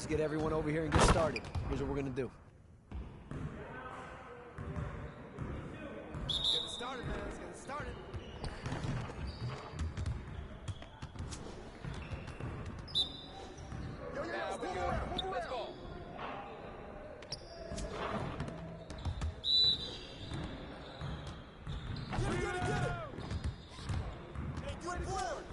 Let's get everyone over here and get started. Here's what we're gonna do. Let's get it started, man. Let's get it started. Yo, move around. Let's go. Get it. Hey, get it forward.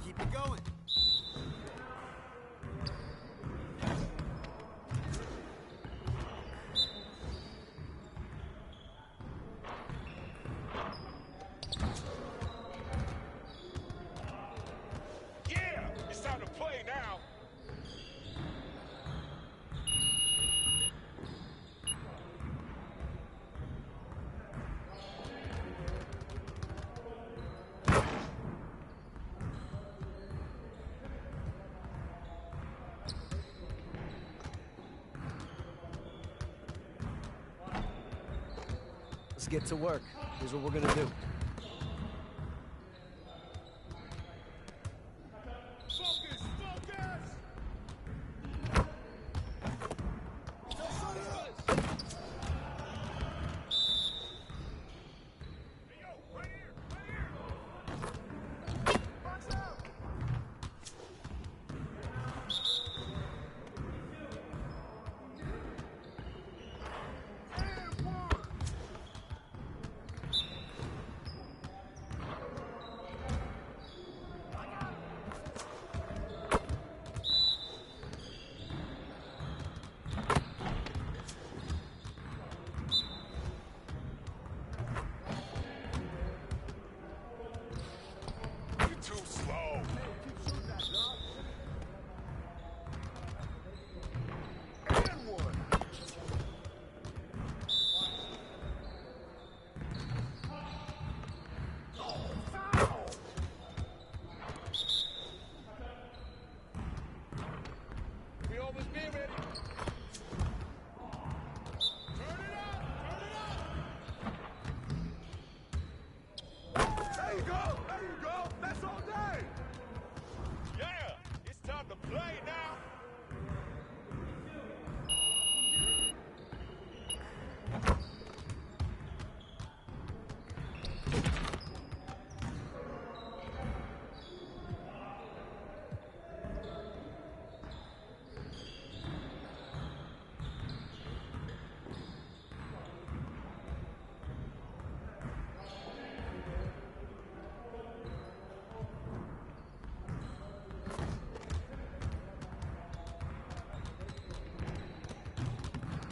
Keep it going. Yeah, it's time to play now. Let's get to work. Here's what we're gonna do. Focus! Hey, yo, right here! Box out. And one. You're too slow. Keep shooting that, dog. And one. Oh, foul. We almost be ready. Turn it up! There you go. That's all day. Yeah, it's time to play now.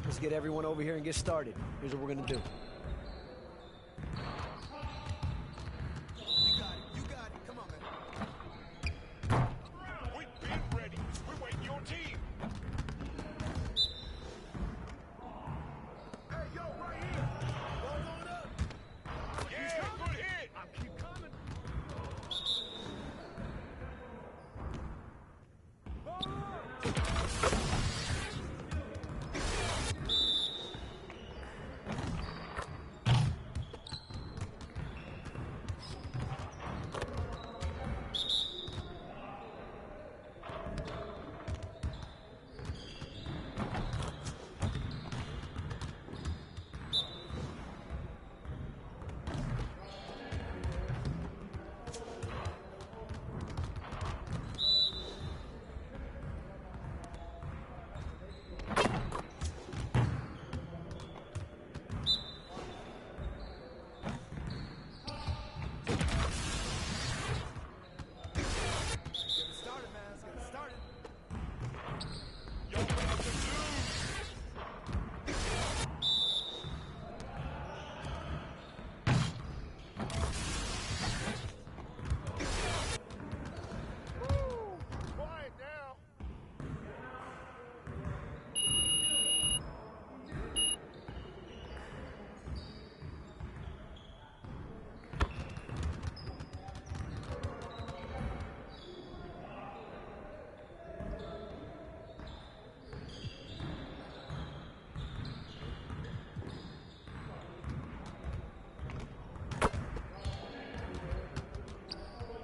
Let's get everyone over here and get started. Here's what we're gonna do. You got it. Come on, man. We've been ready. We're waiting your team. Hey, yo, right here. Ball going up. Yeah, good hit. I keep coming. Ball up.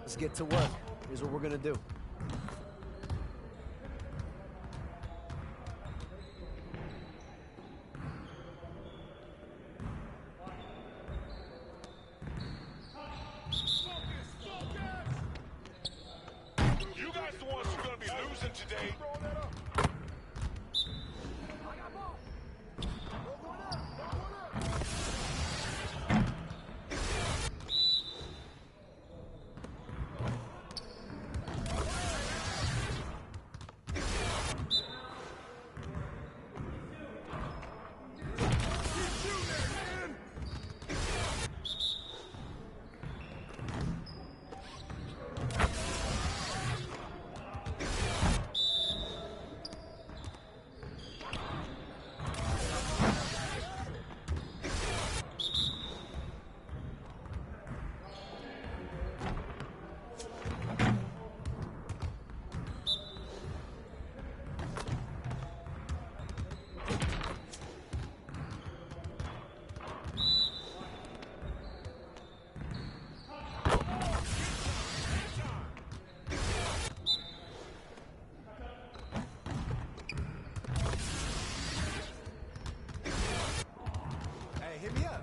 Let's get to work. Here's what we're gonna do. You guys the ones who are going to be losing today. Hit me up.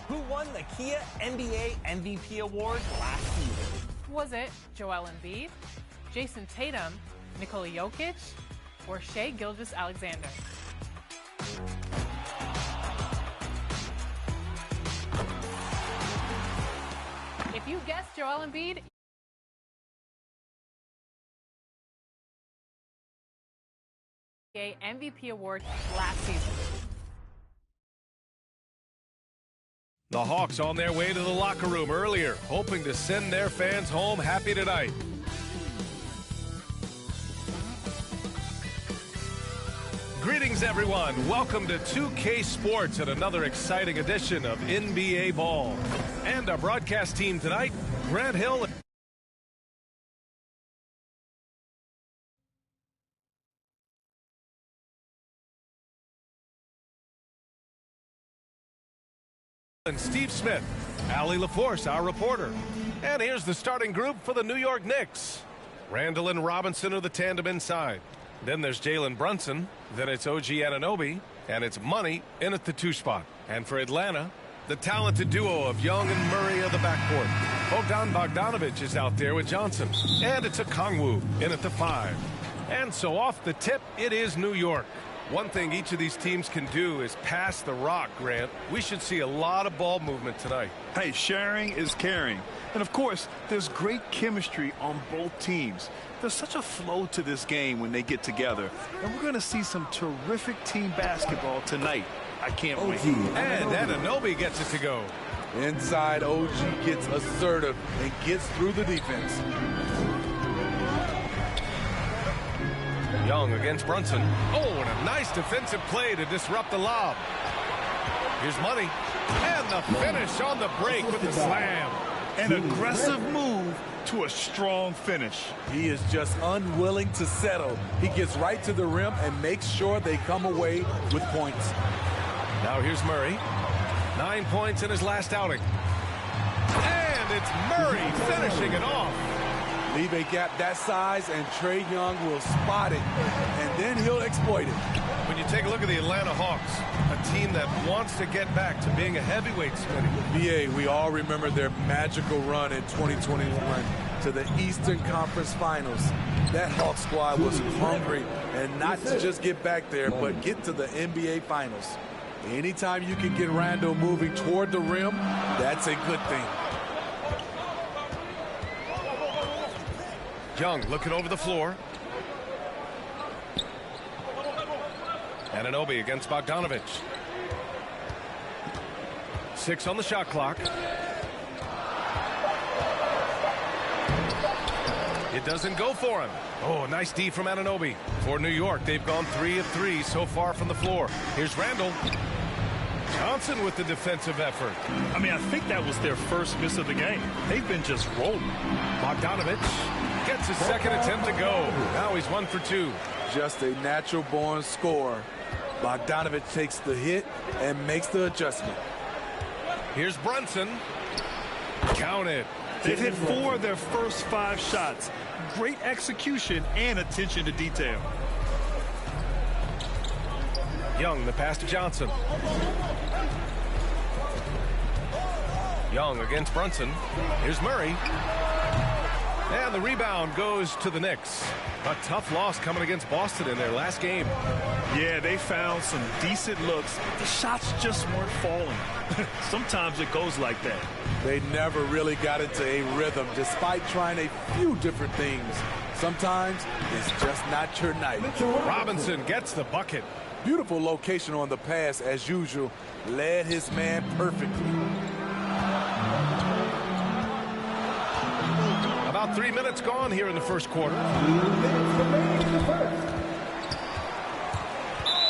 Who won the Kia NBA MVP award last season? Was it Joel Embiid, Jason Tatum, Nikola Jokic, or Shai Gilgeous-Alexander? If you guessed Joel Embiid, MVP award last season. The Hawks on their way to the locker room earlier, hoping to send their fans home happy tonight. Greetings, everyone. Welcome to 2K Sports and another exciting edition of NBA Ball. And our broadcast team tonight, Grant Hill and Steve Smith, Allie LaForce, our reporter. And here's the starting group for the New York Knicks. Randall and Robinson are the tandem inside. Then there's Jalen Brunson. Then it's OG Anunoby. And it's Money in at the 2 spot. And for Atlanta, the talented duo of Young and Murray of the backcourt. Bogdan Bogdanovic is out there with Johnson. And it's Okongwu in at the 5. And so off the tip, it is New York. One thing each of these teams can do is pass the rock, Grant. We should see a lot of ball movement tonight. Hey, sharing is caring. And, of course, there's great chemistry on both teams. There's such a flow to this game when they get together. And we're going to see some terrific team basketball tonight. I can't wait. And Anunoby gets it to go. Inside, OG gets assertive and gets through the defense. Young against Brunson. Oh, and a nice defensive play to disrupt the lob. Here's Money. And the finish on the break with the slam. An aggressive move to a strong finish. He is just unwilling to settle. He gets right to the rim and makes sure they come away with points. Now here's Murray. 9 points in his last outing. And it's Murray finishing it off. Leave a gap that size, and Trae Young will spot it, and then he'll exploit it. When you take a look at the Atlanta Hawks, a team that wants to get back to being a heavyweight, Smitty. BA, we all remember their magical run in 2021 to the Eastern Conference Finals. That Hawk squad was hungry, and not to just get back there, but get to the NBA Finals. Anytime you can get Randall moving toward the rim, that's a good thing. Young looking over the floor. Anunoby against Bogdanovich. 6 on the shot clock. It doesn't go for him. Oh, nice D from Anunoby. For New York, they've gone 3 of 3 so far from the floor. Here's Randall. Johnson with the defensive effort. I mean, I think that was their first miss of the game. They've been just rolling. Bogdanovich gets his second attempt to go. Now he's 1 for 2. Just a natural-born scorer. Bogdanovich takes the hit and makes the adjustment. Here's Brunson. Count it. They've hit 4 of their first 5 shots. Great execution and attention to detail. Young, the pass to Johnson. Young against Brunson. Here's Murray. And the rebound goes to the Knicks. A tough loss coming against Boston in their last game. Yeah, they found some decent looks. The shots just weren't falling. Sometimes it goes like that. They never really got into a rhythm despite trying a few different things. Sometimes it's just not your night. Robinson gets the bucket. Beautiful location on the pass as usual. Led his man perfectly. About 3 minutes gone here in the first quarter.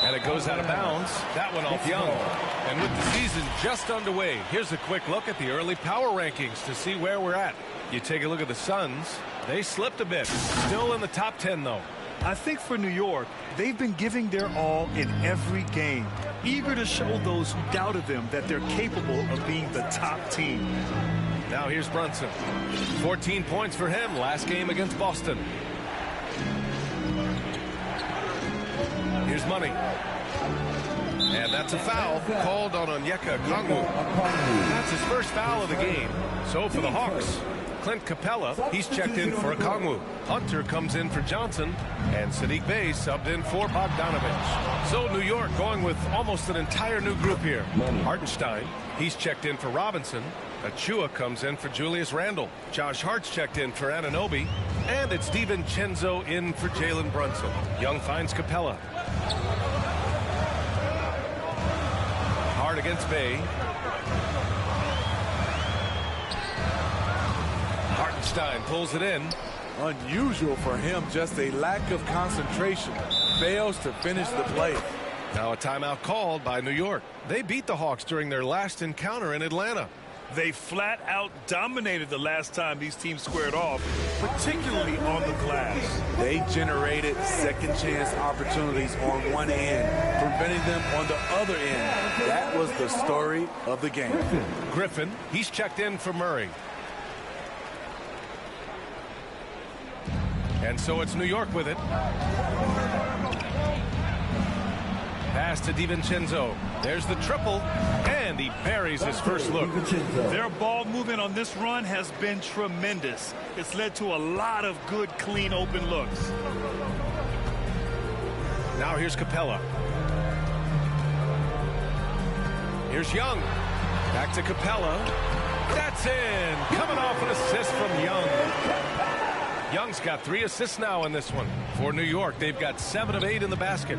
And it goes out of bounds. That one off Young. And with the season just underway, here's a quick look at the early power rankings to see where we're at. You take a look at the Suns. They slipped a bit. Still in the top 10, though. I think for New York, they've been giving their all in every game, eager to show those who doubted them that they're capable of being the top team. Now here's Brunson. 14 points for him last game against Boston. Here's Money. And that's a foul called on Onyeka Okongwu. That's his first foul of the game. So for the Hawks, Clint Capella, he's checked in for Okongwu. Hunter comes in for Johnson, and Sadiq Bey subbed in for Bogdanovich. So New York going with almost an entire new group here. Hartenstein, he's checked in for Robinson. Achua comes in for Julius Randle. Josh Hart's checked in for Anunoby. And it's DiVincenzo in for Jalen Brunson. Young finds Capella. Hart against Bey. Hartenstein pulls it in. Unusual for him, just a lack of concentration. Fails to finish the play. Now a timeout called by New York. They beat the Hawks during their last encounter in Atlanta. They flat out dominated the last time these teams squared off, particularly on the glass. They generated second chance opportunities on one end, preventing them on the other end. That was the story of the game. Griffin, he's checked in for Murray. And so it's New York with it. Pass to DiVincenzo. There's the triple, and he buries his first look. Their ball movement on this run has been tremendous. It's led to a lot of good, clean, open looks. Now here's Capella. Here's Young. Back to Capella. That's in. Coming off an assist from Young. Young's got 3 assists now in this one. For New York, they've got 7 of 8 in the basket.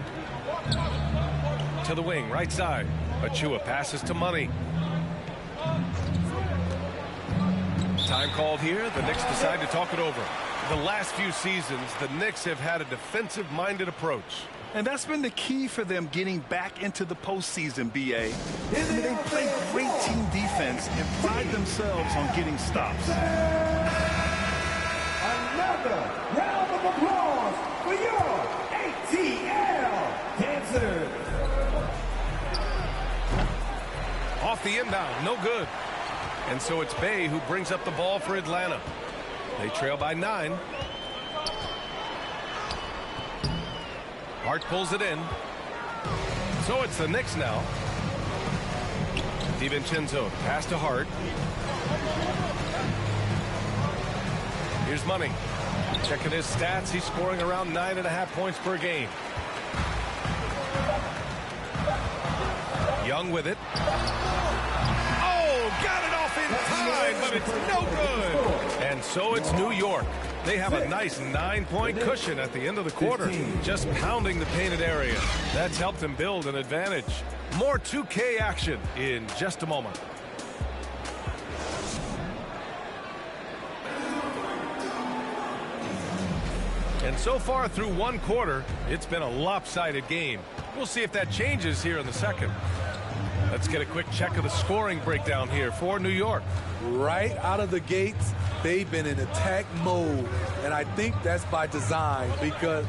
To the wing, right side. Achua passes to Money. Time called here. The Knicks decide to talk it over. The last few seasons, the Knicks have had a defensive-minded approach. And that's been the key for them getting back into the postseason, B.A. They play great team defense and pride themselves on getting stops. Another round of applause for your ATL dancers. Off the inbound, no good. And so it's Bey who brings up the ball for Atlanta. They trail by 9. Hart pulls it in. So it's the Knicks now. DiVincenzo, pass to Hart. Here's Money. Checking his stats, he's scoring around 9.5 points per game. Young with it. Oh, got it off in time, but it's no good. And And so it's New York. They have a nice 9-point cushion at the end of the quarter, just pounding the painted area. That's helped them build an advantage. More 2K action in just a moment. And so far through one quarter, it's been a lopsided game. We'll see if that changes here in the second. Let's get a quick check of the scoring breakdown here for New York. Right out of the gates, they've been in attack mode. And I think that's by design because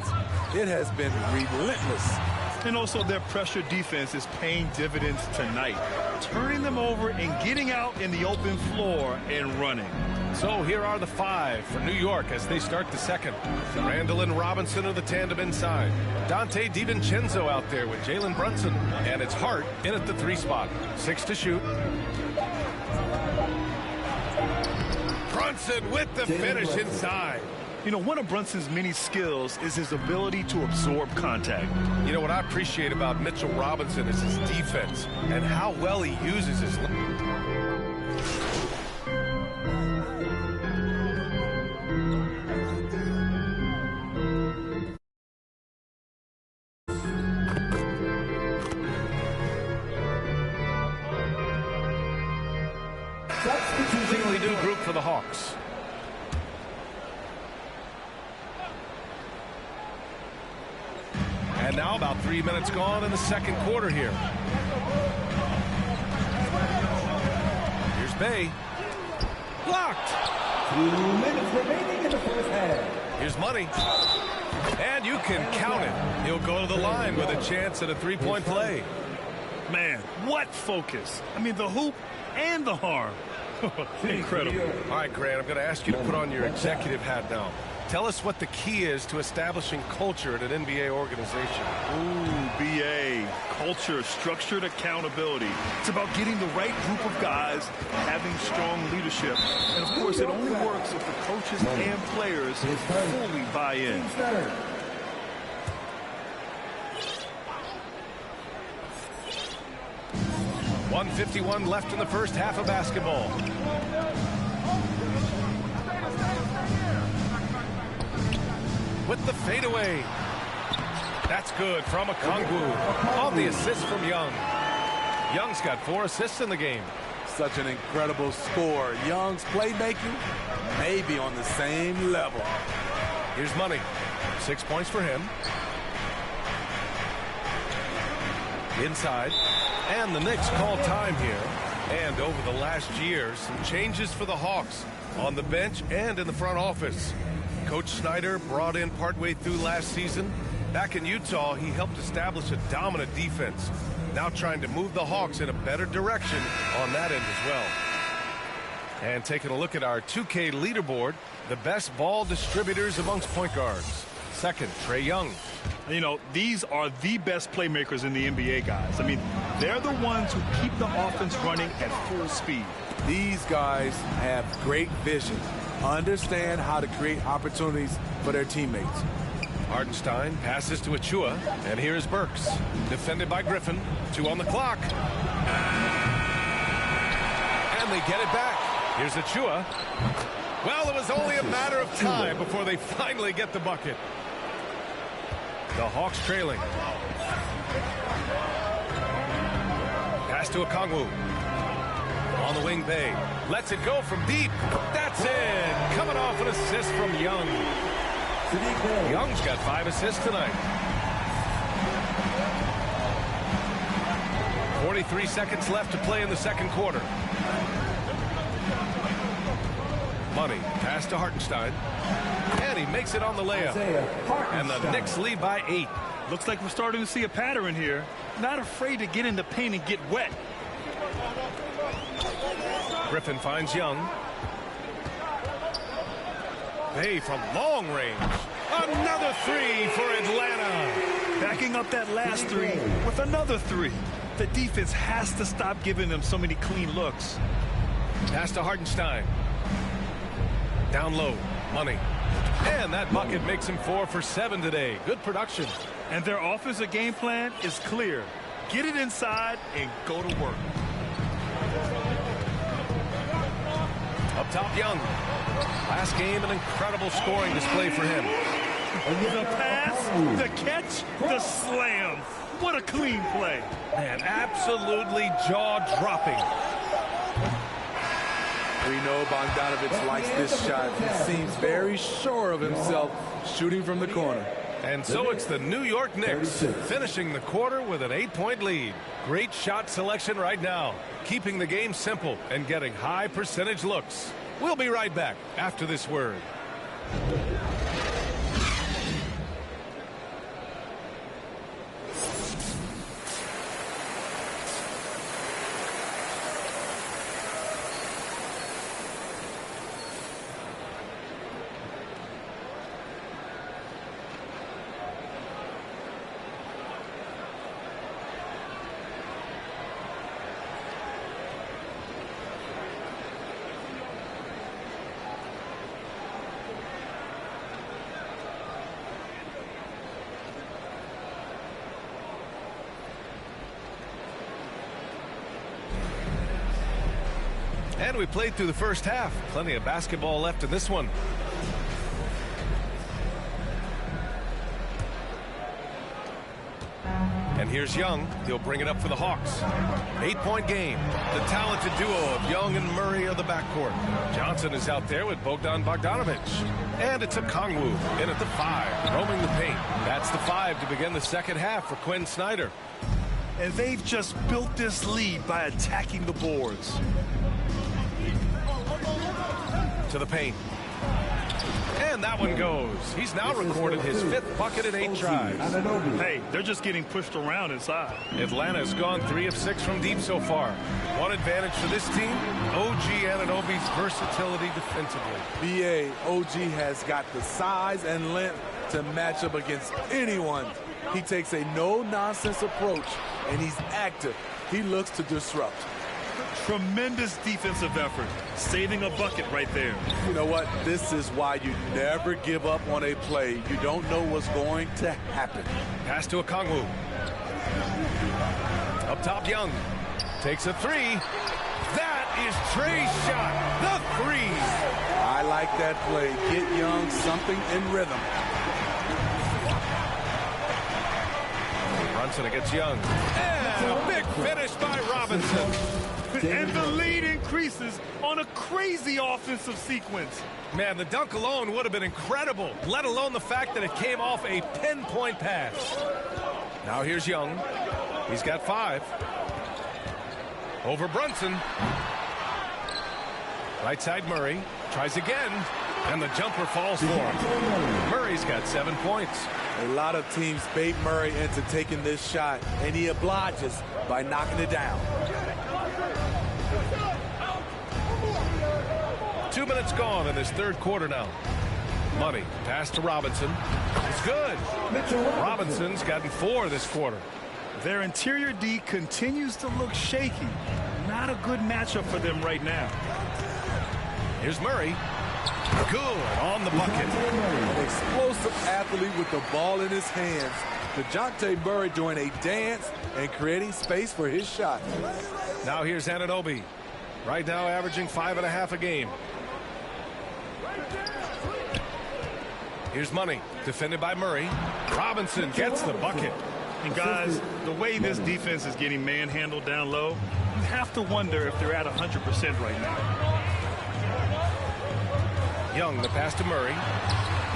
it has been relentless. And also their pressure defense is paying dividends tonight, turning them over and getting out in the open floor and running. So here are the 5 for New York as they start the second. Randall and Robinson are the tandem inside. Dante DiVincenzo out there with Jalen Brunson. And it's Hart in at the 3 spot. 6 to shoot. Brunson with the finish inside. You know, one of Brunson's many skills is his ability to absorb contact. You know, what I appreciate about Mitchell Robinson is his defense and how well he uses his... Completely new group for the Hawks. And now about 3 minutes gone in the second quarter here. Here's Bay. Blocked. 2 minutes remaining in the first half. Here's Money. And you can count it. He'll go to the line with a chance at a 3-point play. Man, what focus. I mean, the hoop and the harm. Incredible. All right, Grant, I'm going to ask you to put on your executive hat now. Tell us what the key is to establishing culture at an NBA organization. Ooh, BA. Culture, structured accountability. It's about getting the right group of guys, having strong leadership. And, of course, it only works if the coaches and players fully buy in. 1:51 left in the first half of basketball. With the fadeaway. That's good from Okongwu. On the assist from Young. Young's got 4 assists in the game. Such an incredible score. Young's playmaking may be on the same level. Here's Money. 6 points for him. Inside. And the Knicks call time here. And over the last year, some changes for the Hawks on the bench and in the front office. Coach Snyder brought in partway through last season. Back in Utah, he helped establish a dominant defense. Now trying to move the Hawks in a better direction on that end as well. And taking a look at our 2K leaderboard, the best ball distributors amongst point guards. Second, Trae Young. You know, these are the best playmakers in the NBA, guys. I mean, they're the ones who keep the offense running at full speed. These guys have great vision, understand how to create opportunities for their teammates. Hartenstein passes to Achua, and here's Burks. Defended by Griffin. 2 on the clock. And they get it back. Here's Achua. Well, it was only a matter of time before they finally get the bucket. The Hawks trailing. Pass to Okongwu. On the wing, Bay. Lets it go from deep. That's it. Coming off an assist from Young. Young's got 5 assists tonight. 43 seconds left to play in the second quarter. Money. Pass to Hartenstein. And he makes it on the layup. And the Knicks lead by 8. Looks like we're starting to see a pattern here. Not afraid to get in the paint and get wet. Griffin finds Young. Bay from long range. Another 3 for Atlanta. Backing up that last 3 with another 3. The defense has to stop giving them so many clean looks. Pass to Hartenstein. Down low. Money. And that bucket makes him 4 for 7 today. Good production. And their offensive game plan is clear. Get it inside and go to work. Up top, Young. Last game, an incredible scoring display for him. The pass, the catch, the slam. What a clean play. Man, absolutely jaw-dropping. We know Bogdanovich likes this shot. He seems very sure of himself shooting from the corner. And so it's the New York Knicks finishing the quarter with an 8-point lead. Great shot selection right now, keeping the game simple and getting high percentage looks. We'll be right back after this word. And we played through the first half. Plenty of basketball left in this one. And here's Young. He'll bring it up for the Hawks. 8-point game. The talented duo of Young and Murray are the backcourt. Johnson is out there with Bogdanovich. And it's a Kongwu in at the 5, roaming the paint. That's the 5 to begin the second half for Quinn Snyder. And they've just built this lead by attacking the boards. To the paint. And that one goes. He's now recorded his 5th bucket in 8 tries. Hey, they're just getting pushed around inside. Atlanta's gone 3 of 6 from deep so far. One advantage for this team, OG Anunoby's versatility defensively. BA, OG has got the size and length to match up against anyone. He takes a no-nonsense approach, and he's active. He looks to disrupt. Tremendous defensive effort, saving a bucket right there. You know what? This is why you never give up on a play. You don't know what's going to happen. Pass to a Kongwu. Up top, Young. Takes a 3. That is Trey's shot. The 3. I like that play. Get Young something in rhythm. Brunson against Young. And a big finish by Robinson. And the lead increases on a crazy offensive sequence. Man, the dunk alone would have been incredible, let alone the fact that it came off a pinpoint pass. Now here's Young. He's got 5. Over Brunson. Right side Murray. Tries again. And the jumper falls for him. Murray's got 7 points. A lot of teams bait Murray into taking this shot, and he obliges by knocking it down. 2 minutes gone in this third quarter now. Money. Pass to Robinson. It's good. Robinson's gotten 4 this quarter. Their interior D continues to look shaky. Not a good matchup for them right now. Here's Murray. Good on the bucket. An explosive athlete with the ball in his hands. DeJounte Murray doing a dance and creating space for his shot. Now here's Anunoby. Right now averaging 5.5 a game. Here's Money. Defended by Murray. Robinson gets the bucket. And guys, the way this defense is getting manhandled down low, you have to wonder if they're at 100% right now. Young, the pass to Murray.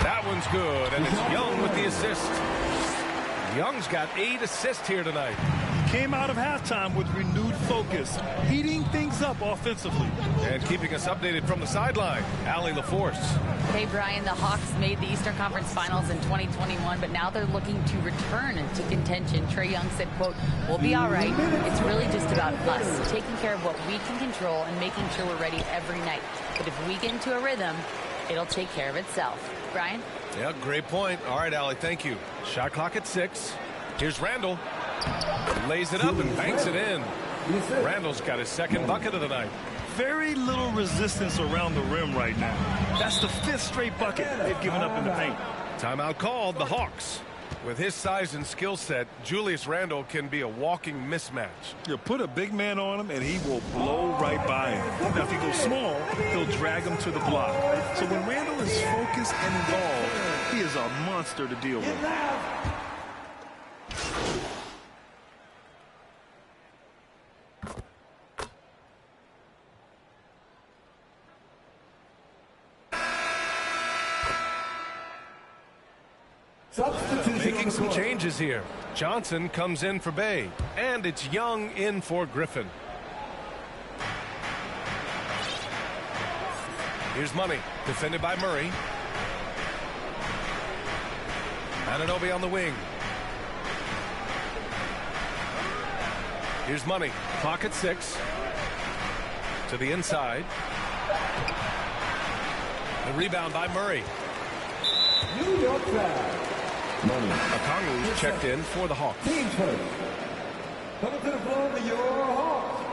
That one's good, and it's Young with the assist. Young's got 8 assists here tonight. Came out of halftime with renewed focus, heating things up offensively. And keeping us updated from the sideline, Allie LaForce. Hey, Brian, the Hawks made the Eastern Conference Finals in 2021, but now they're looking to return into contention. Trae Young said, quote, "We'll be all right. It's really just about us, taking care of what we can control and making sure we're ready every night. But if we get into a rhythm, it'll take care of itself." Brian? Yeah, great point. All right, Allie, thank you. Shot clock at 6. Here's Randall. Lays it up and banks it in. Randall's got his 2nd bucket of the night. Very little resistance around the rim right now. That's the 5th straight bucket they've given up in the paint. Timeout called, the Hawks. With his size and skill set, Julius Randle can be a walking mismatch. You put a big man on him, and he will blow right by him. Now, if he goes small, he'll drag him to the block. So when Randle is focused and involved, he is a monster to deal with. Making some changes here. Johnson comes in for Bay, and it's Young in for Griffin. Here's Money, defended by Murray. Anunoby on the wing. Here's Money, clock at 6. To the inside. The rebound by Murray. New York foul. Okongwu checked in for the Hawks. Team first. Coming to the floor for your Hawks.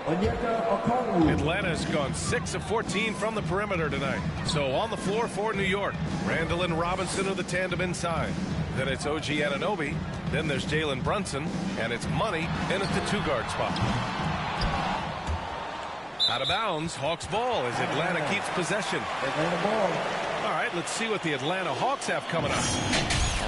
Onyeka Okongwu. Atlanta's gone 6 of 14 from the perimeter tonight. So on the floor for New York, Randle and Robinson are the tandem inside. Then it's OG Anunoby. Then there's Jalen Brunson. And it's Money in at the 2-guard spot. Out of bounds, Hawks ball as Atlanta keeps possession. Atlanta ball. All right, let's see what the Atlanta Hawks have coming up.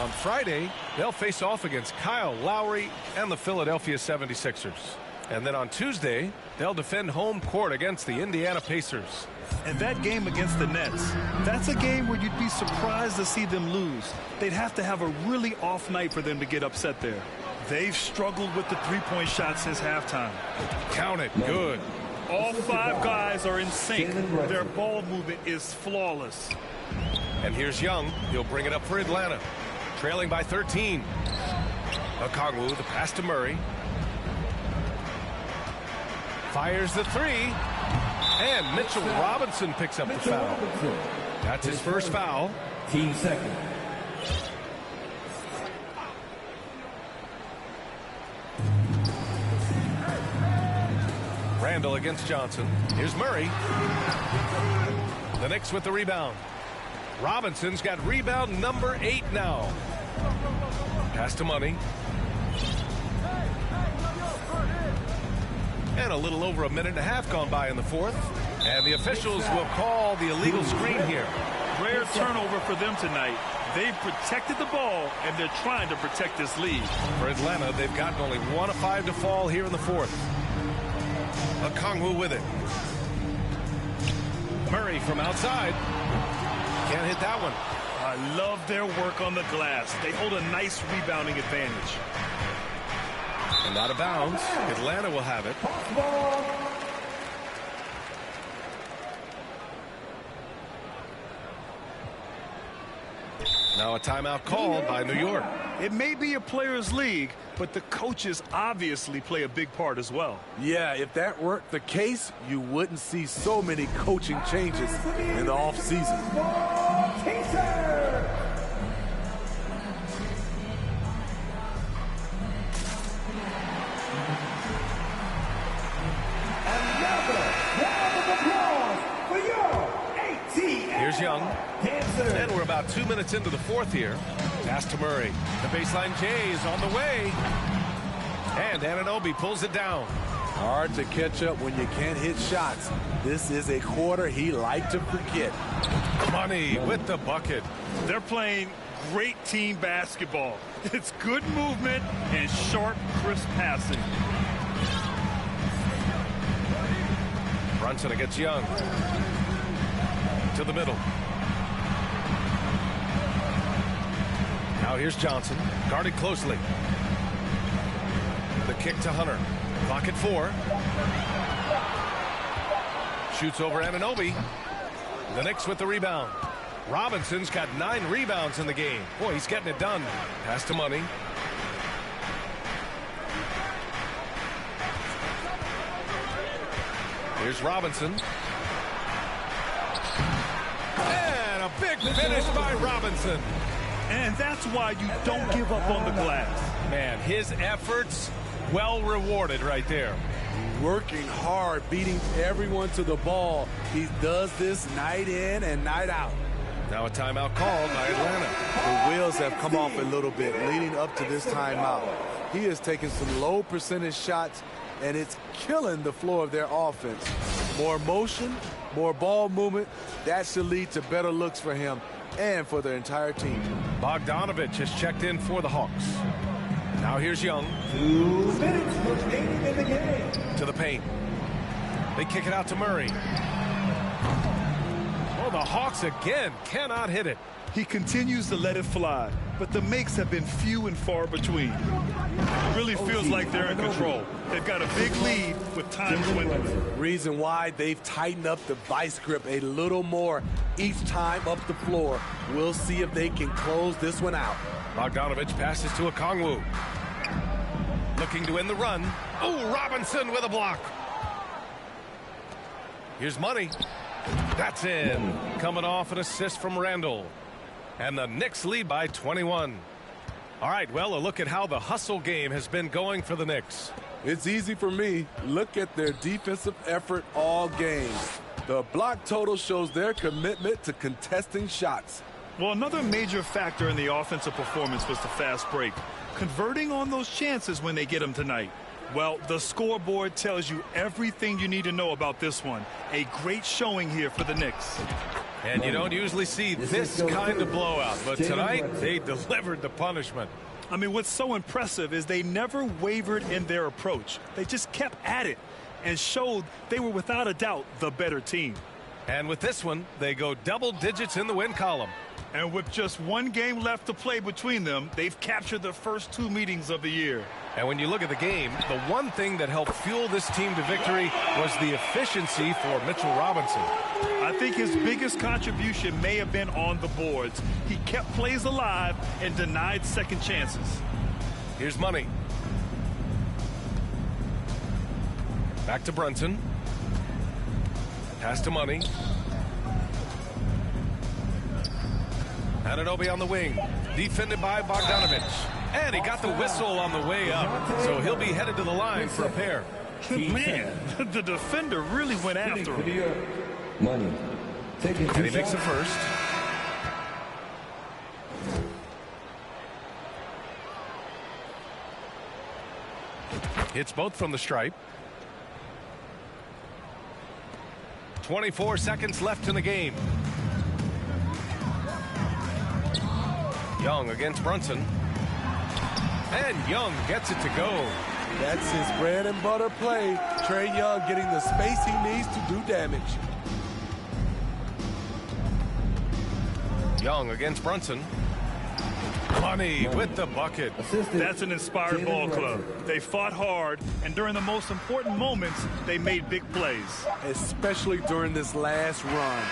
On Friday, they'll face off against Kyle Lowry and the Philadelphia 76ers. And then on Tuesday, they'll defend home court against the Indiana Pacers. And that game against the Nets, that's a game where you'd be surprised to see them lose. They'd have to have a really off night for them to get upset there. They've struggled with the three-point shot since halftime. Count it. Good. All 5 guys are in sync. Their ball movement is flawless. And here's Young. He'll bring it up for Atlanta. Trailing by 13. Okongwu, the pass to Murray. Fires the 3. And Mitchell Robinson picks up the foul. That's his first foul. Team second. Randle against Johnson. Here's Murray. The Knicks with the rebound. Robinson's got rebound number 8 now. Pass to Money. And a little over a minute and a half gone by in the fourth. And the officials will call the illegal screen here. Rare turnover for them tonight. They've protected the ball, and they're trying to protect this lead. For Atlanta, they've gotten only 1 of 5 to fall here in the fourth. Okongwu with it. Murray from outside. Can't hit that one. I love their work on the glass. They hold a nice rebounding advantage. And out of bounds. Atlanta will have it. Now a timeout called by New York. It may be a players' league, but the coaches obviously play a big part as well. Yeah, if that weren't the case, you wouldn't see so many coaching changes in the offseason. Here's Young. And we're about 2 minutes into the fourth here. Pass to Murray. The baseline J is on the way. And Anunoby pulls it down. Hard to catch up when you can't hit shots. This is a quarter he liked to forget. Money with the bucket. They're playing great team basketball. It's good movement and sharp, crisp passing. Brunson against Young. To the middle. Now here's Johnson. Guarded closely. The kick to Hunter. Clock at 4. Shoots over Anunoby. The Knicks with the rebound. Robinson's got 9 rebounds in the game. Boy, he's getting it done. Pass to Money. Here's Robinson. And a big finish by Robinson. And that's why you don't give up on the glass. Man, his efforts well rewarded right there. Working hard, beating everyone to the ball. He does this night in and night out. Now a timeout called by Atlanta. The wheels have come off a little bit leading up to this timeout. He is taking some low percentage shots, and it's killing the flow of their offense. More motion, more ball movement, that should lead to better looks for him and for the entire team. Bogdanovich has checked in for the Hawks. Now here's Young. 2 minutes remaining in the game. To the paint. They kick it out to Murray. Oh, the Hawks again cannot hit it. He continues to let it fly, but the makes have been few and far between. It really feels like they're in control. They've got a big lead with time dwindling. Reason why they've tightened up the vice grip a little more each time up the floor. We'll see if they can close this one out. Bogdanovich passes to Okongwu. Looking to end the run. Oh, Robinson with a block. Here's Money. That's in. Coming off an assist from Randall. And the Knicks lead by 21. All right, well, a look at how the hustle game has been going for the Knicks. It's easy for me. Look at their defensive effort all game. The block total shows their commitment to contesting shots. Well, another major factor in the offensive performance was the fast break. Converting on those chances when they get them tonight. Well, the scoreboard tells you everything you need to know about this one. A great showing here for the Knicks. And you don't usually see this kind of blowout, but tonight they delivered the punishment. I mean, what's so impressive is they never wavered in their approach. They just kept at it and showed they were without a doubt the better team. And with this one, they go double digits in the win column. And with just one game left to play between them, they've captured the first 2 meetings of the year. And when you look at the game, the one thing that helped fuel this team to victory was the efficiency for Mitchell Robinson. I think his biggest contribution may have been on the boards. He kept plays alive and denied second chances. Here's Money. Back to Brunson. Pass to Money. Anunoby on the wing. Defended by Bogdanovich. And he got the whistle on the way up. So he'll be headed to the line for a pair. Man, the defender really went after him. Money. And he makes the first. Hits both from the stripe. 24 seconds left in the game. Young against Brunson. And Young gets it to go. That's his bread and butter play. Trae Young getting the space he needs to do damage. Young against Brunson. Money with the bucket. That's an inspired ball club. They fought hard, and during the most important moments, they made big plays. Especially during this last run,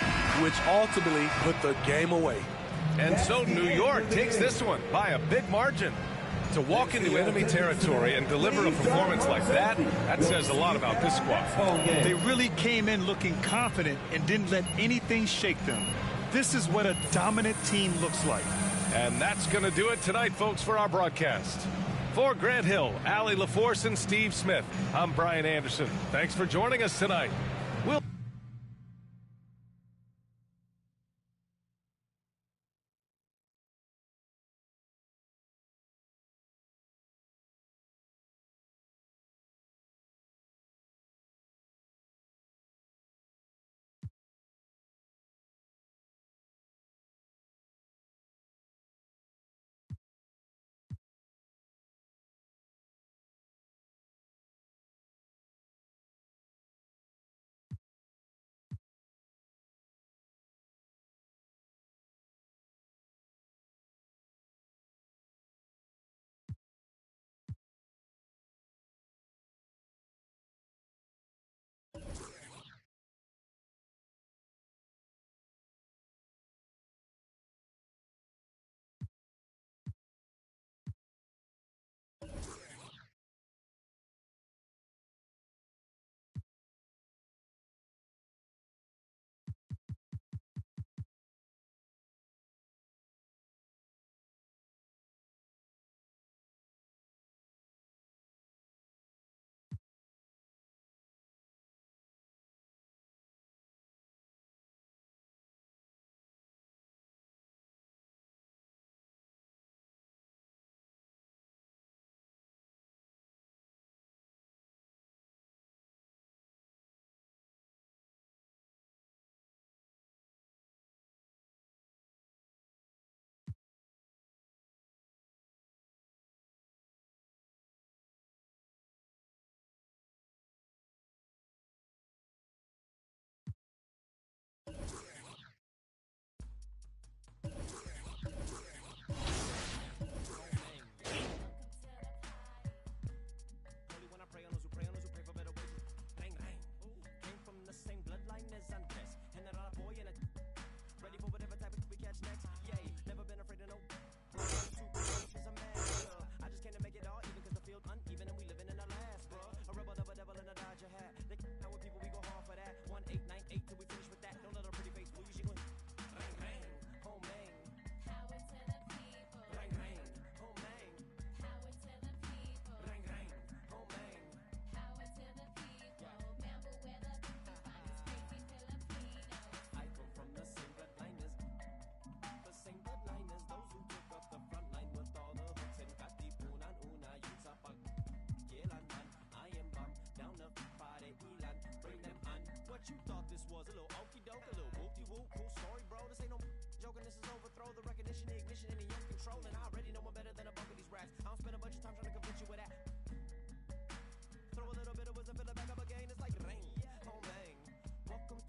which ultimately put the game away. And so New York takes this one by a big margin. To walk into enemy territory and deliver a performance like that, that says a lot about this squad. They really came in looking confident and didn't let anything shake them. This is what a dominant team looks like. And that's going to do it tonight, folks, for our broadcast. For Grant Hill, Allie LaForce, and Steve Smith, I'm Brian Anderson. Thanks for joining us tonight.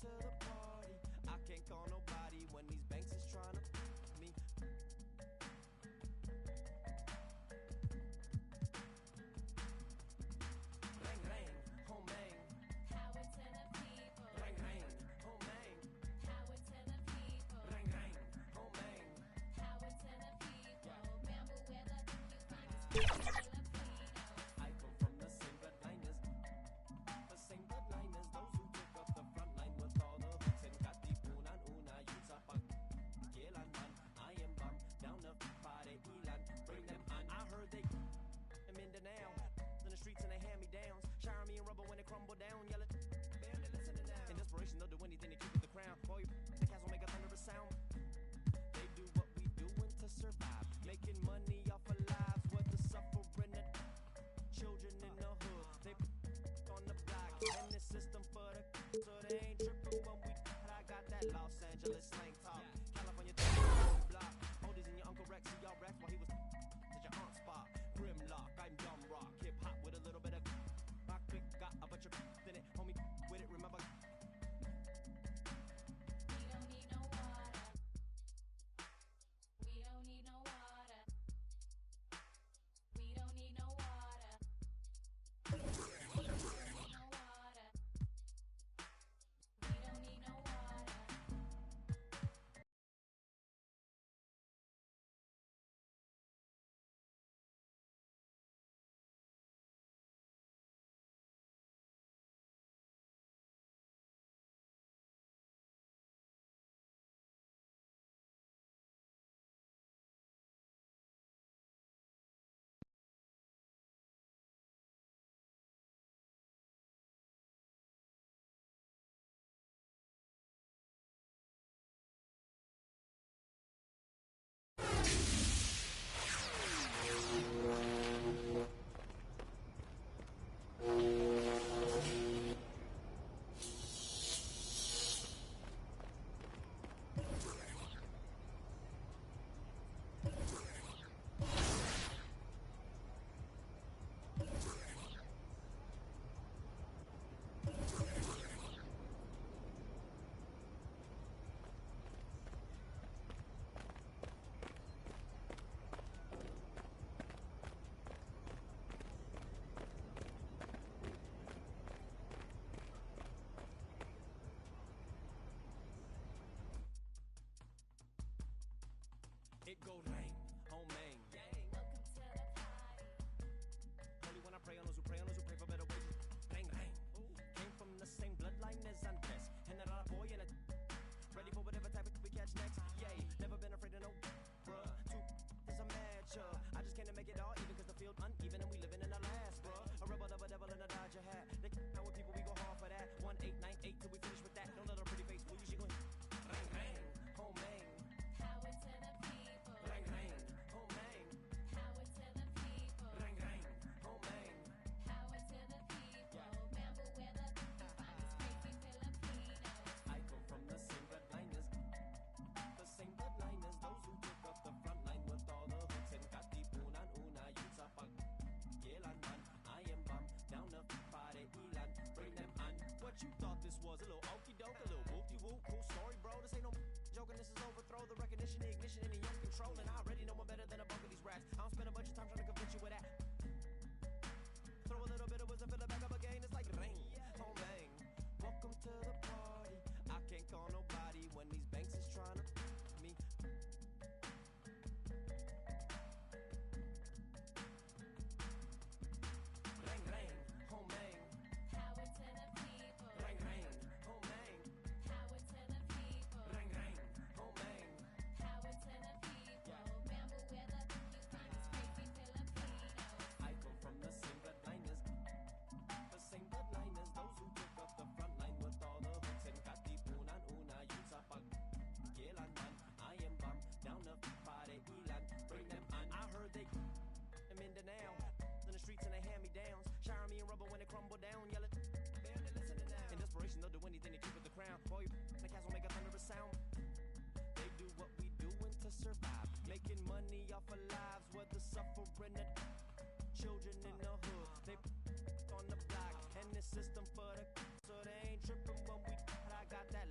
to the party. I can't call nobody when these banks is trying to me. Bang, bang, home bang. Power to the people. Bang, bang, home bang. Power to the people. Bang, bang, home bang. Power to the people. Remember where the you find us Filipino. I come from the same bloodliners. The same bloodliners. Those who took up the front line with all the hooks and got the una youths up on Gilan man. I am bum down the party Elan. Bring them on. I heard they am in the now. In the streets and they hand me downs. Shower me in rubber when they crumble down. Yelling, barely listening now. In desperation, they'll do anything to keep the crown. Boy, the cats will make a thunderous sound. They do what we doing to survive. Making money off of lives. What the suffering the children in the hood. They on the block. And the system for the so they ain't tripping when we. I got that Los Angeles slang talk. California block. Oldies in your Uncle Rex. See y'all Rex while he was at your aunt's spot. Grimlock. I'm dumb rock. Hip hop with a little bit of rock quick. Got a bunch of in it. Homie with it. Remember. We don't need no water. We don't need no water. We don't need no water. We don't need no water. We don't need no water. It goes rain, home bang. Welcome to the party. Only when I pray on those who pray for better wages. Bang, bang. Came from the same bloodline as Andres. And that other boy in a ready for whatever type of we catch next. Yay, never been afraid of no bruh. Two is a matchup. I just came to make it all even cause the field uneven and we living in the last, bruh. A rebel of a devil in a Dodger hat. They know with people we go hard for that. 1898 till we finish with that. Don't let her pretty face fool you. She gon' bang, bang, home bang. Power to the people. Bang, bang, home bang. Power to the people. Bang, bang, home bang. Power to the people. Remember where the you find us crazy Filipinos. I come from the same bloodliners. The same bloodliners. Those who took up the front line with all the hooks and got the una youths up on Gilan man. I am bum down the party Elan. Bring them on. What you thought this was? A little okie doke, a little whoop de whoop. Cool story, bro. This ain't no joking. This is overthrow. The recognition, the ignition, and the young control. And I already know one better than a bunch of these rats. I don't spend a bunch of time trying to convince you of that. Throw a little bit of wisdom, fill it back up again. It's like rain, home bang. Welcome to the party. I can't call nobody when these banks is trying to me. Bang, bang, home bang. Power to the people. Bang, bang, home bang. Power to the people. Bang, bang, home bang. Power to the people. Remember where the you find us crazy Filipinos. I come from the same bloodliners. The same bloodliners. Those who took up the front line with all the hooks and got the una youths up on Gilan man. I am bum down the party Elan. Bring them on. I heard they am in the now. In the streets and they hand me downs. Shower me in rubber when they crumble down. Yelling, barely listening now. In desperation, they'll do anything to keep it the crown. Boy, the cats will make a thunderous sound. They do what we doing to survive. Making money off of lives. What the suffering the children in the hood. They on the block. And the system for the so they ain't tripping when we. I got that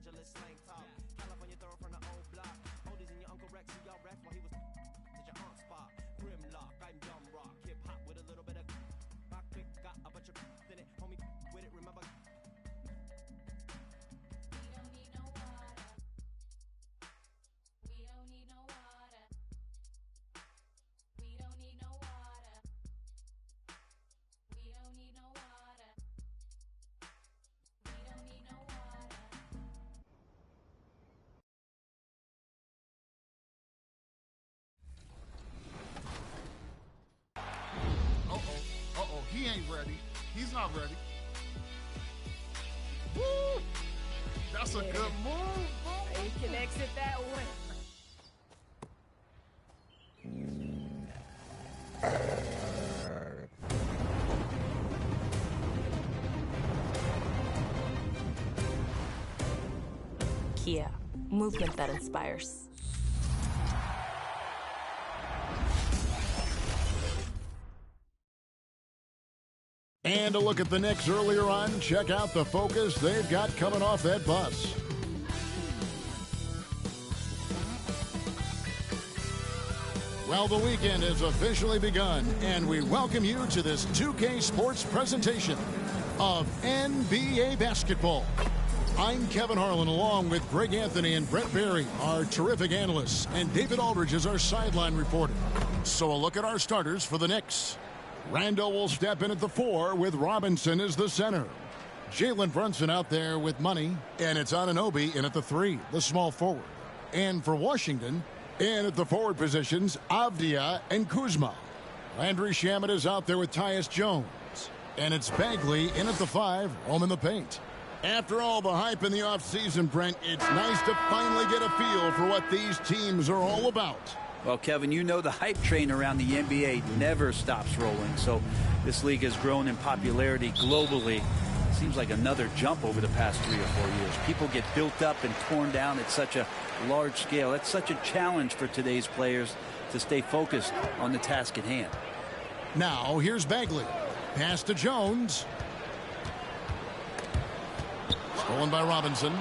Angeles slang talk. California throw from the old block. Oldies in your Uncle Rex, see y'all Rex while he was at your aunt's spot. Grimlock, I'm dumb rock. Hip hop with a little bit of rock quick. Got a bunch of in it. Homie with it, remember. We don't need no water. We don't need no water. We don't need no water. We don't need no water. Uh-oh, he ain't ready. He's not ready. Woo! That's a good move, bro. You can exit that way. Kia, movement that inspires. And a look at the Knicks earlier on. Check out the focus they've got coming off that bus. Well, the weekend has officially begun, and we welcome you to this 2K Sports presentation of NBA basketball. I'm Kevin Harlan, along with Greg Anthony and Brett Barry, our terrific analysts, and David Aldridge is our sideline reporter. So a look at our starters for the Knicks. Randall will step in at the 4 with Robinson as the center. Jalen Brunson out there with money, and it's Anunoby in at the 3, the small forward. And for Washington, in at the forward positions, Avdia and Kuzma. Landry Shamet is out there with Tyus Jones. And it's Bagley in at the 5, home in the paint. After all the hype in the offseason, Brent, it's nice to finally get a feel for what these teams are all about. Well, Kevin, you know the hype train around the NBA never stops rolling. So this league has grown in popularity globally. Seems like another jump over the past 3 or 4 years. People get built up and torn down at such a large scale. That's such a challenge for today's players to stay focused on the task at hand. Now, here's Bagley. Pass to Jones. Stolen by Robinson.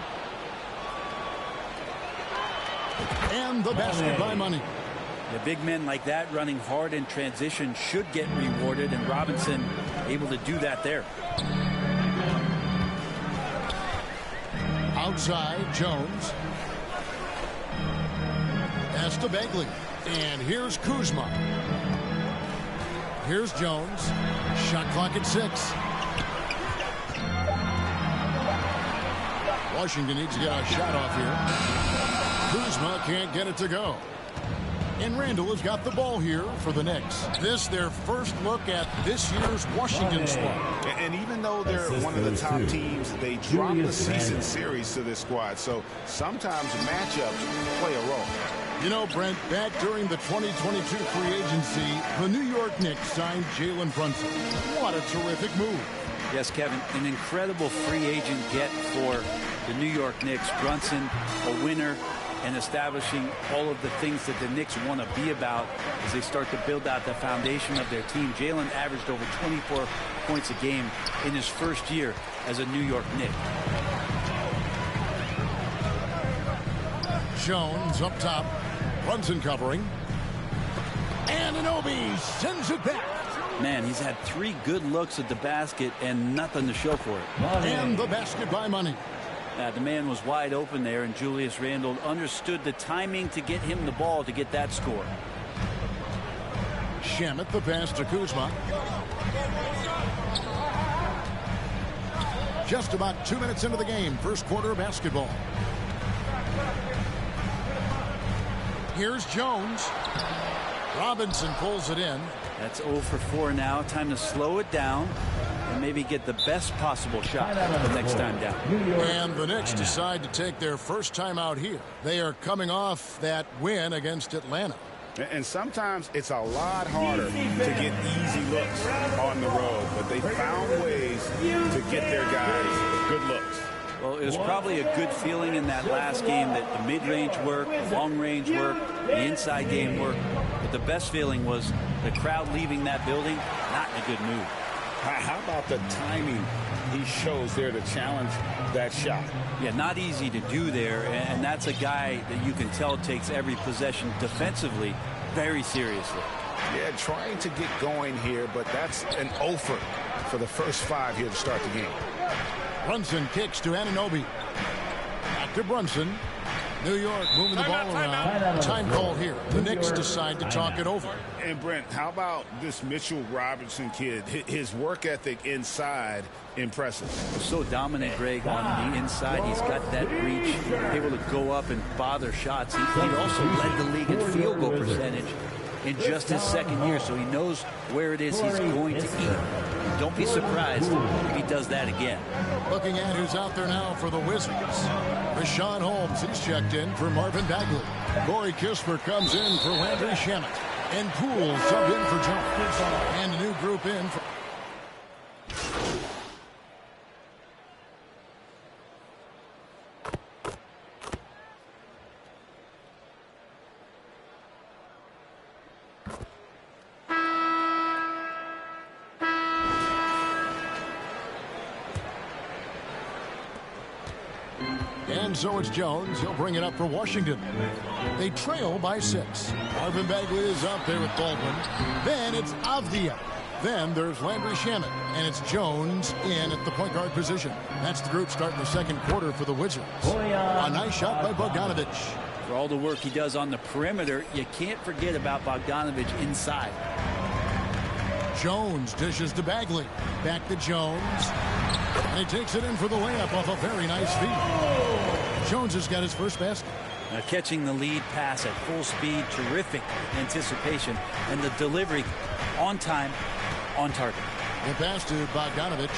And the basket by Money. The big men like that running hard in transition should get rewarded, and Robinson able to do that there. Outside, Jones. Pass to Bagley. And here's Kuzma. Here's Jones. Shot clock at 6. Washington needs to get a shot off here. Kuzma can't get it to go. And Randall has got the ball here for the Knicks. This their first look at this year's Washington squad. And even though they're one of the top teams, they drop the season series to this squad. So sometimes matchups play a role. You know, Brent, back during the 2022 free agency, the New York Knicks signed Jalen Brunson. What a terrific move. Yes, Kevin, an incredible free agent get for the New York Knicks. Brunson, a winner, and establishing all of the things that the Knicks want to be about as they start to build out the foundation of their team. Jalen averaged over 24 points a game in his first year as a New York Knick. Jones up top. Brunson covering. And Anunoby sends it back. Man, he's had 3 good looks at the basket and nothing to show for it. And the basket by Money. The man was wide open there, and Julius Randle understood the timing to get him the ball to get that score. Shamet the pass to Kuzma. Just about 2 minutes into the game, first quarter of basketball. Here's Jones. Robinson pulls it in. That's 0 for 4 now. Time to slow it down and maybe get the best possible shot the next time down. And the Knicks decide to take their first time out here. They are coming off that win against Atlanta. And sometimes it's a lot harder to get easy looks on the road, but they found ways to get their guys good looks. Well, it was probably a good feeling in that last game that the mid-range work, the long-range work, the inside game work. But the best feeling was the crowd leaving that building, not in a good mood. How about the timing he shows there to challenge that shot? Yeah, not easy to do there, and that's a guy that you can tell takes every possession defensively very seriously. Yeah, trying to get going here, but that's an offer for the first 5 here to start the game. Brunson kicks to Anunoby. Back to Brunson. New York moving the ball around. Time call here. The Knicks decide to talk it over. And Brent, how about this Mitchell Robinson kid? His work ethic inside, impressive. So dominant, Greg, on the inside. He's got that reach, able to go up and bother shots. He also led the league in field goal percentage in just his second year, so he knows where it is he's going to eat. Don't be surprised if he does that again. Looking at who's out there now for the Wizards. Rashawn Holmes, he's checked in for Marvin Bagley. Corey Kispert comes in for Landry Shamet. And Poole subbed in for Jones. And a new group in for... And so it's Jones. He'll bring it up for Washington. They trail by 6. Marvin Bagley is out there with Baldwin. Then it's Avdia. Then there's Landry Shamet. And it's Jones in at the point guard position. That's the group starting the second quarter for the Wizards. A nice shot by Bogdanovic. For all the work he does on the perimeter, you can't forget about Bogdanovic inside. Jones dishes to Bagley. Back to Jones. And he takes it in for the layup off a very nice feed. Jones has got his first basket. Catching the lead pass at full speed, terrific anticipation, and the delivery on time, on target. The pass to Bogdanovic.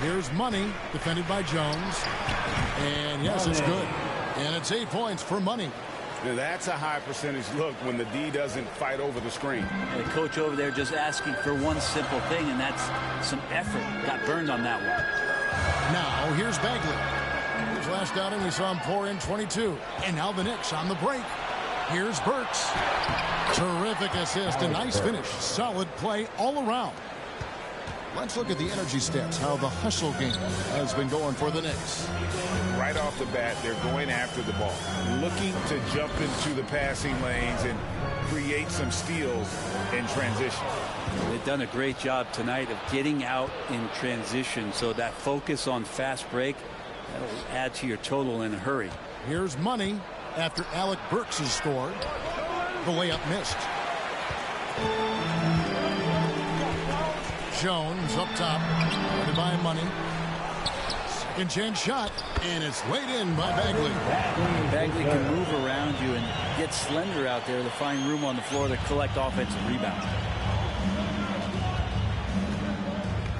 Here's Money, defended by Jones. And yes, it's good. And it's 8 points for Money. That's a high percentage look when the D doesn't fight over the screen. The coach over there just asking for one simple thing, and that's some effort. Got burned on that one. Now here's Bagley. His last outing we saw him pour in 22. And now the Knicks on the break. Here's Burks. Terrific assist, a nice finish. Solid play all around. Let's look at the energy stats, how the hustle game has been going for the Knicks. Right off the bat, they're going after the ball, looking to jump into the passing lanes and create some steals in transition. They've done a great job tonight of getting out in transition, so that focus on fast break, that'll add to your total in a hurry. Here's Money after Alec Burks has scored. The layup missed. Jones up top, guarded by Money. Second chance shot, and it's laid in by Bagley. Bagley can move around you and get slender out there to find room on the floor to collect offensive rebounds.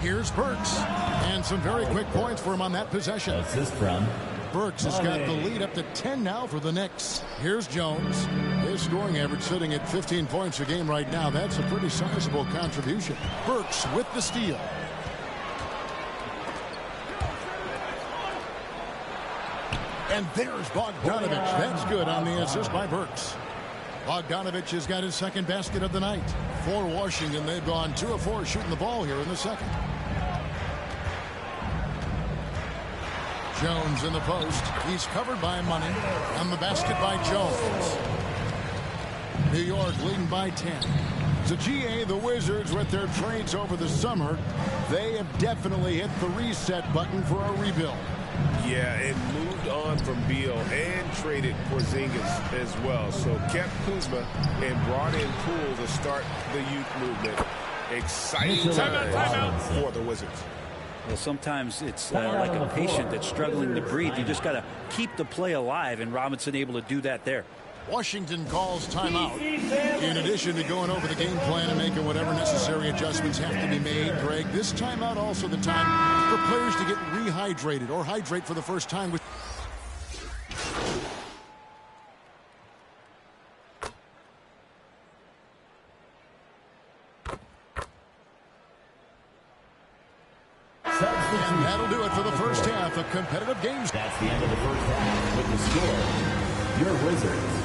Here's Burks, and some very quick points for him on that possession. Assist from Burks has got the lead up to 10 now for the Knicks. Here's Jones. His scoring average sitting at 15 points a game right now. That's a pretty sizable contribution. Burks with the steal. And there's Bogdanovic. That's good on the assist by Burks. Bogdanovic has got his second basket of the night. For Washington, they've gone 2 of 4 shooting the ball here in the second. Jones in the post. He's covered by Money. On the basket by Jones. New York leading by 10. So GA, the Wizards, with their trades over the summer, they have definitely hit the reset button for a rebuild. Yeah, it moved on from Beal and traded Porzingis as well. So kept Kuzma and brought in Poole to start the youth movement. Exciting time for the Wizards. Well, sometimes it's like a patient that's struggling to breathe. You just got to keep the play alive, and Robinson able to do that there. Washington calls timeout. In addition to going over the game plan and making whatever necessary adjustments have to be made, Greg, this timeout also the time for players to get rehydrated or hydrate for the first time with and that'll do it for the first half of competitive games. That's the end of the first half with the score. Your Wizards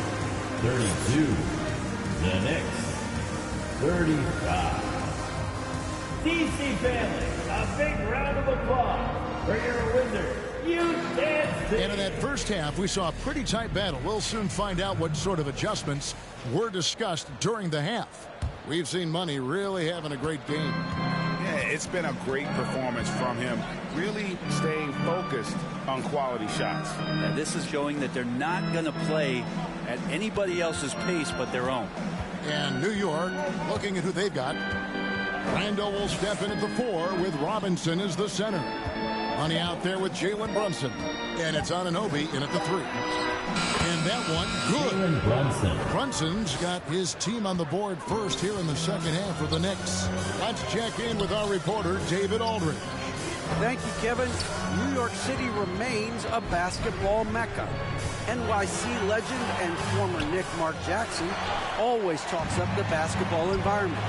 32, the Knicks 35. DC family, a big round of applause for your Wizards. And in that first half, we saw a pretty tight battle. We'll soon find out what sort of adjustments were discussed during the half. We've seen Money really having a great game. Yeah, it's been a great performance from him, really staying focused on quality shots. And this is showing that they're not going to play at anybody else's pace but their own. And New York, looking at who they've got. Randall will step in at the 4 with Robinson as the center. Money out there with Jalen Brunson. And it's Anunoby in at the 3. And that one, good. Brunson's got his team on the board first here in the second half for the Knicks. Let's check in with our reporter, David Aldridge. Thank you, Kevin. New York City remains a basketball mecca. NYC legend and former Knick Mark Jackson always talks up the basketball environment.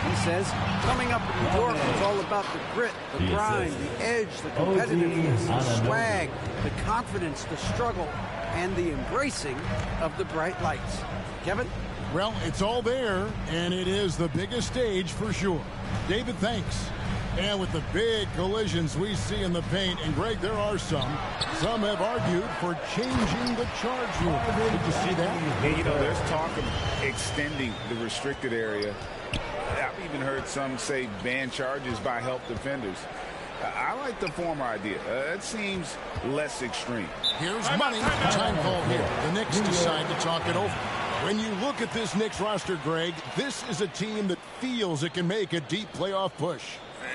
He says coming up in New York was all about the grit, the grind, the edge, the competitiveness, the swag, the confidence, the struggle, and the embracing of the bright lights. Kevin? Well, it's all there, and it is the biggest stage for sure. David, thanks. And with the big collisions we see in the paint, and Greg, there are some have argued for changing the charge rule. Did you see that? Yeah, you know, there's talk of extending the restricted area. I've even heard some say ban charges by help defenders. I like the former idea. It seems less extreme. Here's Money. Time call here. The Knicks decide to talk it over. When you look at this Knicks roster, Greg, this is a team that feels it can make a deep playoff push.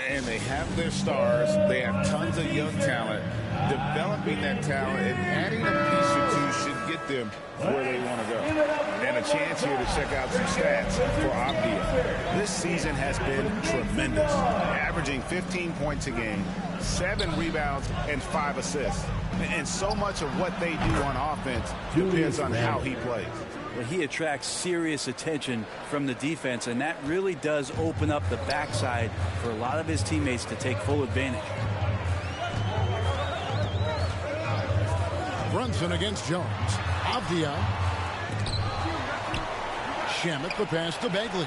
And they have their stars. They have tons of young talent. Developing that talent and adding a piece or two should get them where they want to go. And a chance here to check out some stats for Avdia. This season has been tremendous, averaging 15 points a game, 7 rebounds, and 5 assists. And so much of what they do on offense depends on how he plays. Well, he attracts serious attention from the defense, and that really does open up the backside for a lot of his teammates to take full advantage. Brunson against Jones. Avdia. Shamet the pass to Bagley.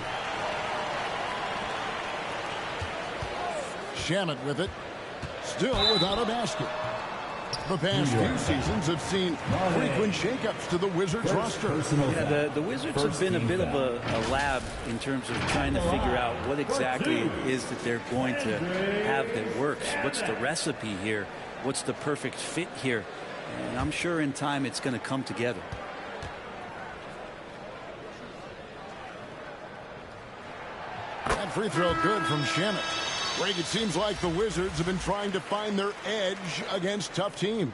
Shamet with it. Still without a basket. The past few seasons have seen frequent shakeups to the Wizards roster. Yeah, the Wizards have been a bit of a lab in terms of trying to figure out what exactly it is that they're going to have that works. What's the recipe here? What's the perfect fit here? And I'm sure in time it's going to come together. That free throw good from Shamet. Greg, it seems like the Wizards have been trying to find their edge against tough teams.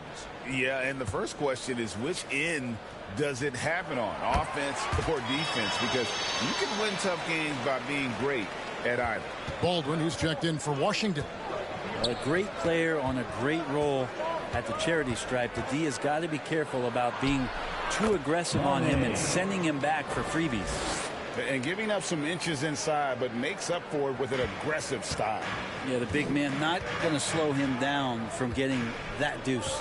Yeah, and the first question is, which end does it happen on, offense or defense? Because you can win tough games by being great at either. Baldwin, who's checked in for Washington. A great player on a great role at the charity stripe. The D has got to be careful about being too aggressive on him and sending him back for freebies. And giving up some inches inside, but makes up for it with an aggressive style. Yeah, the big man not going to slow him down from getting that deuce.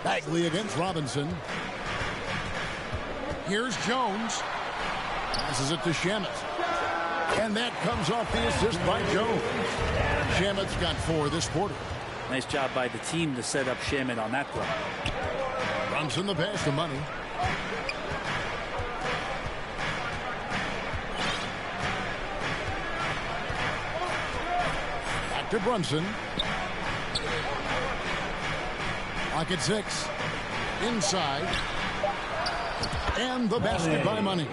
Bagley against Robinson. Here's Jones. Passes it to Shamet. And that comes off the assist by Jones. Shamet's got 4 this quarter. Nice job by the team to set up Shamet on that play. Brunson the pass to Money. Back to Brunson. Lock at 6. Inside. And the basket by Money.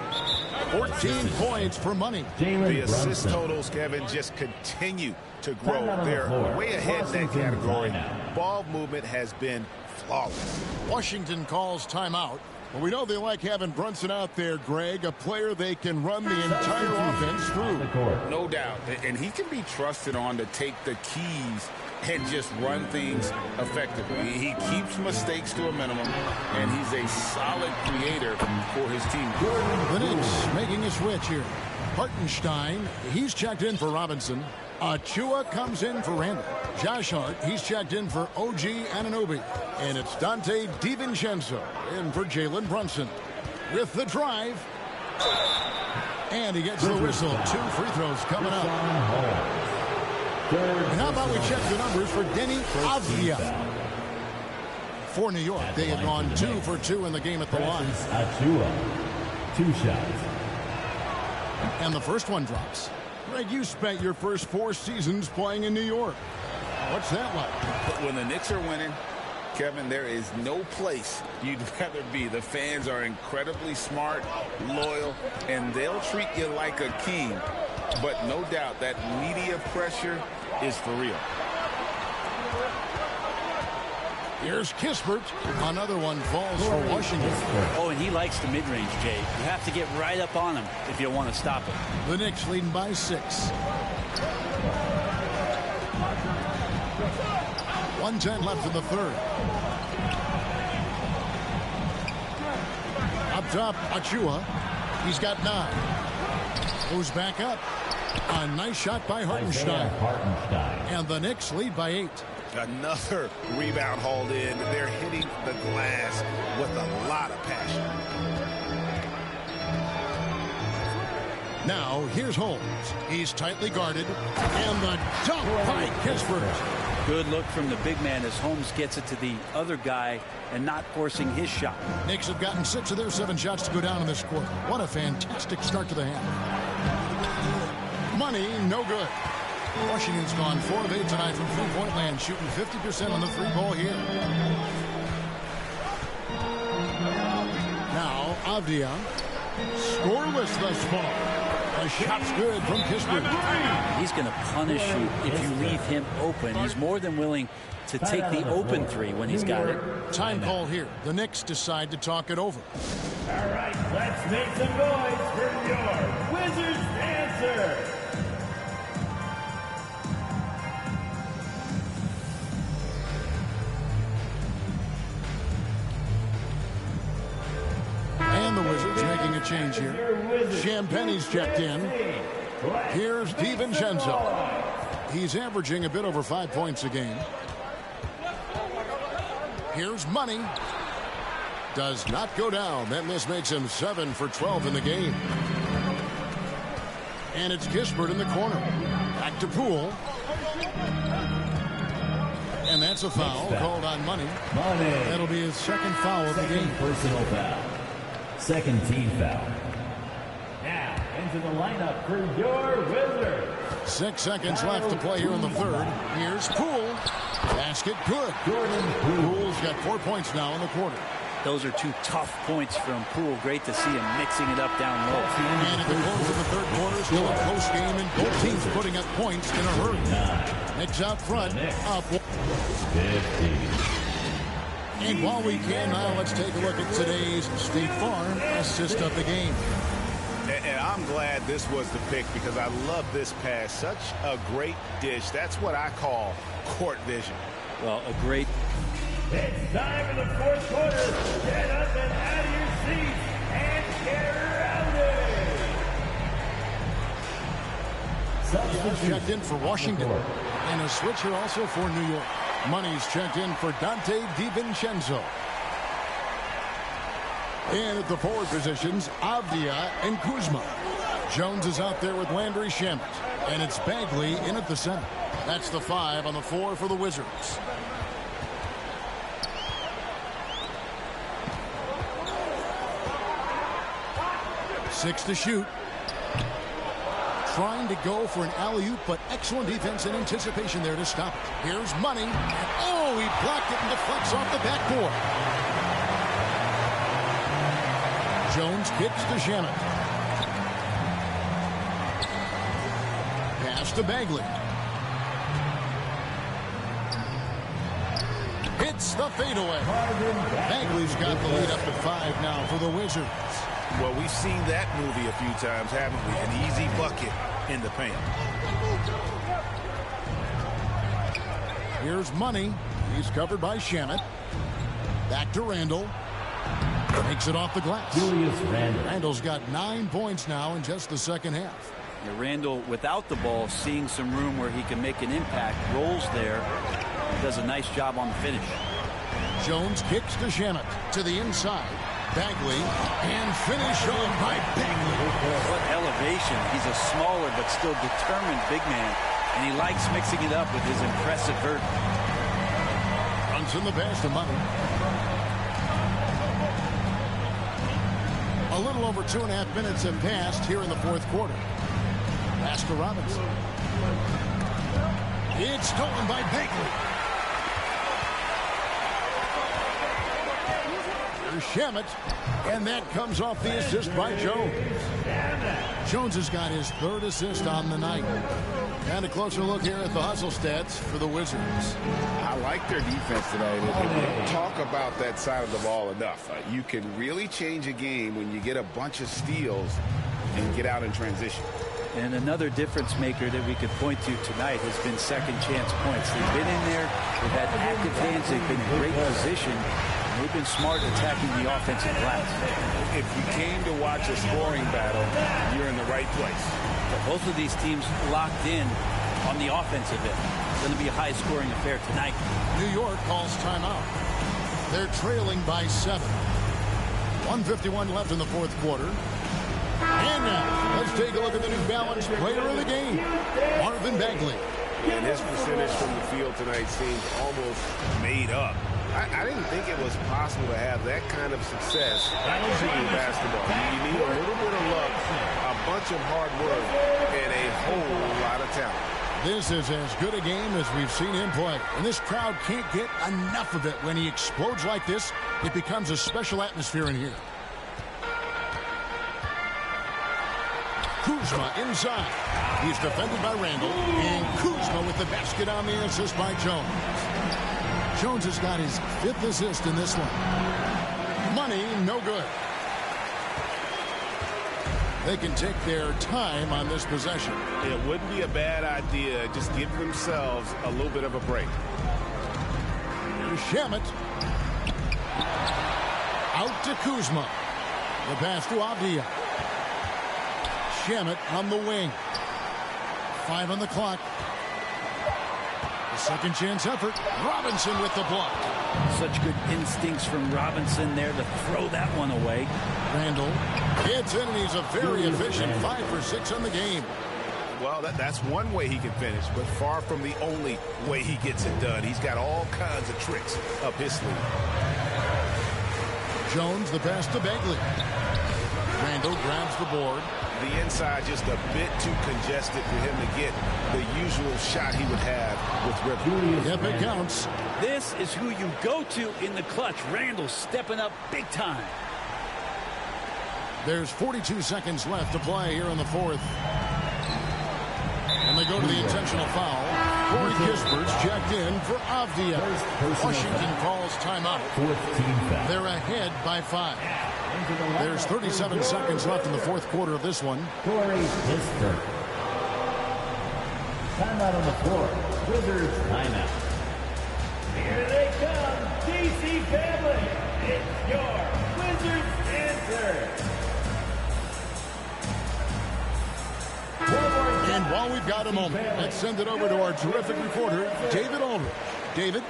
14 points for Money. The assist totals, Kevin, just continue to grow. They're way ahead in that category. Ball movement has been flawless. Washington calls timeout. Well, we know they like having Brunson out there, Greg, a player they can run the entire offense through. No doubt. And he can be trusted on to take the keys and just run things effectively. He keeps mistakes to a minimum, and he's a solid creator for his team. The Knicks making a switch here. Hartenstein, he's checked in for Robinson. Achua comes in for Randall. Josh Hart, he's checked in for OG Anunoby. And it's Dante DiVincenzo in for Jalen Brunson. with the drive. And he gets the whistle. 2 free throws coming up. And how about we check the numbers for Denny Avdia? For New York, they have gone 2 for 2 in the game at the line. 2 shots. And the first one drops. Greg, you spent your first 4 seasons playing in New York. What's that like? When the Knicks are winning, Kevin, there is no place you'd rather be. The fans are incredibly smart, loyal, and they'll treat you like a king. But no doubt that media pressure is for real. Here's Kispert. Another one falls for Washington. Oh, and he likes the mid-range, Jay. You have to get right up on him if you want to stop him. The Knicks leading by 6. 1:10 left in the third. Up top, Achua. He's got 9. Goes back up. A nice shot by Hartenstein. And the Knicks lead by 8. Another rebound hauled in. They're hitting the glass with a lot of passion. Now, here's Holmes. He's tightly guarded. And the dunk by Kispert. Good look from the big man as Holmes gets it to the other guy and not forcing his shot. Knicks have gotten 6 of their 7 shots to go down in this quarter. What a fantastic start to the half. Money, no good. Washington's gone 4 of 8 tonight from three-point land, shooting 50% on the 3-ball here. Now, Avdia. Scoreless thus far. A shot's good from Kispert. He's going to punish you if you leave him open. He's more than willing to take the open 3 when he's got it. Time call here. The Knicks decide to talk it over. All right, let's make some noise for your Wizards dancer. And the Wizards making a change here. Champagne's checked in. Here's DiVincenzo. He's averaging a bit over 5 points a game. Here's Money. Does not go down. That miss makes him 7 for 12 in the game. And it's Kispert in the corner. Back to Poole. And that's a foul called on Money. That'll be his second foul of the game. Personal foul. Second team foul. Now, into the lineup for your Wizards. 6 seconds left to play here in the third. Here's Poole. Basket good. Poole's got 4 points now in the quarter. Those are 2 tough points from Poole. Great to see him mixing it up down low. And at the close of the third quarter, still a close game, and both teams putting up points in a hurry. Knicks out front, up 15. And while we can, now let's take a look at today's State Farm assist of the game. And I'm glad this was the pick because I love this pass. Such a great dish. That's what I call court vision. Well, a great... It's time for the fourth quarter. Get up and out of your seats and get rowdy. Checked in for Washington. And a switch here also for New York. Money's checked in for Dante DiVincenzo. And at the forward positions, Avdia and Kuzma. Jones is out there with Landry Shamet. And it's Bagley in at the center. That's the 5 on the 4 for the Wizards. Six to shoot. Trying to go for an alley-oop, but excellent defense and anticipation there to stop it. Here's Money. Oh, he blocked it and deflects off the backboard. Jones kicks to Shamet. Pass to Bagley. Hits the fadeaway. Bagley's got the lead up to 5 now for the Wizards. Well, we've seen that movie a few times, haven't we? An easy bucket in the paint. Here's Money. He's covered by Shamet. Back to Randall. Makes it off the glass. Randall's got 9 points now in just the second half. Yeah, Randall, without the ball, seeing some room where he can make an impact, rolls there, does a nice job on the finish. Jones kicks to Shamet to the inside. Bagley, and finish off by Bagley. What elevation. He's a smaller but still determined big man, and he likes mixing it up with his impressive vert. Runs in the pass to Money. A little over 2.5 minutes have passed here in the fourth quarter. Pass to Robinson. It's stolen by Bagley. Shamet, and that comes off the assist by Jones. Jones has got his third assist on the night. And a closer look here at the hustle stats for the Wizards. I like their defense tonight. We don't talk about that side of the ball enough. You can really change a game when you get a bunch of steals and get out in transition. And another difference maker that we could point to tonight has been second chance points. They've been in there, they've had active hands, they've been in great position. They've been smart attacking the offensive glass. If you came to watch a scoring battle, you're in the right place. But both of these teams locked in on the offensive end. It's going to be a high-scoring affair tonight. New York calls timeout. They're trailing by 7. 1:51 left in the fourth quarter. And now, let's take a look at the New Balance player of the game, Marvin Bagley. And his percentage from the field tonight seems almost made up. I didn't think it was possible to have that kind of success shooting basketball. You need a little bit of luck, a bunch of hard work, and a whole lot of talent. This is as good a game as we've seen him play. And this crowd can't get enough of it. When he explodes like this, it becomes a special atmosphere in here. Kuzma inside. He's defended by Randall. And Kuzma with the basket on the assist by Jones. Jones has got his 5th assist in this one. Money, no good. They can take their time on this possession. It wouldn't be a bad idea. Just give themselves a little bit of a break. Shamet. Out to Kuzma. The pass to Avdia. Shamet on the wing. 5 on the clock. Second chance effort. Robinson with the block. Such good instincts from Robinson there to throw that one away. Randall gets in, and he's a very efficient 5 for 6 on the game. Well, that's one way he can finish, but far from the only way he gets it done. He's got all kinds of tricks up his sleeve. Jones, the pass to Bagley. Randall grabs the board. The inside just a bit too congested for him to get the usual shot he would have with rhythm. Yep, it counts. This is who you go to in the clutch. Randall stepping up big time. There's 42 seconds left to play here in the fourth. And they go to the intentional foul. Corey Kisper's checked in for Avdia. Washington calls timeout. They're ahead by 5. There's 37 seconds left in the fourth quarter of this one. Corey Kisper. Timeout on the floor. Wizards timeout. Here they come, DC family. It's your Wizards answer. And while we've got a moment, let's send it over to our terrific reporter, David Aldridge. David?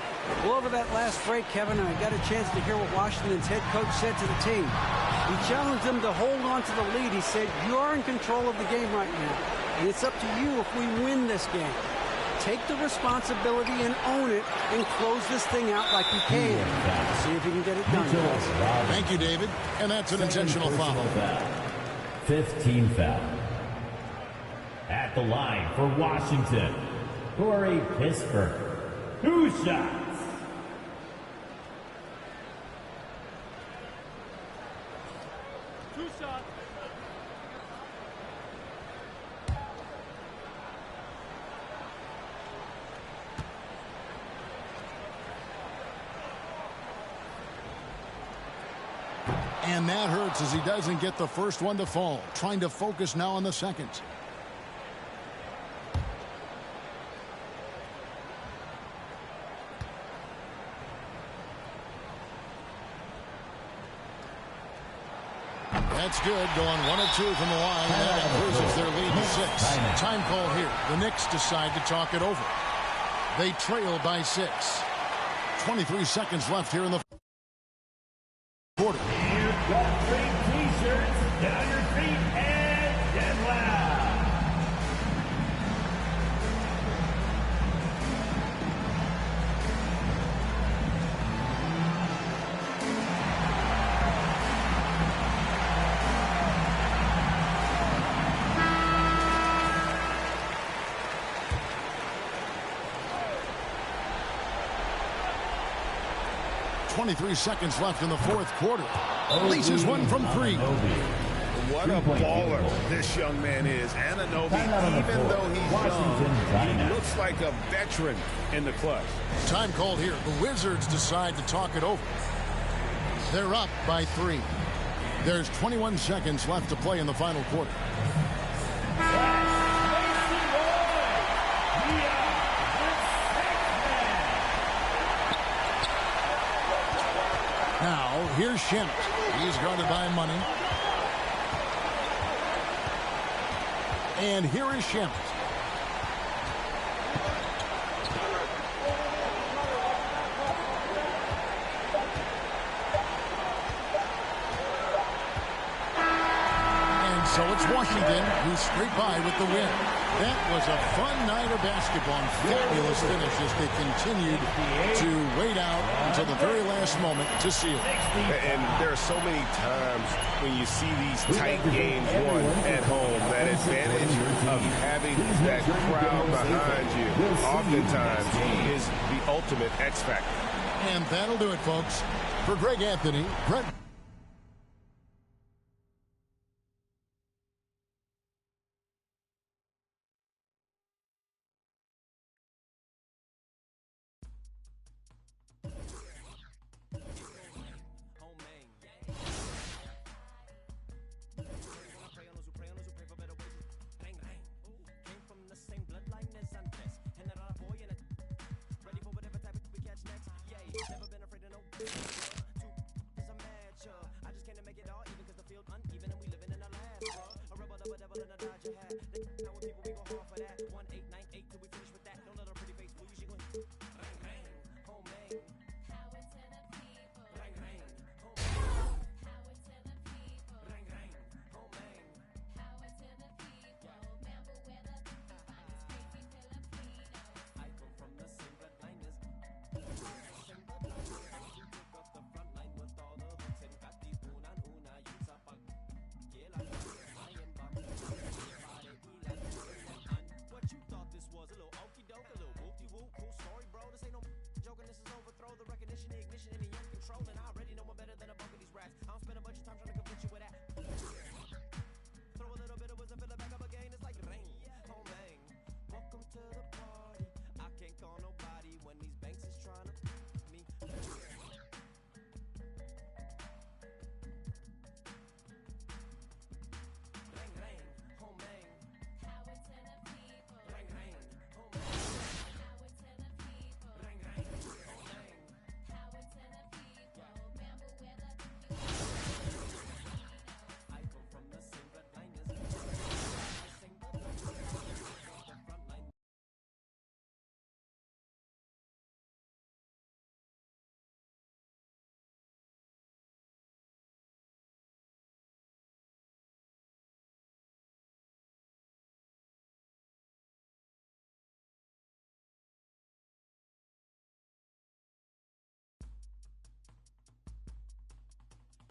Well, over that last break, Kevin, I got a chance to hear what Washington's head coach said to the team. He challenged them to hold on to the lead. He said, you are in control of the game right now, and it's up to you if we win this game. Take the responsibility and own it and close this thing out like you can. See if you can get it done, guys. Thank you, David. And that's an intentional foul. 15 foul. At the line for Washington, Corey Kisper. 2 shots. And that hurts as he doesn't get the first one to fall. Trying to focus now on the second. That's good. Going 1 of 2 from the line. That increases their lead to 6. Time call here. The Knicks decide to talk it over. They trail by 6. 23 seconds left here in the quarter. Got free t-shirts down your feet and get loud. .23 seconds left in the fourth quarter. Releases one from three. What a baller this young man is. Anunoby, even though he's young, he looks like a veteran in the clutch. Time called here. The Wizards decide to talk it over. They're up by 3. There's 21 seconds left to play in the final quarter. Now, here's Shemt. He's guarded by Money. And here is Shemt. And so it's Washington who scraped by with the win. That was a fun night of basketball and fabulous finish as they continued to wait out until the very last moment to seal it. And there are so many times when you see these tight games won at home, that advantage of having that crowd behind you oftentimes is the ultimate X factor. And that'll do it, folks. For Greg Anthony, Brett.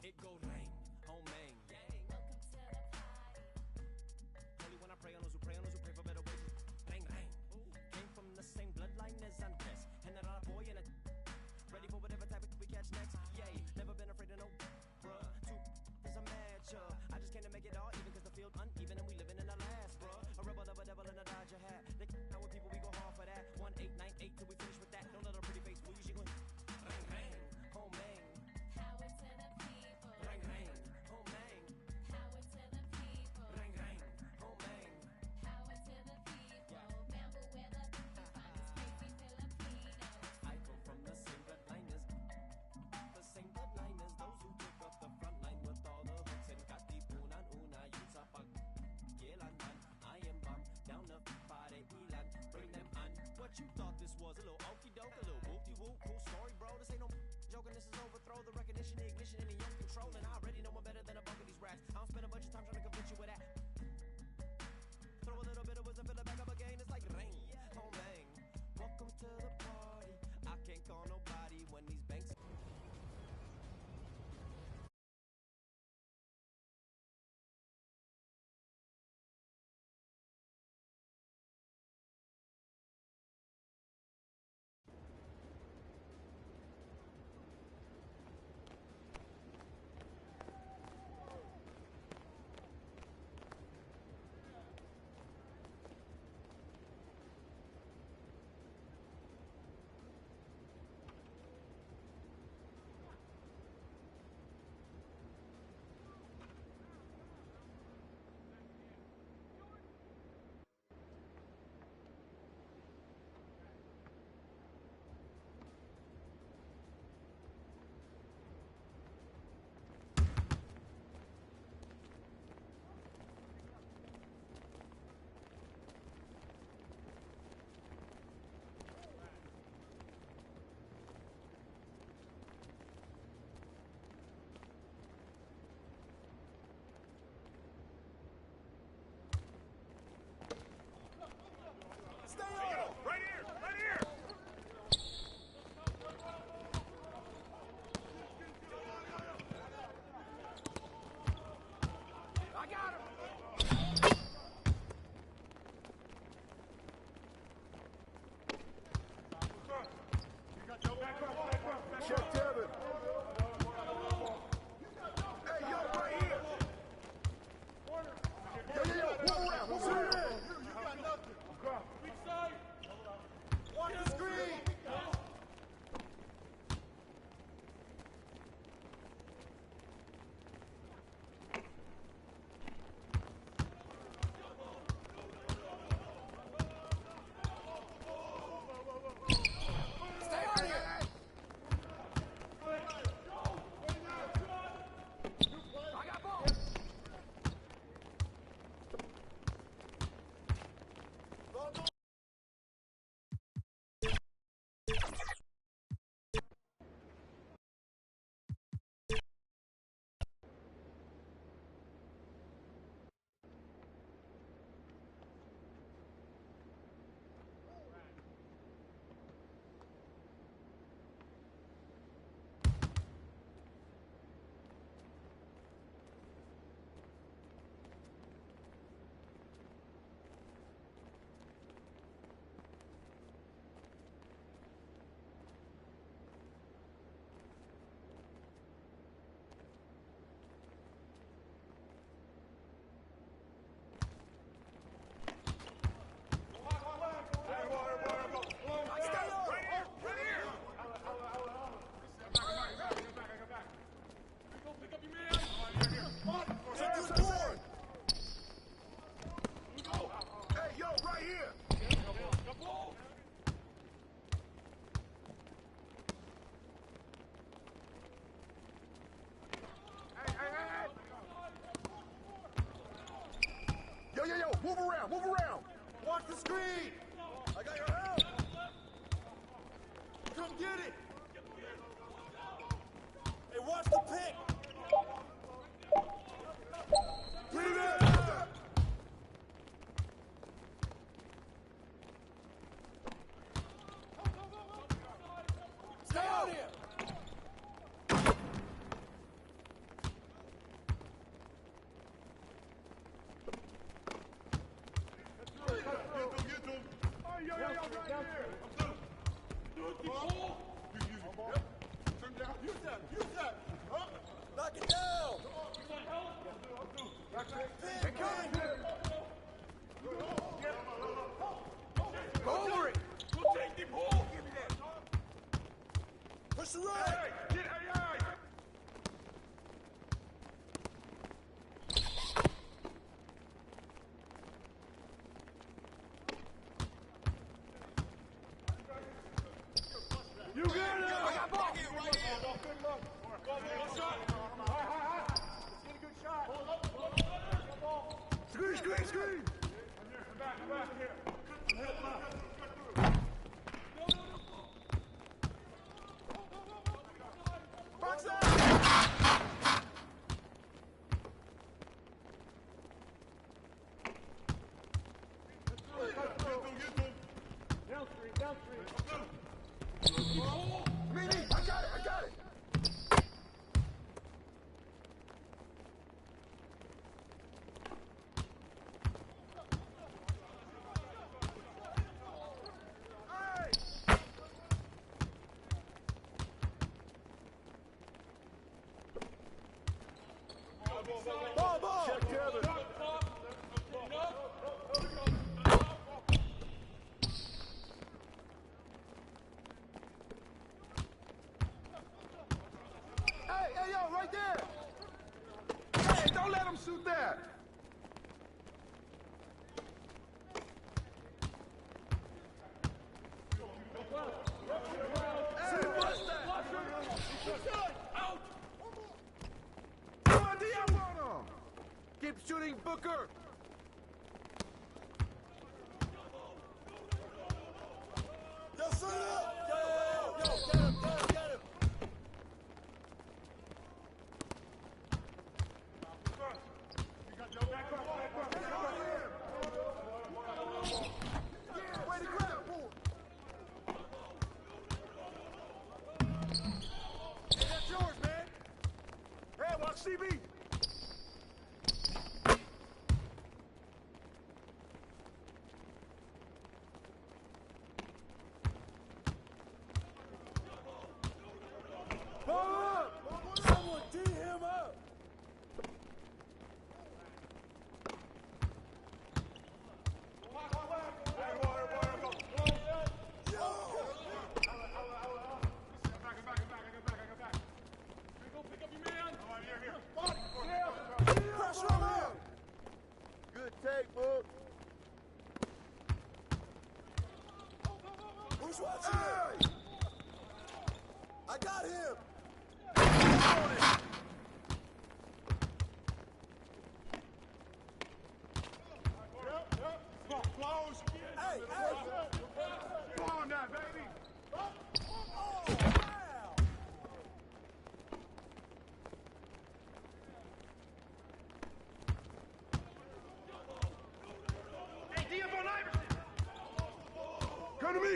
It go rain, home main. Holy when I pray on those who pray for better wages. Bang, bang. Came from the same bloodline as Andres. And that other boy in a ready for whatever type of we catch next. Yay, never been afraid of no bruh. Two is a match. I just can't make it all even cause the field uneven and we living in the last, bruh. A rebel of a devil in a Dodger hat. They know what people we go hard for that. 1898 till we finish with that. Don't let a pretty face fool you. She gon' bang, bang, home main. What you thought this was? A little okey doke, a little whoop-de-whoop, cool story, bro. This ain't no joking, this is overthrow. The recognition, the ignition, and the young control. controlling. I already know I'm better than a bunch of these rats. I don't spend a bunch of time trying to convince you of that. Throw a little bit of wisdom, fill it back up again. It's like rain. Oh man, welcome to the party. I can't call nobody when these banks. Move around, move around. Watch the screen. I got your help. Come get it. Hey, watch the pick. Leave it. Stay out here. Knock it down! Go over it! Push the right! You got it! I got ball! Screen, screen, screen! Box out! Mini, I got it, I got it. Ball. Check Kevin. Hey, yo, right there. Hey, don't let him shoot that. Hey, watch that. Out. Come on, DM on him. Keep shooting, Booker. Yo, set it up. Yo, get him. Way to grab. Hey, that's yours, man. Hey, watch CB. Someone D him up. Pressure on him. Good take, Book. Who's watching him? I got him. Close. Hey. Come on now, baby. Oh, wow. Hey, D up on Iverson. Come to me.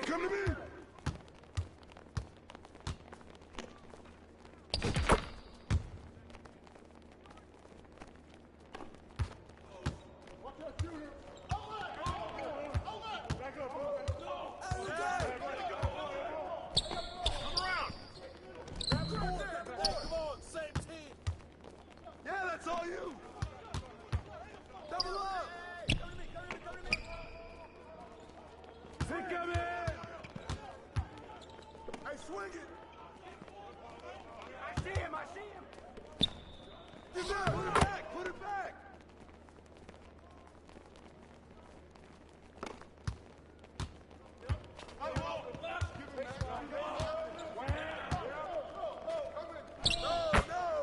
That's all you. Double up. Come to me. Pick him in. Hey, swing it. I see him. Get down. Put it back.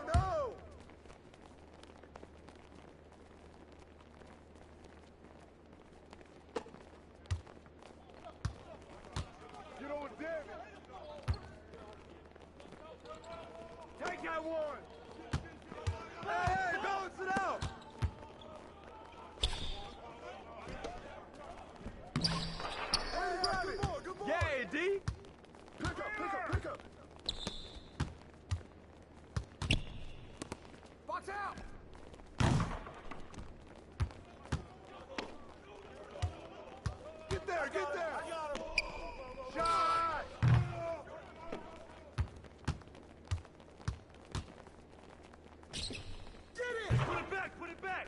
No. Get on damage. Take that one. Hey, balance it out. Hey, grab it. Good ball. Yeah, D. Pick up. Box out. Get there. I got him. Shot. Get it. Put it back.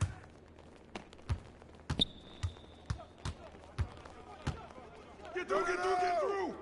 Get through.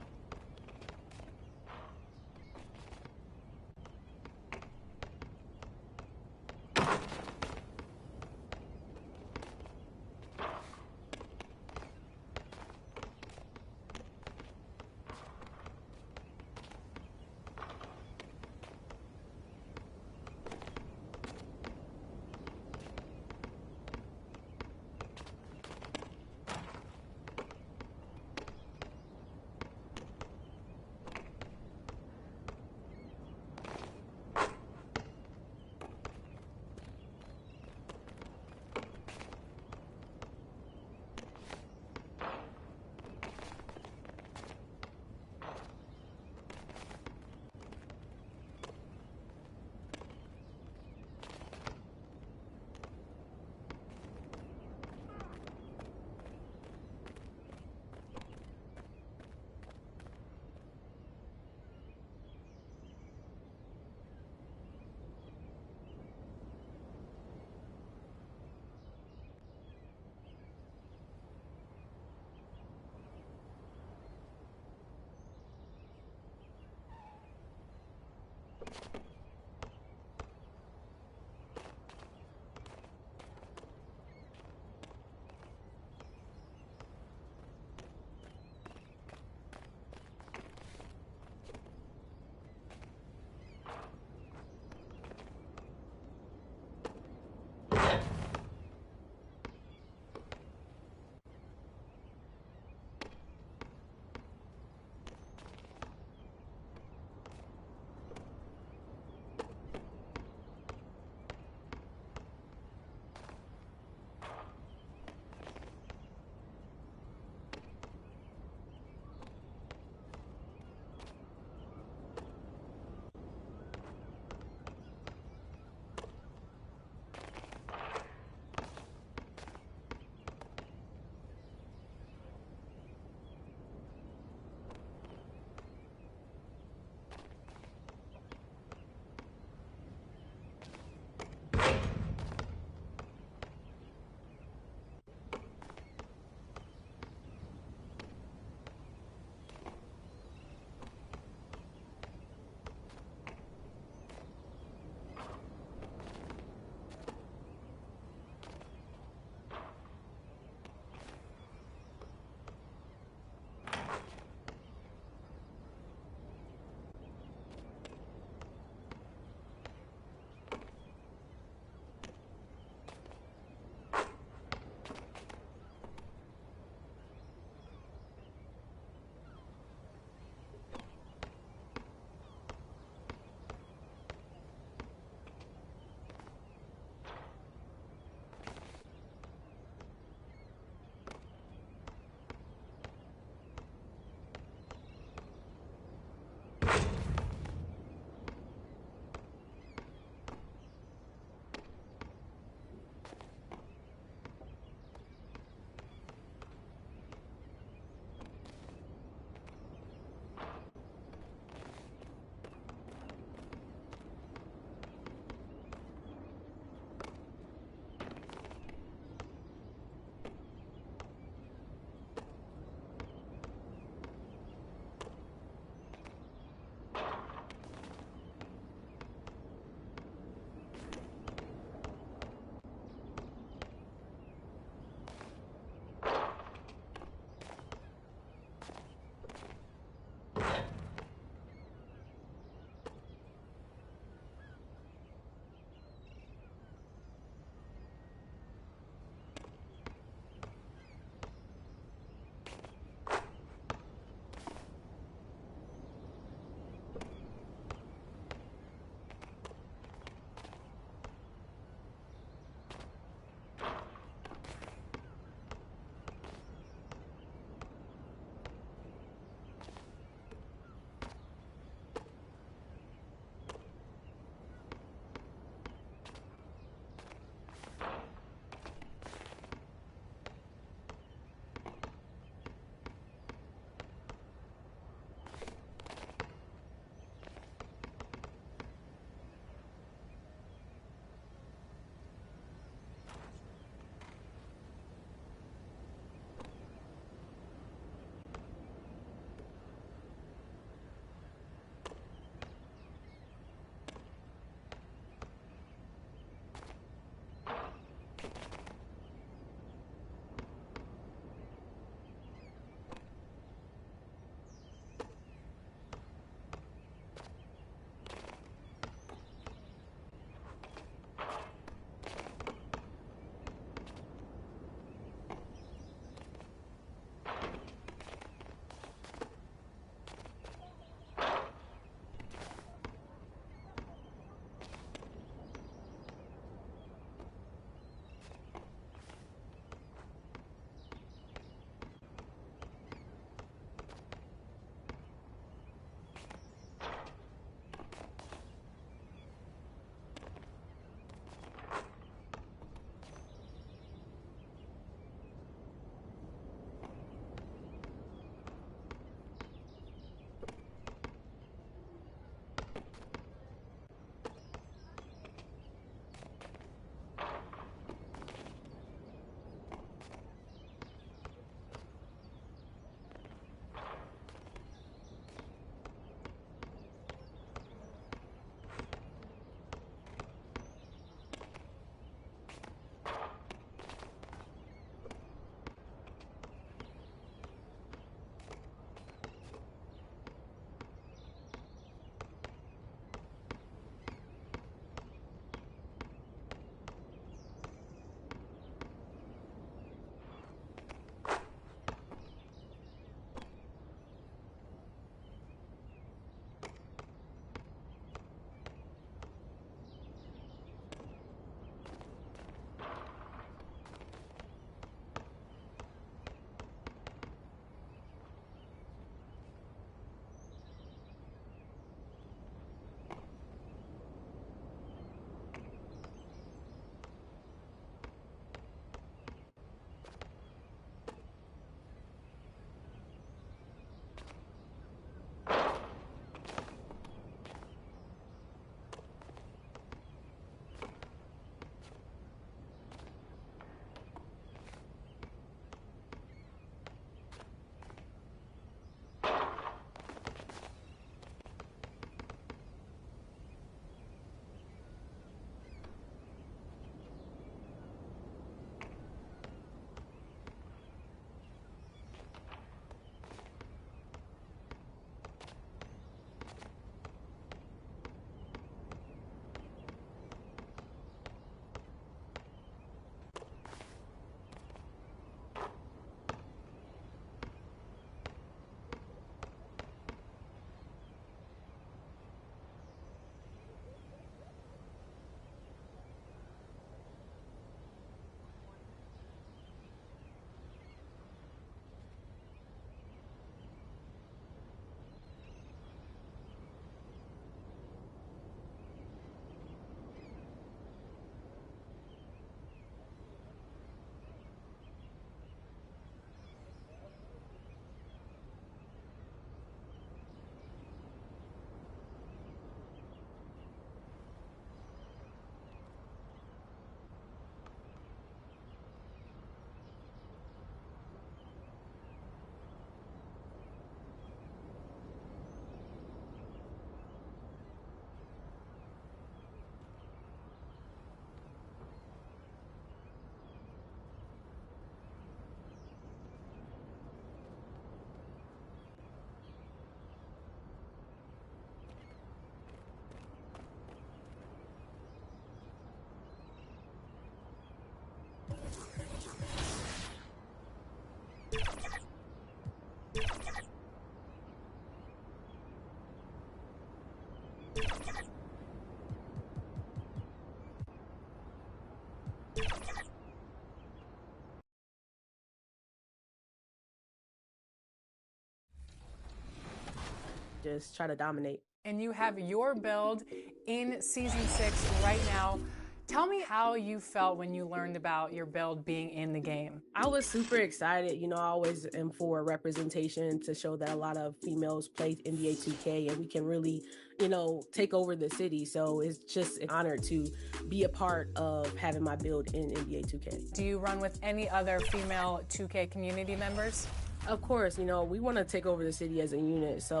just try to dominate. And you have your build in Season 6 right now. Tell me how you felt when you learned about your build being in the game. I was super excited. You know, I always am for representation to show that a lot of females play NBA 2K and we can really, you know, take over the city. So it's just an honor to be a part of having my build in NBA 2K. Do you run with any other female 2K community members? Of course, you know, we want to take over the city as a unit. So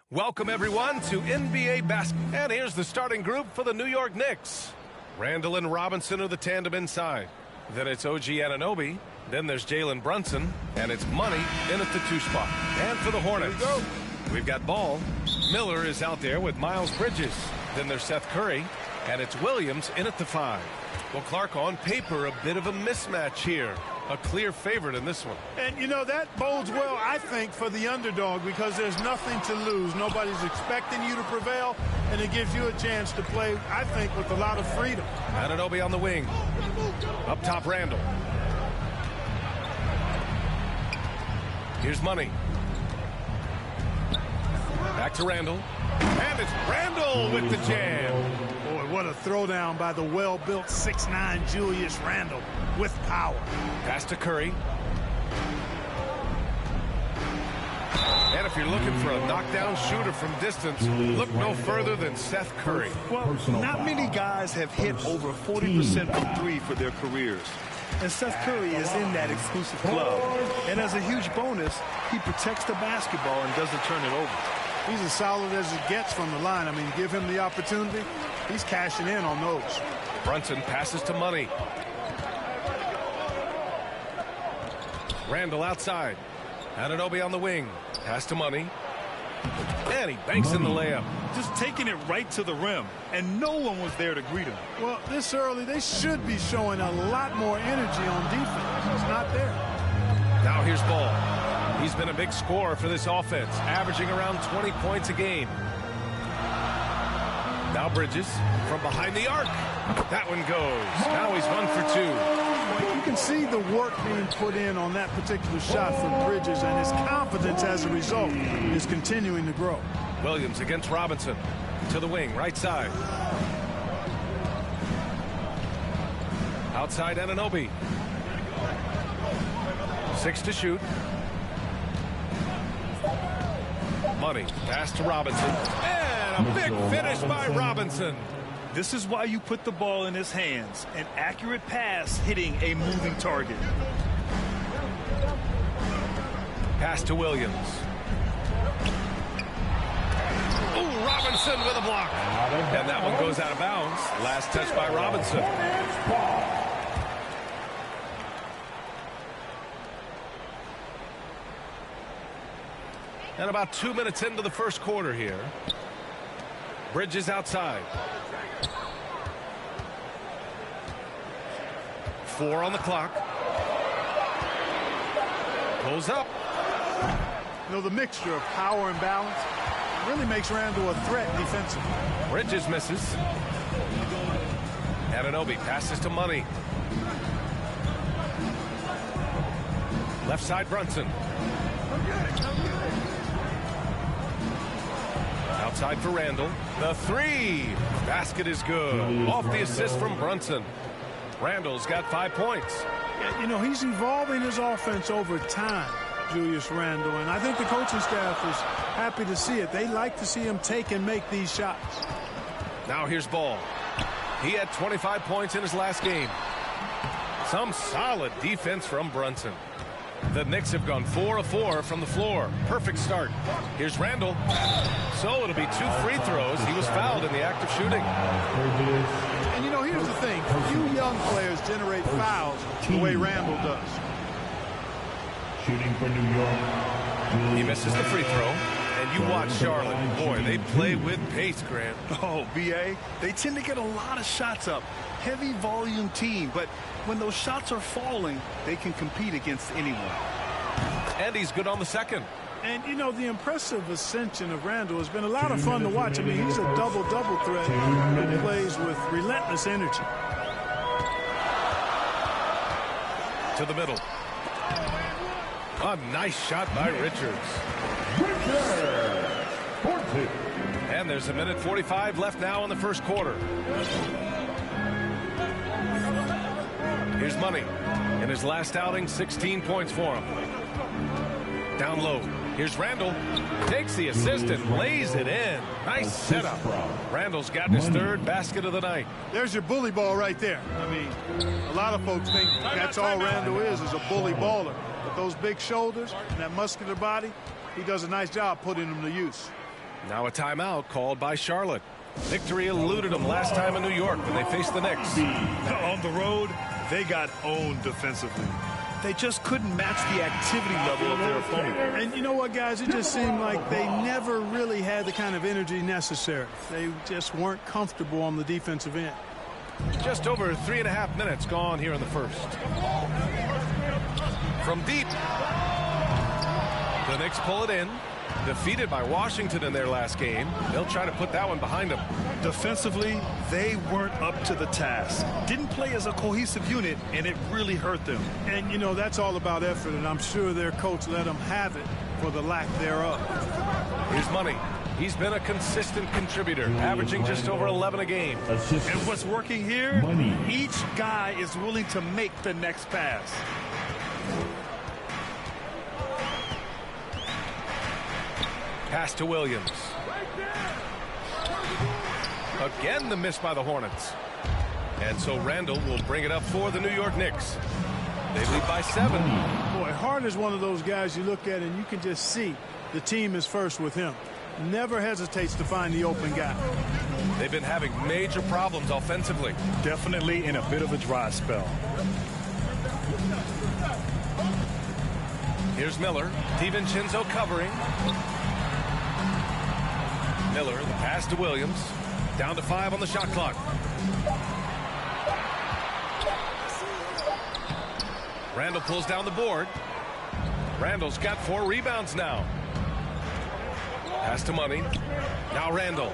Welcome, everyone, to NBA basketball. And here's the starting group for the New York Knicks. Randall and Robinson are the tandem inside. Then it's OG Anunoby. Then there's Jalen Brunson. And it's Money in at the 2 spot. And for the Hornets, we've got Ball. Miller is out there with Miles Bridges. Then there's Seth Curry. And it's Williams in at the 5. Well, Clark, on paper, a bit of a mismatch here. A clear favorite in this one. And, you know, that bodes well, I think, for the underdog because there's nothing to lose. Nobody's expecting you to prevail, and it gives you a chance to play, I think, with a lot of freedom. Anunoby on the wing. Up top, Randall. Here's Money. Back to Randall. And it's Randall with the jam. Boy, what a throwdown by the well-built 6'9" Julius Randle with power. Pass to Curry. And if you're looking for a knockdown shooter from distance, look no further than Seth Curry. Well, not many guys have hit over 40% from 3 for their careers. And Seth Curry is in that exclusive club. And as a huge bonus, he protects the basketball and doesn't turn it over. He's as solid as it gets from the line. I mean, give him the opportunity. He's cashing in on those. Brunson passes to Money. Randall outside. Anunoby on the wing. Pass to Money. And he banks in the layup. Just taking it right to the rim. And no one was there to greet him. Well, this early, they should be showing a lot more energy on defense. It's not there. Now here's Ball. He's been a big scorer for this offense, averaging around 20 points a game. Now Bridges from behind the arc. That one goes. Now he's 1 for 2. Well, you can see the work being put in on that particular shot from Bridges, and his confidence as a result is continuing to grow. Williams against Robinson. To the wing, right side. Outside Anunoby. 6 to shoot. Money. Pass to Robinson. And a big finish by Robinson. This is why you put the ball in his hands. An accurate pass hitting a moving target. Pass to Williams. Ooh, Robinson with a block. And that one goes out of bounds. Last touch by Robinson. And about 2 minutes into the first quarter here. Bridges outside. 4 on the clock. Pulls up. You know, the mixture of power and balance really makes Randall a threat defensively. Bridges misses. Anunoby passes to Money. Left side Brunson. Outside for Randall. The 3. Basket is good. Off the assist from Brunson. Randall's got 5 points. Yeah, you know, he's evolving his offense over time, Julius Randle, and I think the coaching staff is happy to see it. They like to see him take and make these shots. Now here's Ball. He had 25 points in his last game. Some solid defense from Brunson. The Knicks have gone 4 of 4 from the floor. Perfect start. Here's Randall. So it'll be 2 free throws. He was fouled in the act of shooting. And you know, here's the thing. Few young players generate fouls the way Randall does. Shooting for New York. He misses the free throw. And you watch Charlotte. Boy, they play with pace, Grant. Oh, BA, they tend to get a lot of shots up. Heavy volume team, but when those shots are falling, they can compete against anyone. And he's good on the second. And, you know, the impressive ascension of Randall has been a lot of fun to watch. I mean, he's a double-double threat that plays with relentless energy. To the middle. A nice shot by Richards. And there's 1:45 left now in the first quarter. Here's Money. In his last outing, 16 points for him. Down low. Here's Randall. Takes the assist and lays it in. Nice setup. Randall's got his third basket of the night. There's your bully ball right there. I mean, a lot of folks think that's all Randall is a bully baller. But those big shoulders and that muscular body, he does a nice job putting them to use. Now a timeout called by Charlotte. Victory eluded them last time in New York when they faced the Knicks. On the road, they got owned defensively. They just couldn't match the activity level of their opponent. And you know what, guys? It just seemed like they never really had the kind of energy necessary. They just weren't comfortable on the defensive end. Just over 3.5 minutes gone here in the first. From deep. The Knicks pull it in. Defeated by Washington in their last game. They'll try to put that one behind them. Defensively, they weren't up to the task. Didn't play as a cohesive unit, and it really hurt them. And, you know, that's all about effort, and I'm sure their coach let them have it for the lack thereof. Here's Money. He's been a consistent contributor, averaging just over 11 a game. And what's working here? Each guy is willing to make the next pass. Pass to Williams. Again, the miss by the Hornets. And so Randall will bring it up for the New York Knicks. They lead by 7. Boy, Harden's one of those guys you look at and you can just see the team is first with him. Never hesitates to find the open guy. They've been having major problems offensively. Definitely in a bit of a dry spell. Here's Miller. DiVincenzo covering. Miller, the pass to Williams. Down to 5 on the shot clock. Randall pulls down the board. Randall's got 4 rebounds now. Pass to Money. Now Randall.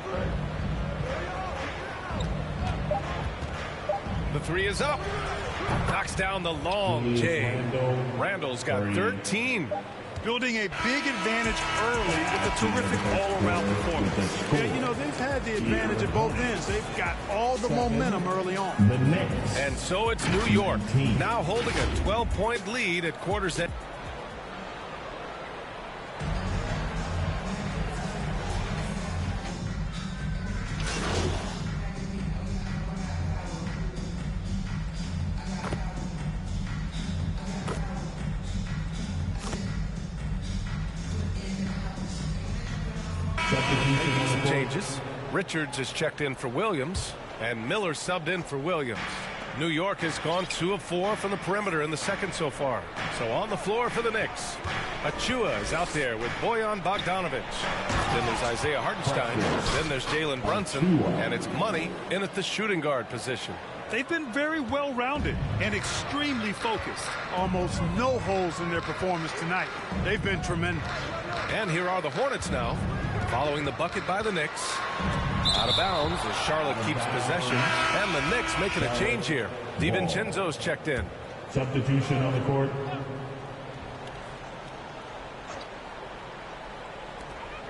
The 3 is up. Knocks down the long J. Randall's got 13. Building a big advantage early with a terrific all-around performance. Yeah, you know, they've had the advantage at both ends. They've got all the momentum early on. And so it's New York, now holding a 12-point lead at quarter's end. Some changes. Richards has checked in for Williams, and Miller subbed in for Williams. New York has gone 2 of 4 from the perimeter in the second so far. So on the floor for the Knicks. Achua is out there with Bojan Bogdanovic. Then there's Isaiah Hartenstein. Then there's Jalen Brunson. And it's Money in at the shooting guard position. They've been very well-rounded and extremely focused. Almost no holes in their performance tonight. They've been tremendous. And here are the Hornets now, following the bucket by the Knicks. Out of bounds as Charlotte keeps possession. And the Knicks making a change here. DiVincenzo's checked in. Substitution on the court.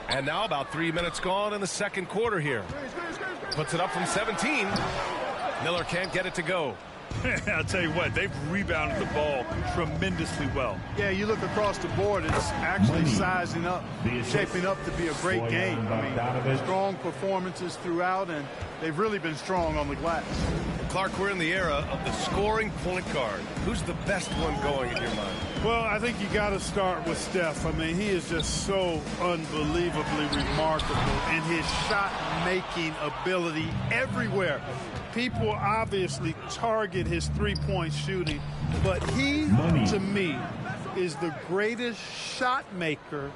And now about 3 minutes gone in the second quarter here. Puts it up from 17. Miller can't get it to go. I'll tell you what, they've rebounded the ball tremendously well. Yeah, you look across the board, it's actually sizing up, shaping up to be a great game. I mean, strong performances throughout, and they've really been strong on the glass. Clark, we're in the era of the scoring point guard. Who's the best one going in your mind? Well, I think you got to start with Steph. I mean, he is just so unbelievably remarkable in his shot-making ability everywhere. People obviously target his three-point shooting, but he, to me, is the greatest shot maker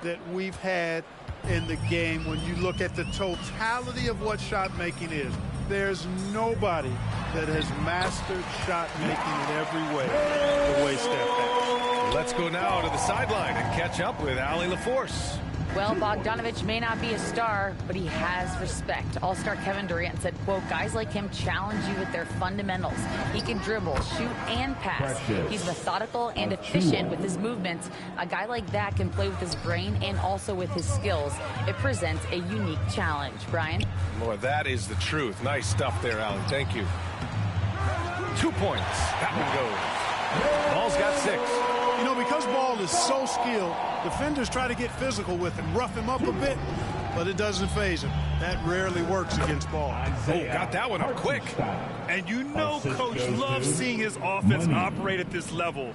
that we've had in the game when you look at the totality of what shot making is. There's nobody that has mastered shot making in every way the way Steph has. Let's go now to the sideline and catch up with Allie LaForce. Well, Bogdanovich may not be a star, but he has respect. All-star Kevin Durant said, quote, guys like him challenge you with their fundamentals. He can dribble, shoot, and pass. He's methodical and efficient with his movements. A guy like that can play with his brain and also with his skills. It presents a unique challenge. Brian? Boy, that is the truth. Nice stuff there, Allie. Thank you. 2 points. That one goes. Ball's got 6. You know, because Ball is so skilled, defenders try to get physical with him, rough him up a bit, but it doesn't faze him. That rarely works against Ball. Oh, got that one up quick. And you know Coach loves seeing his offense operate at this level.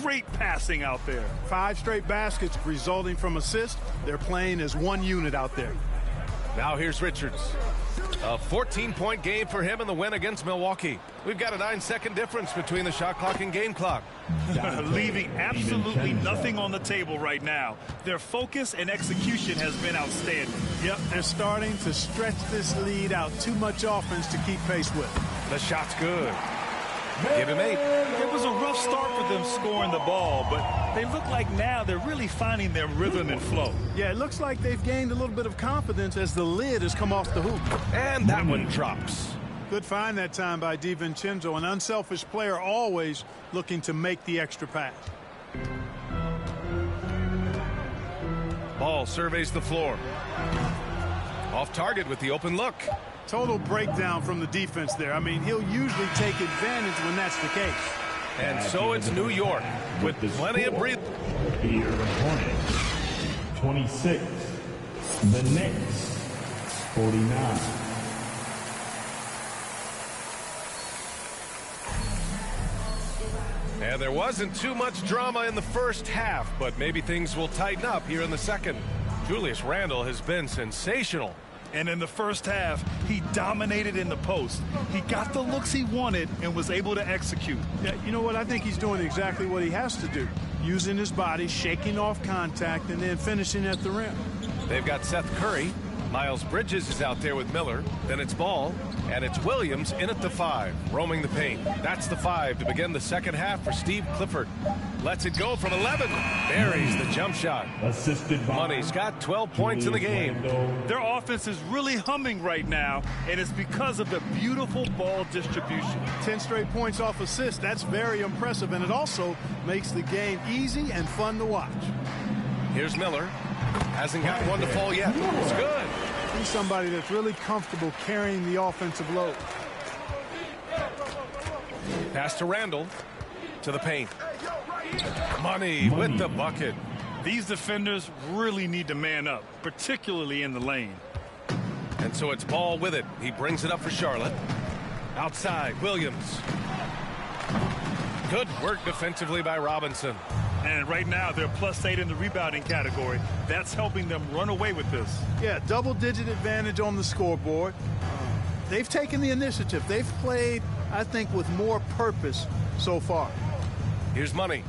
Great passing out there. 5 straight baskets resulting from assists. They're playing as one unit out there. Now here's Richards. A 14-point game for him in the win against Milwaukee. We've got a 9-second difference between the shot clock and game clock. Leaving absolutely nothing on the table right now. Their focus and execution has been outstanding. Yep, they're starting to stretch this lead out. Too much offense to keep pace with. The shot's good. Give him 8. It was a rough start for them scoring the ball, but they look like now they're really finding their rhythm and flow. Yeah, it looks like they've gained a little bit of confidence as the lid has come off the hoop. And that one drops. Good find that time by DiVincenzo, an unselfish player always looking to make the extra pass. Ball surveys the floor. Off target with the open look. Total breakdown from the defense there. I mean, he'll usually take advantage when that's the case. And so it's New York with plenty of breathing. Your opponent, 26. The Knicks, 49. And there wasn't too much drama in the first half, but maybe things will tighten up here in the second. Julius Randle has been sensational. And in the first half, he dominated in the post. He got the looks he wanted and was able to execute. Yeah, you know what? I think he's doing exactly what he has to do. Using his body, shaking off contact, and then finishing at the rim. They've got Seth Curry. Miles Bridges is out there with Miller. Then it's Ball. And it's Williams in at the 5, roaming the paint. That's the 5 to begin the second half for Steve Clifford. Lets it go from 11. Buries the jump shot. Assisted by Money's got 12 points in the game. Their offense is really humming right now, and it's because of the beautiful ball distribution. 10 straight points off assists. That's very impressive, and it also makes the game easy and fun to watch. Here's Miller. Hasn't got one to fall yet. It's good. He's somebody that's really comfortable carrying the offensive load. Pass to Randle. To the paint. Money with the bucket. These defenders really need to man up, particularly in the lane. And so it's Ball with it. He brings it up for Charlotte. Outside, Williams. Good work defensively by Robinson. And right now, they're +8 in the rebounding category. That's helping them run away with this. Yeah, double-digit advantage on the scoreboard. They've taken the initiative. They've played, I think, with more purpose so far. Here's Money.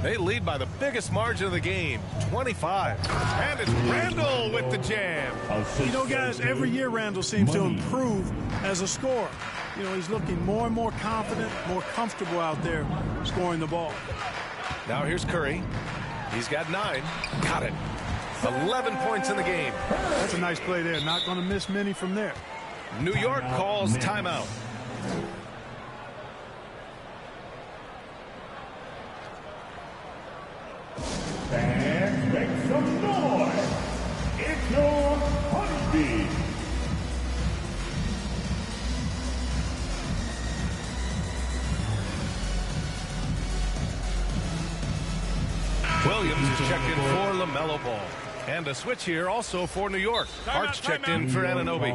They lead by the biggest margin of the game, 25. And it's Randle with the jam. You know, guys, every year Randle seems to improve as a scorer. You know, he's looking more and more confident, more comfortable out there scoring the ball. Now here's Curry. He's got 9. Got it. 11 points in the game. That's a nice play there. Not going to miss many from there. New York calls timeout. Fans, make some noise. It's your Honeybee. Williams is checked in for LaMelo Ball. And a switch here also for New York. Hart's checked in for Anunoby.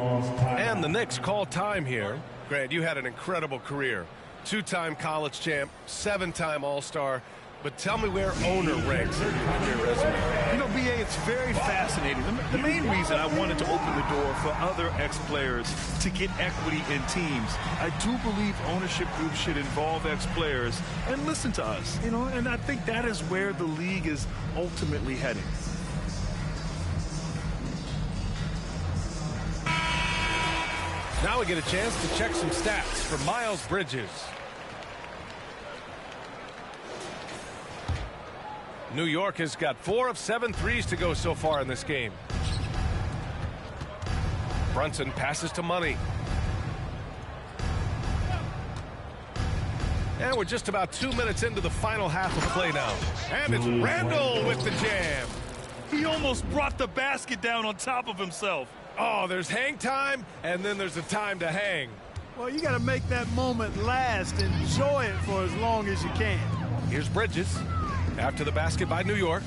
And the Knicks call time here. Grant, you had an incredible career. 2-time college champ, 7-time All-Star. But tell me where owner ranks in your resume. You know, BA, it's very fascinating. The main reason I wanted to open the door for other ex-players to get equity in teams, I do believe ownership groups should involve ex-players and listen to us, you know, and I think that is where the league is ultimately heading. Now we get a chance to check some stats for Miles Bridges. New York has got 4 of 7 threes to go so far in this game. Brunson passes to Money. And we're just about 2 minutes into the final half of play now. And it's Randall with the jam. He almost brought the basket down on top of himself. Oh, there's hang time, and then there's a time to hang. Well, you got to make that moment last. Enjoy it for as long as you can. Here's Bridges after the basket by New York.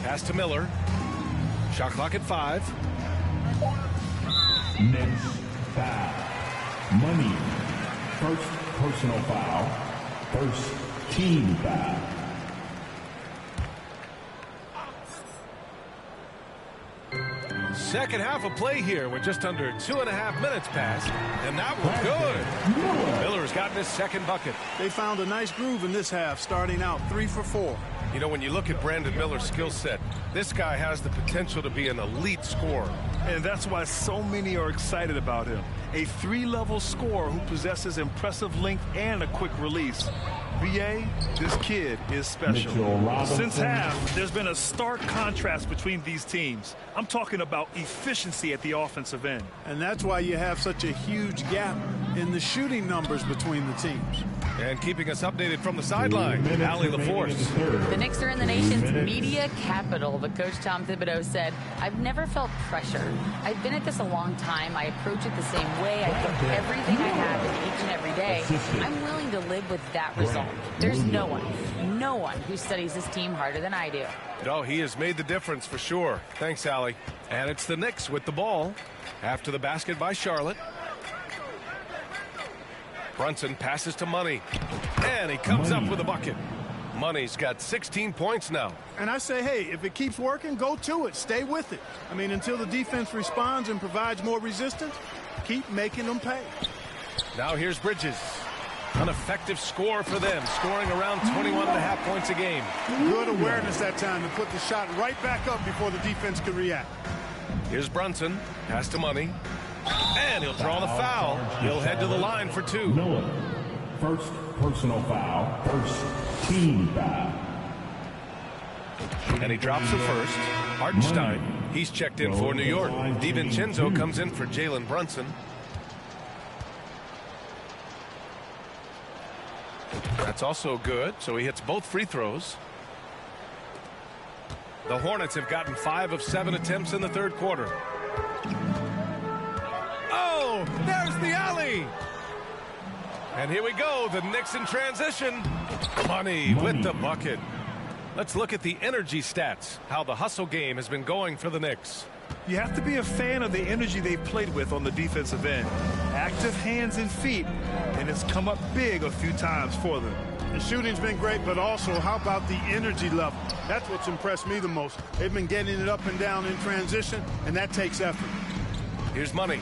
Pass to Miller. Shot clock at 5. Next foul. Money. First personal foul. First team foul. Second half of play here with just under 2.5 minutes passed, and that was good. Miller's gotten his second bucket. They found a nice groove in this half, starting out 3 for 4. You know, when you look at Brandon Miller's skill set, this guy has the potential to be an elite scorer. And that's why so many are excited about him. A 3-level scorer who possesses impressive length and a quick release. BA, this kid is special. Since half, there's been a stark contrast between these teams. I'm talking about efficiency at the offensive end. And that's why you have such a huge gap in the shooting numbers between the teams. And keeping us updated from the sideline, Allie LaForce. The Knicks are in the nation's media capital, but Coach Tom Thibodeau said, I've never felt pressure. I've been at this a long time. I approach it the same way. I put everything I have in each and every day. I'm willing to live with that result. There's no one who studies this team harder than I do. Oh, he has made the difference for sure. Thanks, Allie. And it's the Knicks with the ball after the basket by Charlotte. Brunson passes to Money, and he comes up with a bucket. Money's got 16 points now. And I say, hey, if it keeps working, go to it. Stay with it. I mean, until the defense responds and provides more resistance, keep making them pay. Now here's Bridges. An effective score for them, scoring around 21.5 points a game. Good awareness that time to put the shot right back up before the defense could react. Here's Brunson. Pass to Money. And he'll draw the foul. He'll head to the line for 2. Miller. First personal foul. First team foul. And he drops the first. Hartenstein. He's checked in for New York. DiVincenzo comes in for Jalen Brunson. That's also good, so he hits both free throws. The Hornets have gotten 5 of 7 attempts in the third quarter. Oh, there's the alley. And here we go, the Knicks in transition. Money with the bucket. Let's look at the energy stats, how the hustle game has been going for the Knicks. You have to be a fan of the energy they've played with on the defensive end. Active hands and feet, and it's come up big a few times for them. The shooting's been great, but also how about the energy level? That's what's impressed me the most. They've been getting it up and down in transition, and that takes effort. Here's Money.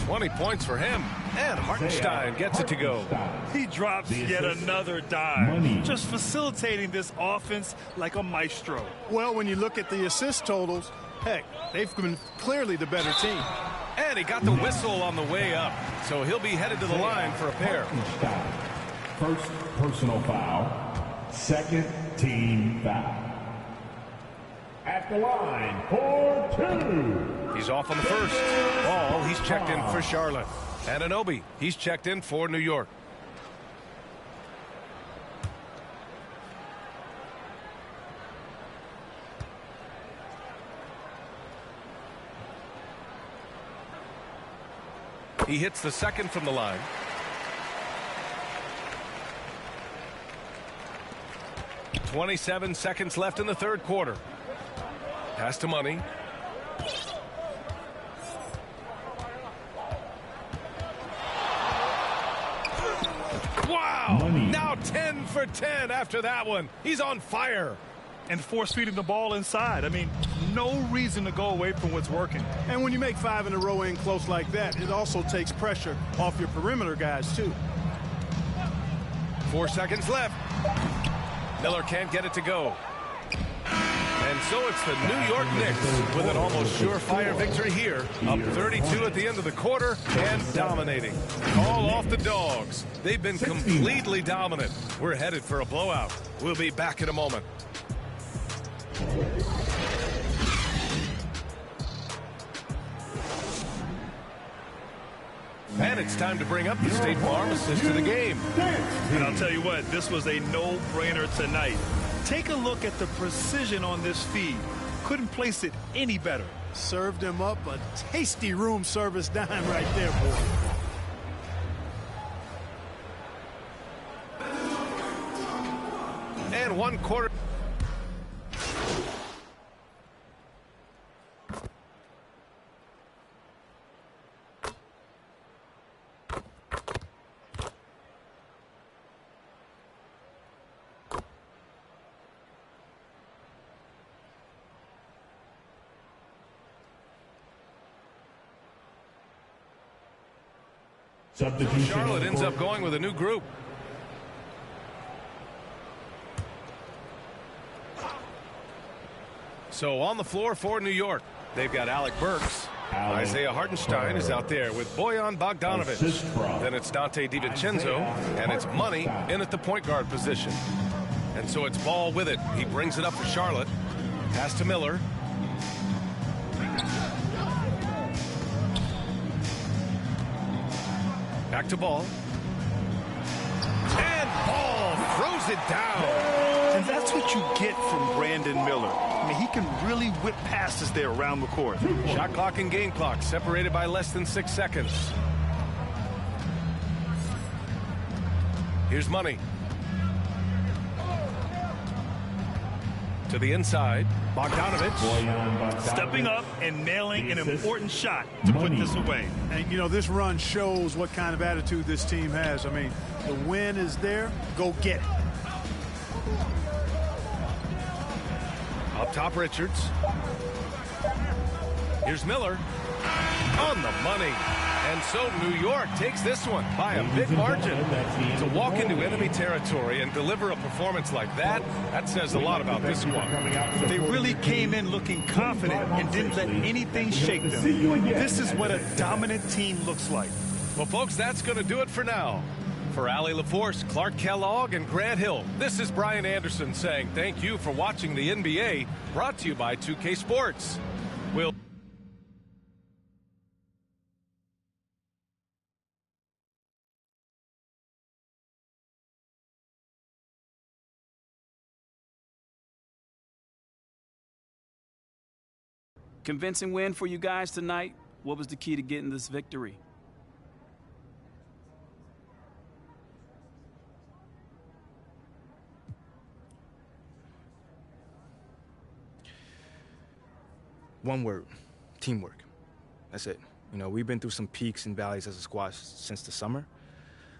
20 points for him. And Hartenstein gets it to go. He drops yet another dive. Just facilitating this offense like a maestro. Well, when you look at the assist totals, heck, they've been clearly the better team. And he got the whistle on the way up, so he'll be headed to the line for a pair. First personal foul. Second team foul. At the line for 2. He's off on the first. Ball, he's checked in for Charlotte. Anunoby, he's checked in for New York. He hits the second from the line. .27 seconds left in the third quarter. Pass to Money. Wow! Now 10 for 10 after that one. He's on fire. And force feeding the ball inside. I mean, no reason to go away from what's working. And when you make 5 in a row in close like that, it also takes pressure off your perimeter guys, too. 4 seconds left. Miller can't get it to go. And And so it's the New York Knicks with an almost surefire victory here, up 32 at the end of the quarter and dominating. Call off the dogs. They've been completely dominant. We're headed for a blowout. We'll be back in a moment. And it's time to bring up the State Farm assist to the game. And I'll tell you what, this was a no-brainer tonight. Take a look at the precision on this feed. Couldn't place it any better. Served him up a tasty room service dime right there, boy. And 1/4. Charlotte ends up going with a new group. So on the floor for New York, they've got Alec Burks. Isaiah Hartenstein is out there with Bojan Bogdanovic. Then it's Dante DiVincenzo, and it's Money in at the point guard position. And so it's Ball with it. He brings it up for Charlotte. Pass to Miller. Back to Ball. And Ball throws it down. And that's what you get from Brandon Miller. I mean, he can really whip passes there around the court. Shot clock and game clock separated by less than 6 seconds. Here's Money. To the inside, Bogdanovic. Stepping up and nailing an important shot to put this away. And, you know, this run shows what kind of attitude this team has. I mean, the win is there. Go get it. Up top, Richards. Here's Miller. On the money. And so New York takes this one by a big margin. To walk into enemy territory and deliver a performance like that, that says a lot about this squad. They really came in looking confident and didn't let anything shake them. This is what a dominant team looks like. Well, folks, that's going to do it for now. For Allie LaForce, Clark Kellogg, and Grant Hill, this is Brian Anderson saying thank you for watching the NBA, brought to you by 2K Sports. We'll Convincing win for you guys tonight. What was the key to getting this victory? One word: teamwork. That's it. You know, we've been through some peaks and valleys as a squad since the summer,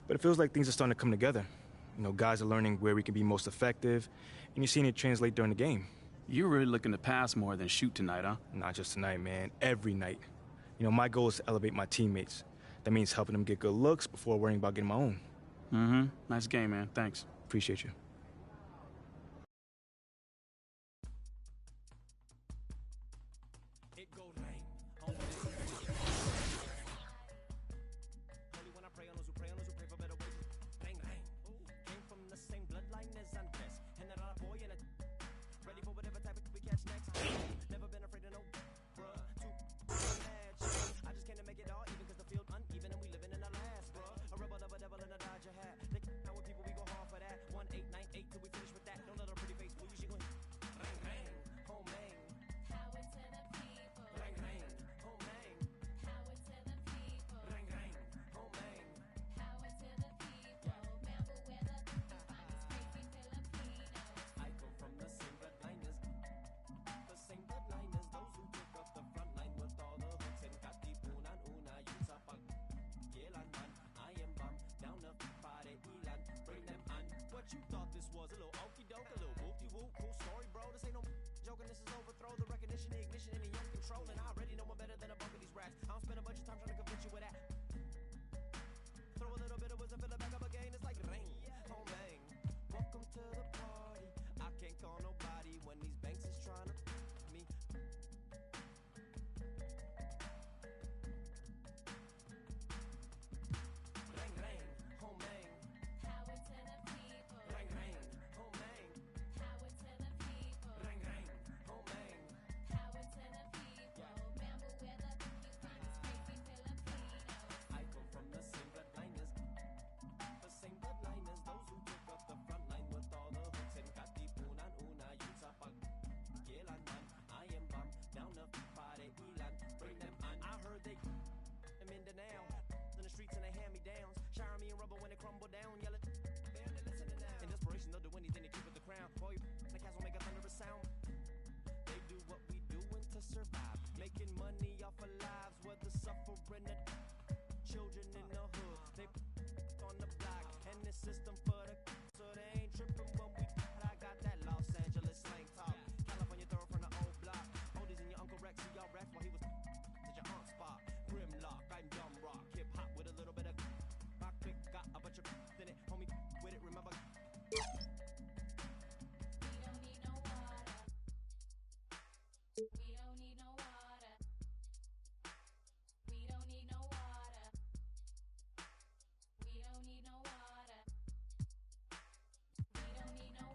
but it feels like things are starting to come together. You know, guys are learning where we can be most effective, and you're seeing it translate during the game. You're really looking to pass more than shoot tonight, huh? Not just tonight, man. Every night. You know, my goal is to elevate my teammates. That means helping them get good looks before worrying about getting my own. Mm-hmm. Nice game, man. Thanks. Appreciate you. You thought this was a little okie doke, a little whoopty whoop, cool story, bro. This ain't no joking, this is overthrow. The recognition, the ignition, and the young control. And I already know I'm better than a bunch of these rats. I don't spend a bunch of time trying to convince you with that. Throw a little bit of wisdom, fill it back up again. It's like rain, oh man. Welcome to the party. I can't call nobody when these banks is trying to crumble down, yelling. They're listening now. In desperation, they'll do anything to keep it the crown. Boy, the cats will make a thunderous sound. They do what we doing to survive, making money off of lives, whether suffering or children in the hood. They on the block and the system for the so they ain't tripping when we. I got that Los Angeles slang talk. California throw from the old block. Oldies and your Uncle Rex, see y'all Rex while he was at your aunt's spot. Grimlock, I'm dumb rock, hip hop with a little bit of. My click got a bunch of in it, homie. With it, remember. We don't need no water. We don't need no water. We don't need no water. We don't need no water. We don't need no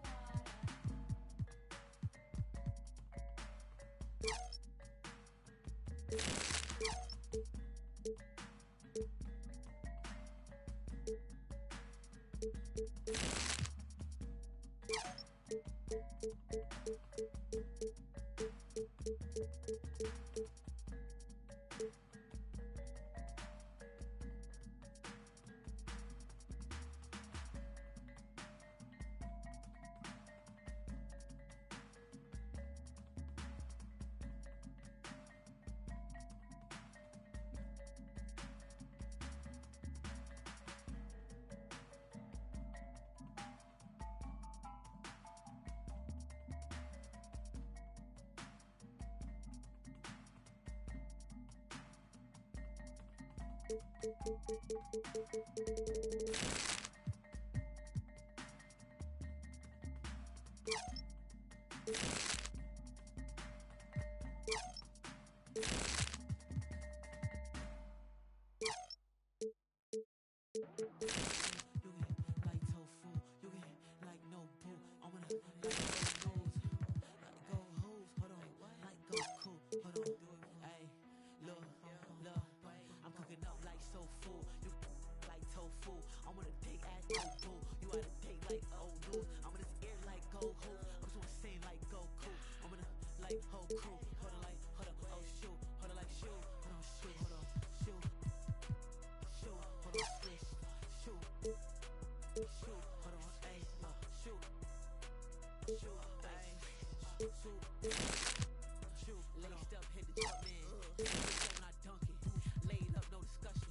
Laced up, hit the jump in. When I dunk it, laid up, no discussion.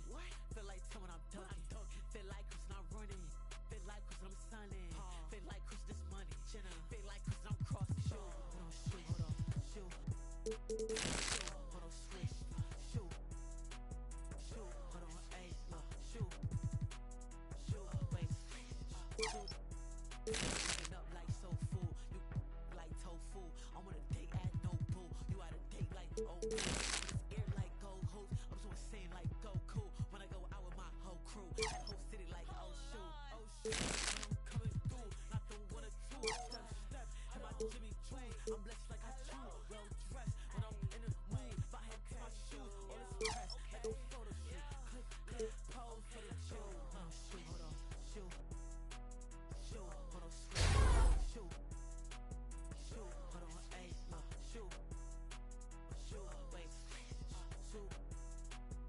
Feel like Tim when I'm dunking. Feel like Chris when I'm running. Feel like Chris when I'm signing. Feel like Chris this money. Feel like Chris when I'm crossing. Shoot, hold on, shoot, hold on, shoot. Hold on, switch. Shoot, shoot, hold on, ayy, shoot, shoot, wait, shoot. Looking up like so full, you like tofu. I'm on a date at no boo. You at a date like oh. This air like gold hoops. I'm so insane like Goku. When I go out with my whole crew, that whole city like oh shoot, oh shoot. When I'm coming through, not the one or two. Step, step, in my Jimmy Choo. I'm blessed like I chew. Well dressed when I'm in the mood. If I had my shoes, all this press, like a photo shoot. Click, click, pose for the chew. Hold on, shoot, hold on, shoot. Shoot, hold on, shoot, shoot, hold on, ayy, shoot, shoot, wait, shoot.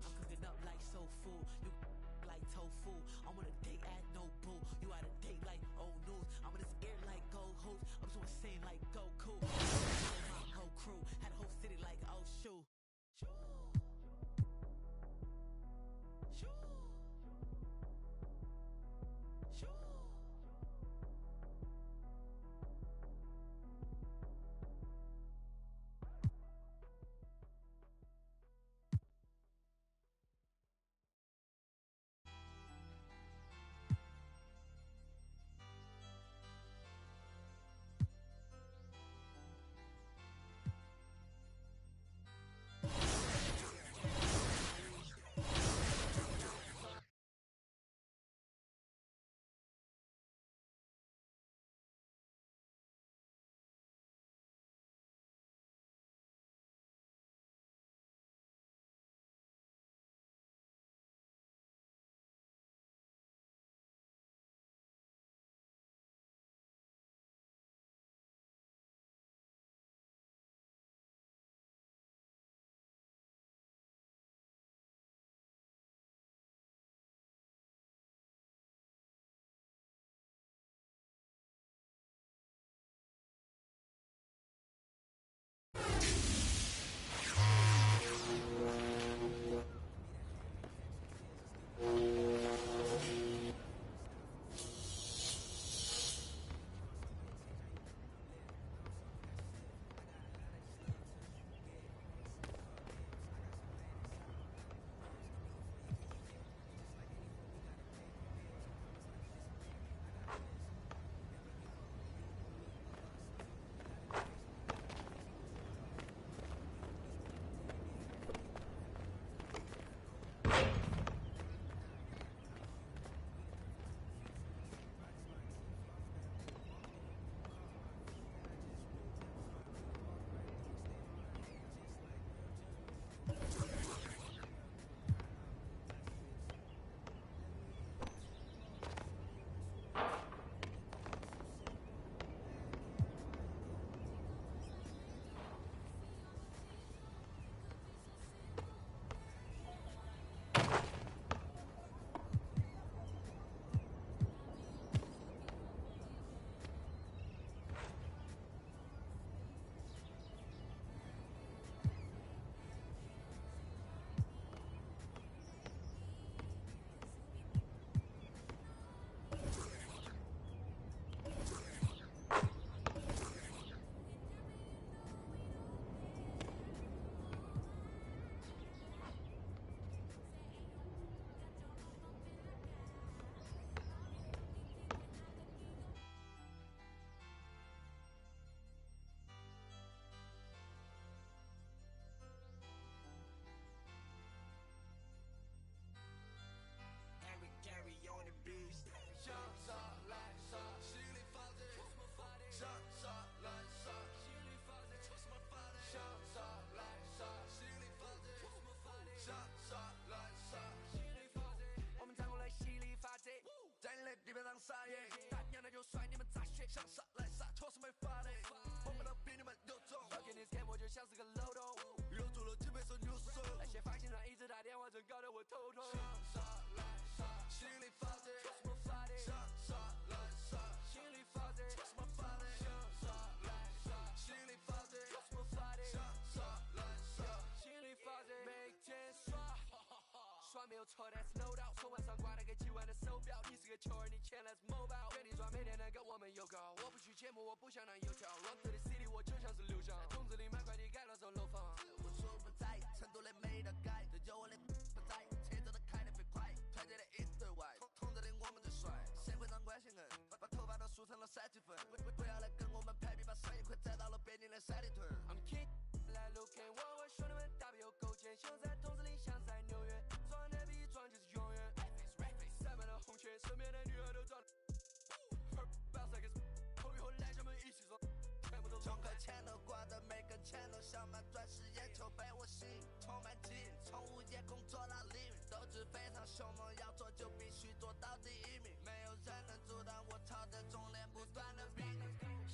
I'm cooking up like soul food, you like tofu. I'm on a date at no boo, you at a date like old news. I'm in this air like gold hoops, I'm so insane like Goku. My whole crew had a whole city like oh shoot, shoot, shoot, shoot. 撒野，大娘的就甩你们咋学？向上来洒脱是没法的，我们都比你们牛种。要给你 scan 我就像是个漏洞，又做了几倍手扭手。那些发型上一直打电话，真搞得我头痛。上来上，心里发的，什么发的？上来上，心里发的，什么发的？上来上，心里发的，什么发的？上来上，心里发的，每天刷。耍没有错，但是 no doubt。手腕上挂了个几万的手表，你是个球儿，你钱来自 mobile。给你赚每天能跟我们有搞，我不去节目，我不想当油条。乱头的 CD 我就像是流向，筒子里买快递改了栋楼房。我说不在，成都的没得改，这就我的不在，车子都开得飞快，团结的一直对外，同着的我们最帅。社会上关系硬，把头发都梳成了三级粉，不要来跟我们攀比，把生意快宰到了北京的三里屯。I'm king， 来 Loooking， 我兄弟们大笔有勾践，秀在筒子里像在纽约。装就是永远，塞满了红圈，身边的女孩都长得。后以后来咱们一起装，全部都中个钱都挂的，每根钱都像满钻石，眼球被我吸引，充满劲，从午夜工作到黎明，斗志非常凶猛，要做就必须做到第一名，没有人能阻挡我朝着终点不断的逼你。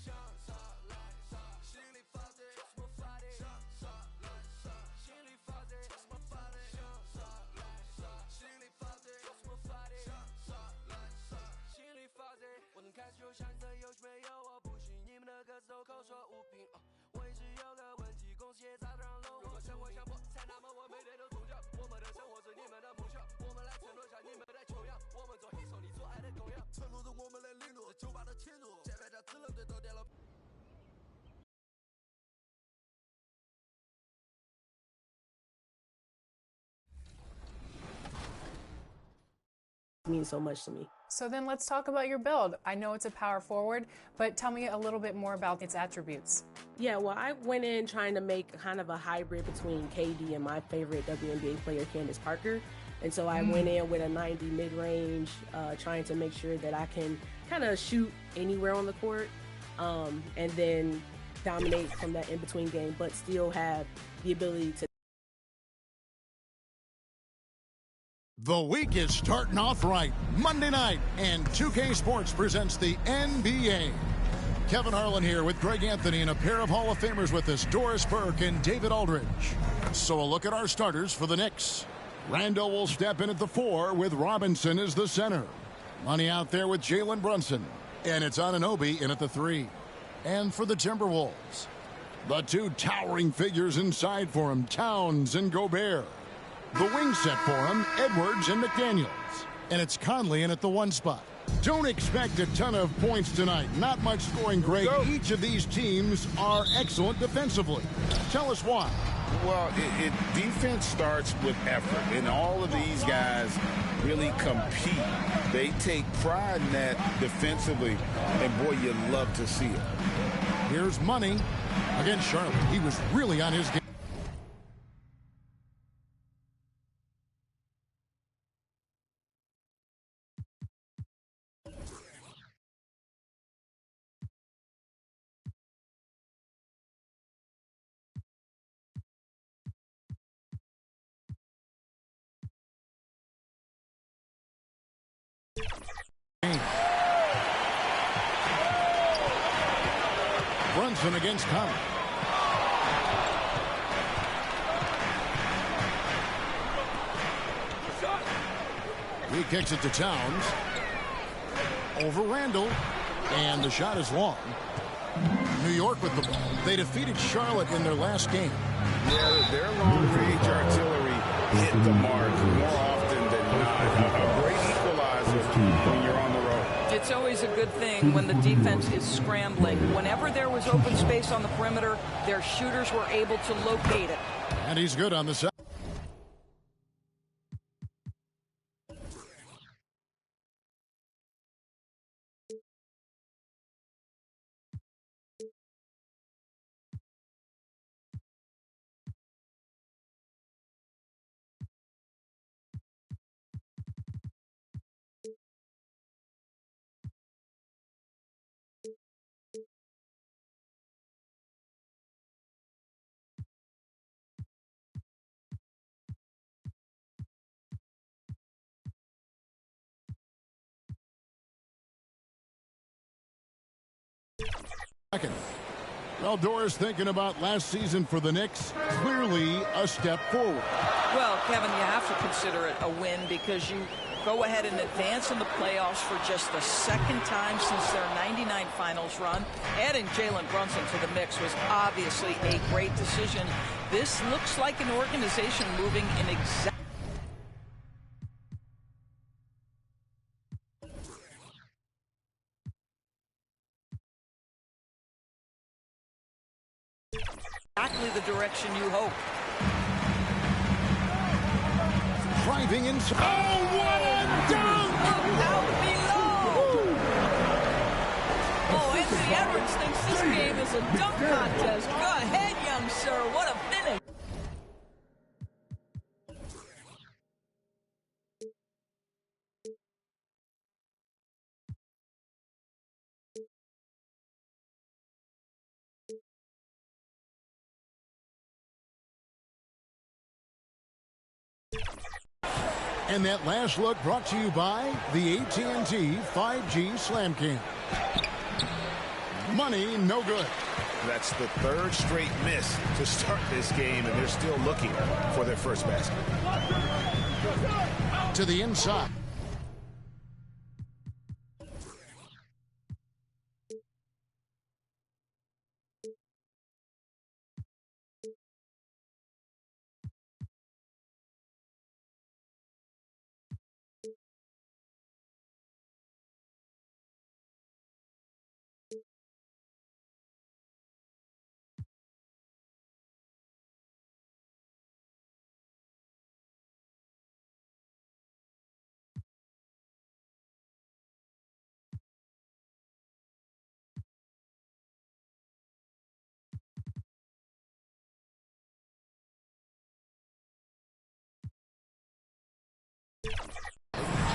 向上来上，心里发的，什么发的？向上来上，心里发的，什么发的？向上来上，心里发的，什么发的？向上来上，心里发的。我从开始就想这游戏没有我不行，你们的歌词都口说无凭。我一直有个问题，公司也早让楼。如果生活像破产，那么我每天都中奖。我们的生活是你们的梦想，我们来承诺下你们的穷样。我们做黑手，你做爱的供养，承诺着我们的领路，酒吧的侵入，键盘侠只能对头点了。Means so much to me. So then let's talk about your build. I know it's a power forward, but tell me a little bit more about its attributes. Yeah, well, I went in trying to make kind of a hybrid between KD and my favorite WNBA player, Candace Parker. And so I went in with a 90 mid-range, trying to make sure that I can kind of shoot anywhere on the court, and then dominate from that in-between game, but still have the ability to. The week is starting off right. Monday night, and 2K Sports presents the NBA. Kevin Harlan here with Greg Anthony and a pair of Hall of Famers with us, Doris Burke and David Aldridge. So a look at our starters for the Knicks. Randall will step in at the 4 with Robinson as the center. Money out there with Jalen Brunson. And it's Anunoby in at the 3. And for the Timberwolves, the two towering figures inside for him, Towns and Gobert. The wing set for him, Edwards and McDaniels. And it's Conley in at the 1 spot. Don't expect a ton of points tonight. Not much scoring, Greg. Each of these teams are excellent defensively. Tell us why. Well, defense starts with effort, and all of these guys really compete. They take pride in that defensively, and boy, you love to see it. Here's Money against Charlotte. He was really on his game. Brunson against Conley. He kicks it to Towns. Over Randall. And the shot is long. New York with the ball. They defeated Charlotte in their last game. Yeah, their long-range artillery hit the mark more often than not. A great equalizer when you're on the road. It's always a good thing when the defense is scrambling. Whenever there was open space on the perimeter, their shooters were able to locate it. And he's good on the side. Second. Well, Doris, thinking about last season for the Knicks, clearly a step forward. Well, Kevin, you have to consider it a win because you go ahead and advance in the playoffs for just the second time since their '99 finals run. Adding Jalen Brunson to the mix was obviously a great decision. This looks like an organization moving in exactly the direction you hope. Driving inside. Oh, what a dunk! Out below! Oh, Anthony Edwards thinks this game is a dunk contest. Go ahead, young sir. What a finish. And that last look brought to you by the AT&T 5G Slam Cam. Money no good. That's the third straight miss to start this game, and they're still looking for their first basket. To the inside.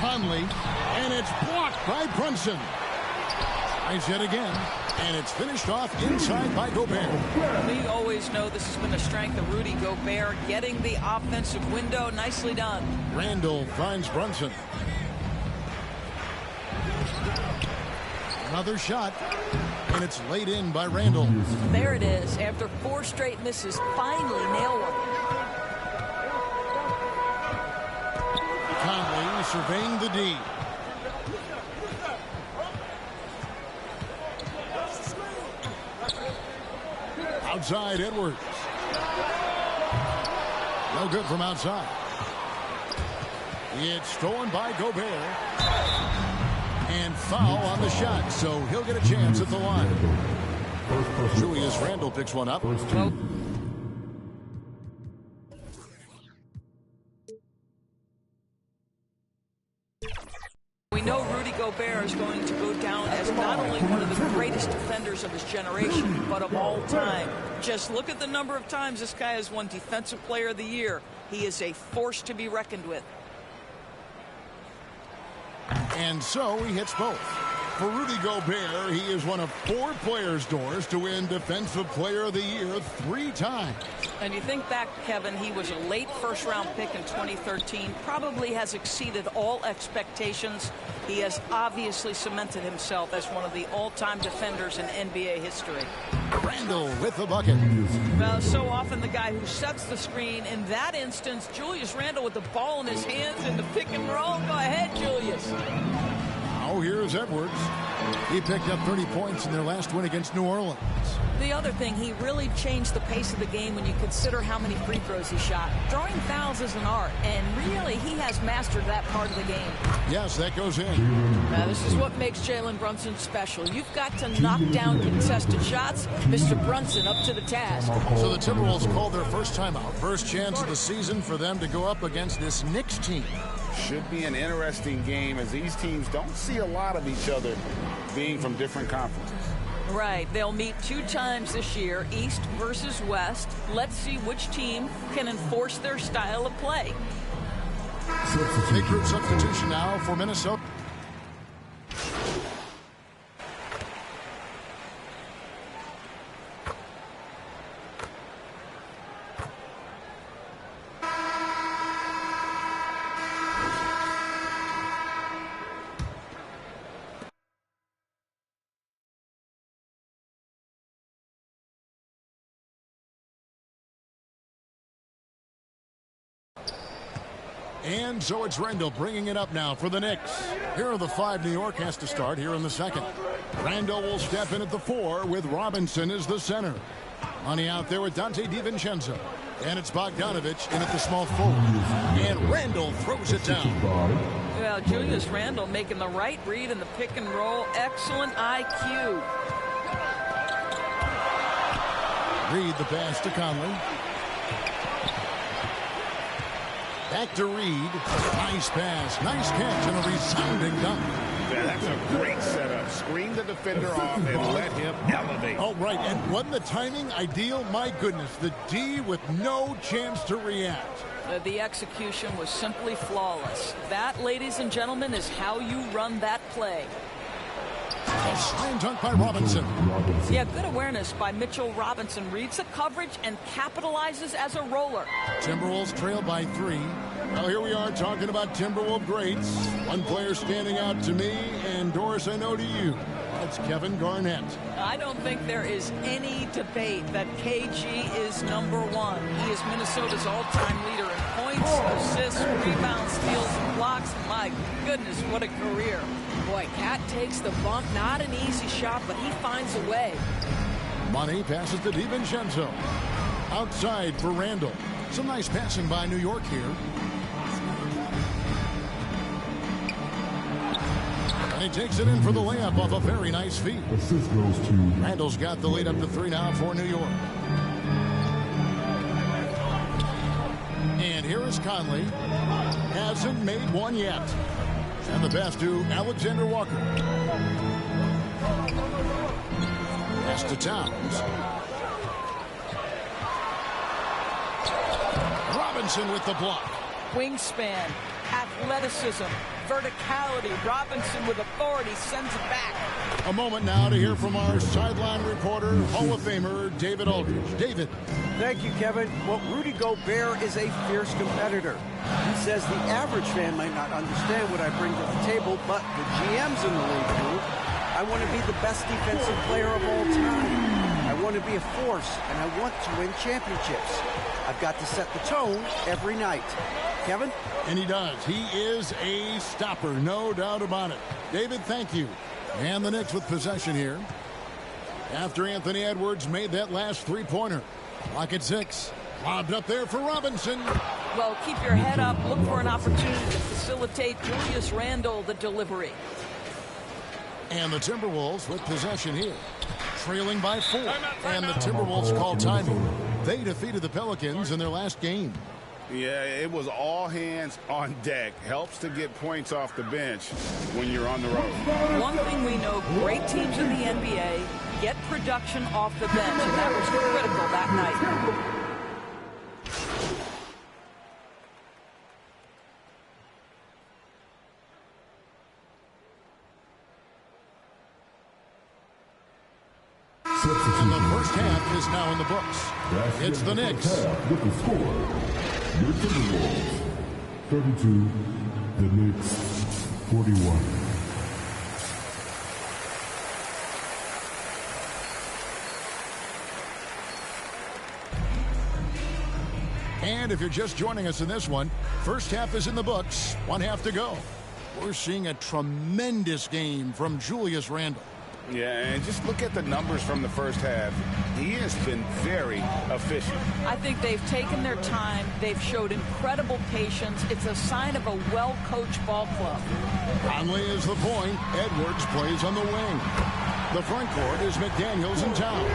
Conley, and it's blocked by Brunson. Tries yet again, and it's finished off inside by Gobert. We always know this has been a strength of Rudy Gobert, getting the offensive window. Nicely done. Randall finds Brunson. Another shot, and it's laid in by Randall. There it is. After 4 straight misses, finally nail one. Conley surveying the D. Outside Edwards. No good from outside. It's stolen by Gobert. And foul on the shot, so he'll get a chance at the line. Julius Randle picks one up. We know Rudy Gobert is going to go down as not only one of the greatest defenders of his generation, but of all time. Just look at the number of times this guy has won Defensive Player of the Year. He is a force to be reckoned with. And so he hits both. For Rudy Gobert, he is one of 4 players, Doris, to win Defensive Player of the Year 3 times. And you think back, Kevin, he was a late first-round pick in 2013, probably has exceeded all expectations. He has obviously cemented himself as one of the all-time defenders in NBA history. Randall with the bucket. Well, so often the guy who sets the screen. In that instance, Julius Randle with the ball in his hands in the pick and roll. Go ahead, Julius. Now here's Edwards. He picked up 30 points in their last win against New Orleans. The other thing, he really changed the pace of the game when you consider how many free throws he shot. Drawing fouls is an art, and really he has mastered that part of the game. Yes, that goes in. Now, this is what makes Jalen Brunson special. You've got to knock down contested shots. Mr. Brunson up to the task. So the Timberwolves called their first timeout. First chance of the season for them to go up against this Knicks team. Should be an interesting game as these teams don't see a lot of each other being from different conferences. Right. They'll meet 2 times this year, East versus West. Let's see which team can enforce their style of play. Big group substitution now for Minnesota. And so it's Randall bringing it up now for the Knicks. Here are the 5 New York has to start here in the second. Randall will step in at the 4 with Robinson as the center. Money out there with Dante DiVincenzo. And it's Bogdanovich in at the small forward. And Randall throws it down. Well, Julius Randle making the right read in the pick and roll. Excellent IQ. Reed the pass to Conley. Back to Reed. Nice pass. Nice catch and a resounding dunk. That's a great setup. Screen the defender off and let him elevate. Oh, right. And wasn't the timing ideal? My goodness. The D with no chance to react. The execution was simply flawless. That, ladies and gentlemen, is how you run that play. A slam dunk by Robinson. Yeah, good awareness by Mitchell Robinson. Reads the coverage and capitalizes as a roller. Timberwolves trail by 3. Well, here we are talking about Timberwolves greats. One player standing out to me, and Doris, I know to you. That's Kevin Garnett. I don't think there is any debate that KG is number 1. He is Minnesota's all-time leader in points, assists, rebounds, steals, and blocks. My goodness, what a career. Boy, Cat takes the bump. Not an easy shot, but he finds a way. Money passes to DiVincenzo. Outside for Randall. Some nice passing by New York here. And he takes it in for the layup off a very nice feed. Assist goes to Randall's got the lead up to 3 now for New York. And here is Conley. Hasn't made one yet. And the pass to Alexander Walker. Pass to Towns. Robinson with the block. Wingspan, athleticism, verticality. Robinson with authority sends it back. A moment now to hear from our sideline reporter, Hall of Famer David Aldridge. David. Thank you, Kevin. Well, Rudy Gobert is a fierce competitor. He says the average fan might not understand what I bring to the table, but the GMs in the league do. I want to be the best defensive player of all time. I want to be a force, and I want to win championships. I've got to set the tone every night. Kevin? And he does. He is a stopper, no doubt about it. David, thank you. And the Knicks with possession here. After Anthony Edwards made that last three-pointer. Clock at 6. Lobbed up there for Robinson. Well, keep your head up. Look for an opportunity to facilitate Julius Randle the delivery. And the Timberwolves with possession here. Trailing by 4. And the Timberwolves call timing. They defeated the Pelicans in their last game. Yeah, it was all hands on deck. Helps to get points off the bench when you're on the road. One thing we know, great teams in the NBA get production off the bench, and that was critical that night. And the first half is now in the books. It's the Knicks. With the score, your Timberwolves 32, the Knicks 41. And if you're just joining us in this one, first half is in the books. 1 half to go. We're seeing a tremendous game from Julius Randle. Yeah, and just look at the numbers from the first half. He has been very efficient. I think they've taken their time. They've showed incredible patience. It's a sign of a well-coached ball club. Conley is the point. Edwards plays on the wing. The front court is McDaniels and Towns.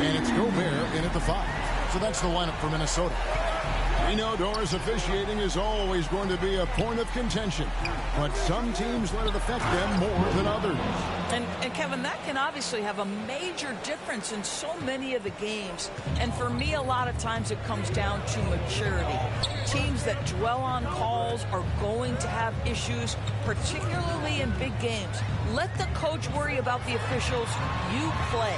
And it's Gobert in at the 5. So that's the lineup for Minnesota. We know Doris officiating is always going to be a point of contention, but some teams let it affect them more than others. And Kevin, that can obviously have a major difference in so many of the games. And for me, a lot of times it comes down to maturity. Teams that dwell on calls are going to have issues, particularly in big games. Let the coach worry about the officials. You play.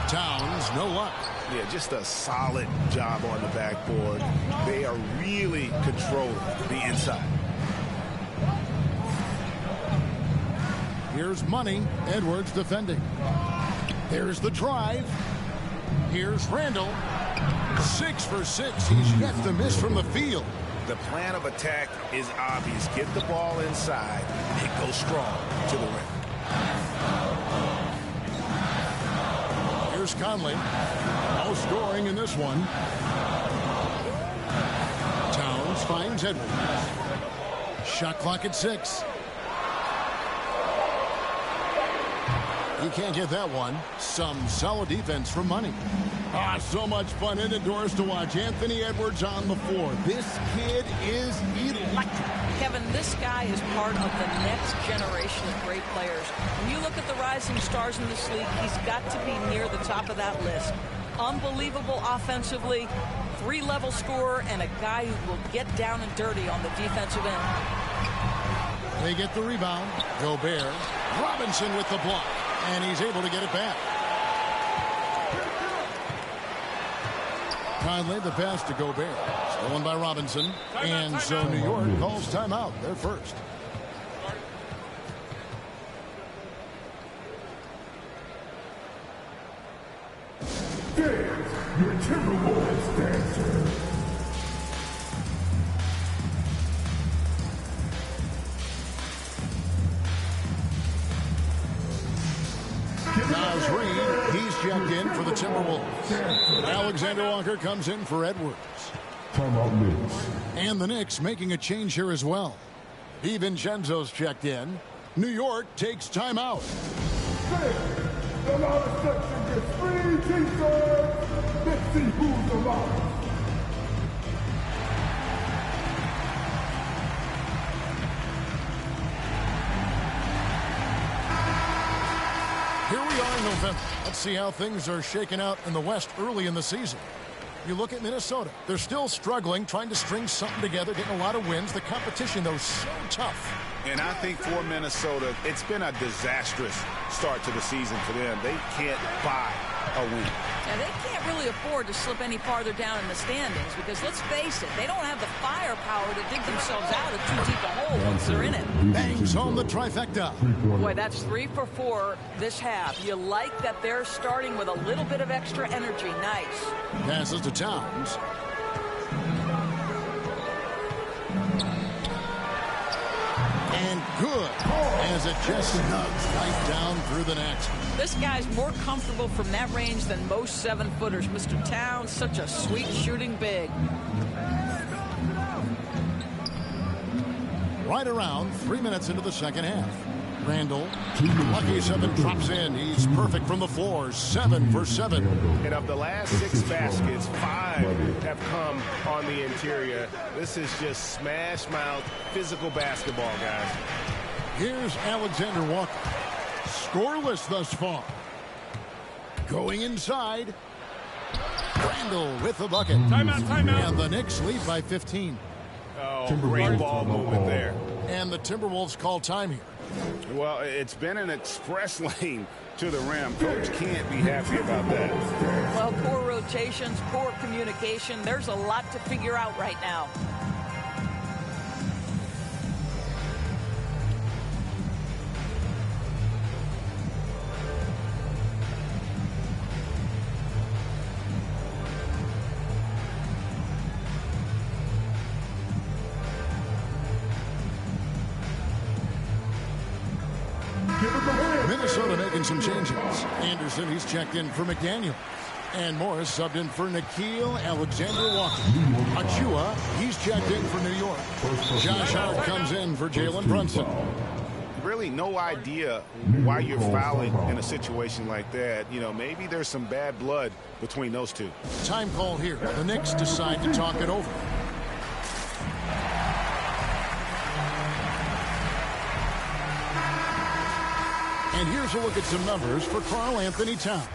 Towns, no luck. Yeah, just a solid job on the backboard. They are really controlling the inside. Here's Money. Edwards defending. There's the drive. Here's Randle. 6 for 6. He's yet to miss from the field. The plan of attack is obvious. Get the ball inside and go strong to the rim. Here's Conley. No scoring in this one. Towns finds Edwards. Shot clock at 6. He can't get that one. Some solid defense from Money. So much fun indoors to watch Anthony Edwards on the floor. This kid is electric. Kevin, this guy is part of the next generation of great players. When you look at the rising stars in this league, he's got to be near the top of that list. Unbelievable offensively, 3-level scorer, and a guy who will get down and dirty on the defensive end. They get the rebound. Gobert. Robinson with the block. And he's able to get it back. Conley, the pass to Gobert. Stolen by Robinson. And so New York calls timeout. They're first. Dance, your Timberwolves dancer. Naz Reid, he's checked in for the Timberwolves. Alexander Walker comes in for Edwards. Timeout Knicks. And the Knicks making a change here as well. DiVincenzo's checked in. New York takes timeout. The loudest section gets free t-shirts. Let's see who's the loudest. Here we are in November. Let's see how things are shaking out in the West early in the season. You look at Minnesota. They're still struggling, trying to string something together, getting a lot of wins. The competition, though, so tough. And I think for Minnesota, it's been a disastrous start to the season for them. They can't buy a win. Now, they can't really afford to slip any farther down in the standings because, let's face it, they don't have the firepower to dig themselves out of too deep a hole once they're in it. Bangs home the trifecta. Boy, that's 3 for 4 this half. You like that they're starting with a little bit of extra energy. Nice. Passes to Towns. And good as it just snugs right down through the net. This guy's more comfortable from that range than most 7-footers. Mr. Towns, such a sweet shooting big. Right around 3 minutes into the second half. Randall, lucky 7 drops in. He's perfect from the floor. 7 for 7. And of the last 6 baskets, 5 have come on the interior. This is just smash mouth physical basketball, guys. Here's Alexander Walker. Scoreless thus far. Going inside. Randall with the bucket. Timeout, timeout. And the Knicks lead by 15. Oh, great ball movement there. And the Timberwolves call time here. Well, it's been an express lane to the rim. Coach can't be happy about that. Well, poor rotations, poor communication. There's a lot to figure out right now. Minnesota making some changes. Anderson, he's checked in for McDaniel. And Morris subbed in for Nickeil Alexander-Walker. Achua, he's checked in for New York. Josh Hart comes in for Jalen Brunson. Really no idea why you're fouling in a situation like that. You know, maybe there's some bad blood between those two. Time call here. The Knicks decide to talk it over. And here's a look at some numbers for Karl Anthony Towns.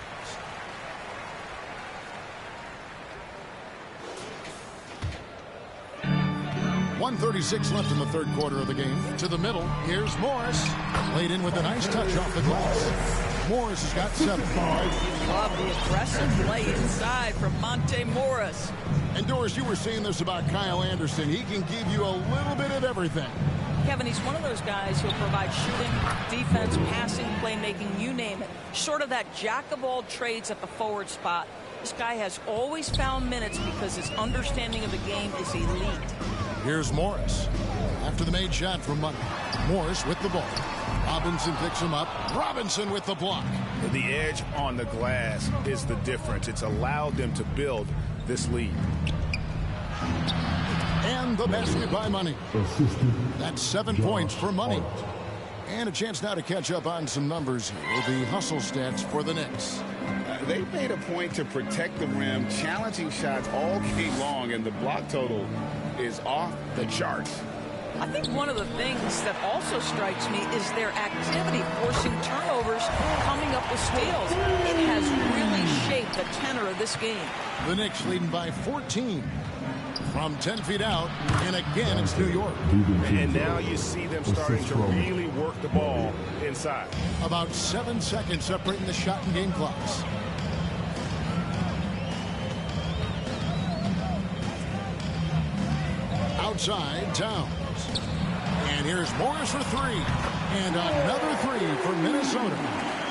.136 left in the third quarter of the game. To the middle, here's Morris. Laid in with a nice touch off the glass. Morris has got 7. Love the aggressive play inside from Monte Morris. And Doris, you were saying this about Kyle Anderson. He can give you a little bit of everything. Kevin, he's one of those guys who'll provide shooting, defense, passing, playmaking, you name it. Sort of that jack of all trades at the forward spot. This guy has always found minutes because his understanding of the game is elite. Here's Morris. After the made shot from Money. Morris with the ball. Robinson picks him up. Robinson with the block. The edge on the glass is the difference. It's allowed them to build this lead. And the basket by Money. That's 7 points for Money. And a chance now to catch up on some numbers here. The hustle stats for the Knicks. They made a point to protect the rim, challenging shots all game long, and the block total is off the charts. I think one of the things that also strikes me is their activity, forcing turnovers, coming up with steals. It has really shaped the tenor of this game. The Knicks leading by 14 from 10 feet out, and again it's New York. And now you see them starting to really work the ball inside. About 7 seconds separating the shot and game clocks. Outside, Towns. And here's Morris for three. And another three for Minnesota.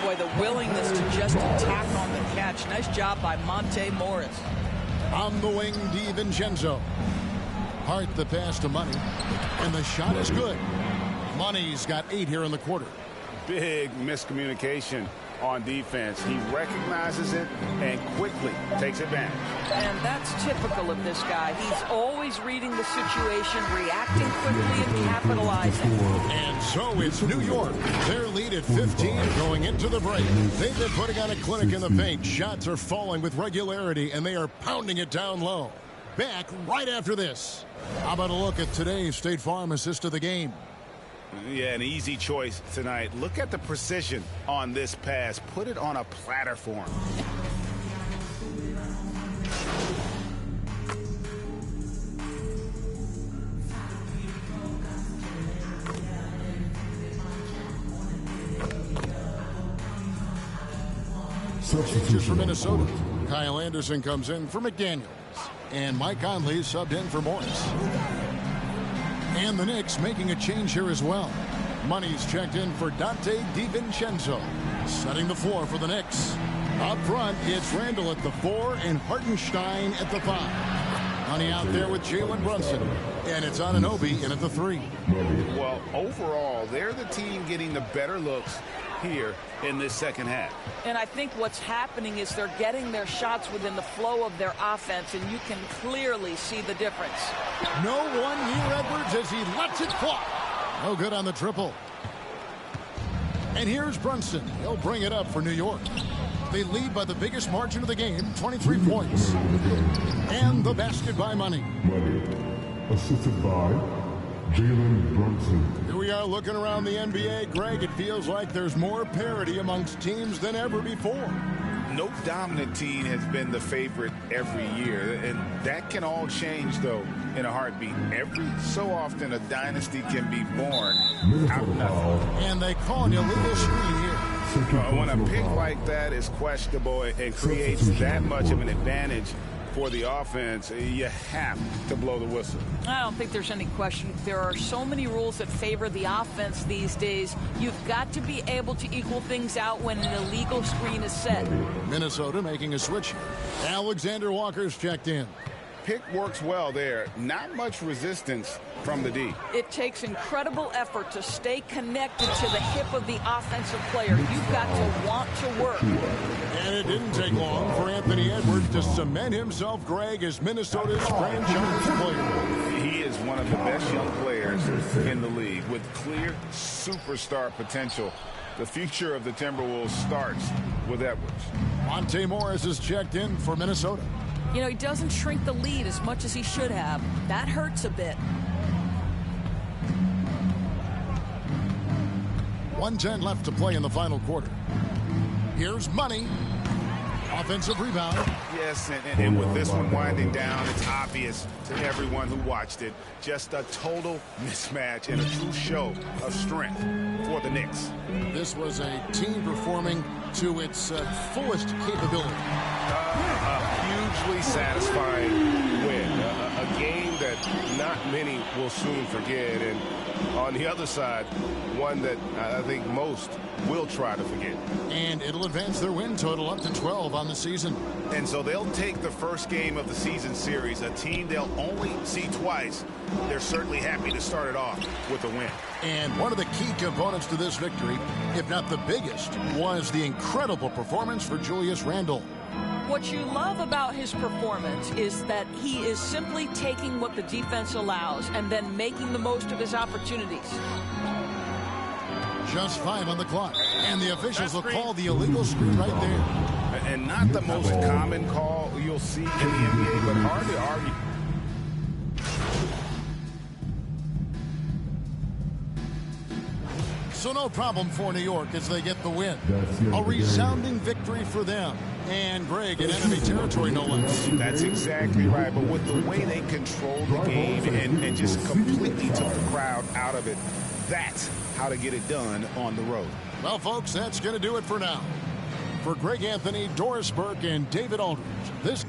Boy, the willingness to just attack on the catch. Nice job by Monte Morris. On the wing, DiVincenzo. Hart the pass to Money. And the shot is good. Money's got 8 here in the quarter. Big miscommunication on defense. He recognizes it and quickly takes advantage. And that's typical of this guy. He's always reading the situation, reacting quickly, and capitalizing. And so it's New York. Their lead at 15 going into the break. They've been putting on a clinic in the paint. Shots are falling with regularity, and they are pounding it down low. Back right after this. How about a look at today's State Farm assist of the game? Yeah, an easy choice tonight. Look at the precision on this pass. Put it on a platter for him. Changes for Minnesota. Kyle Anderson comes in for McDaniels. And Mike Conley subbed in for Morris. And the Knicks making a change here as well. Money's checked in for Dante DiVincenzo. Setting the floor for the Knicks. Up front, it's Randall at the 4 and Hartenstein at the 5. Money out there with Jalen Brunson. And it's Anunoby in at the 3. Well, overall, they're the team getting the better looks here in this second half. And I think what's happening is they're getting their shots within the flow of their offense, and you can clearly see the difference. No one near Edwards as he lets it fly. No good on the triple. And here's Brunson. He'll bring it up for New York. They lead by the biggest margin of the game, 23 points. And the basket by Money. Assisted by Jalen Brunson. Here we are looking around the NBA. Greg, it feels like there's more parity amongst teams than ever before. No dominant team has been the favorite every year, and that can all change, though, in a heartbeat. Every so often, a dynasty can be born out of nothing. And they call an illegal screen here. When a pick like that is questionable and creates that much of an advantage for the offense, you have to blow the whistle. I don't think there's any question. There are so many rules that favor the offense these days. You've got to be able to equal things out when an illegal screen is set. Minnesota making a switch. Alexander Walker's checked in. Pick works well there. Not much resistance from the D. It takes incredible effort to stay connected to the hip of the offensive player. You've got to want to work. And it didn't take long for Anthony Edwards to cement himself, Greg, as Minnesota's franchise player. He is one of the best young players in the league with clear superstar potential. The future of the Timberwolves starts with Edwards. Monte Morris is checked in for Minnesota. You know, he doesn't shrink the lead as much as he should have. That hurts a bit. 1:10 left to play in the final quarter. Here's Money. Offensive rebound. Yes, and with this one winding down, it's obvious to everyone who watched it. Just a total mismatch and a true show of strength for the Knicks. This was a team performing to its fullest capability. A hugely satisfying win. A game that not many will soon forget. And on the other side, one that I think most will try to forget. And it'll advance their win total up to 12 on the season. And so they'll take the first game of the season series, a team they'll only see twice. They're certainly happy to start it off with a win. And one of the key components to this victory, if not the biggest, was the incredible performance for Julius Randle. What you love about his performance is that he is simply taking what the defense allows and then making the most of his opportunities. Just 5 on the clock, and the officials will call the illegal screen right there. And not the most common call you'll see in the NBA, but hard to argue. So no problem for New York as they get the win. A resounding victory for them. And Greg, in enemy territory, no less. That's exactly right. But with the way they controlled the game and just completely took the crowd out of it, that's how to get it done on the road. Well, folks, that's going to do it for now. For Greg Anthony, Doris Burke, and David Aldridge, this...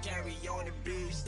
Gary on the beast.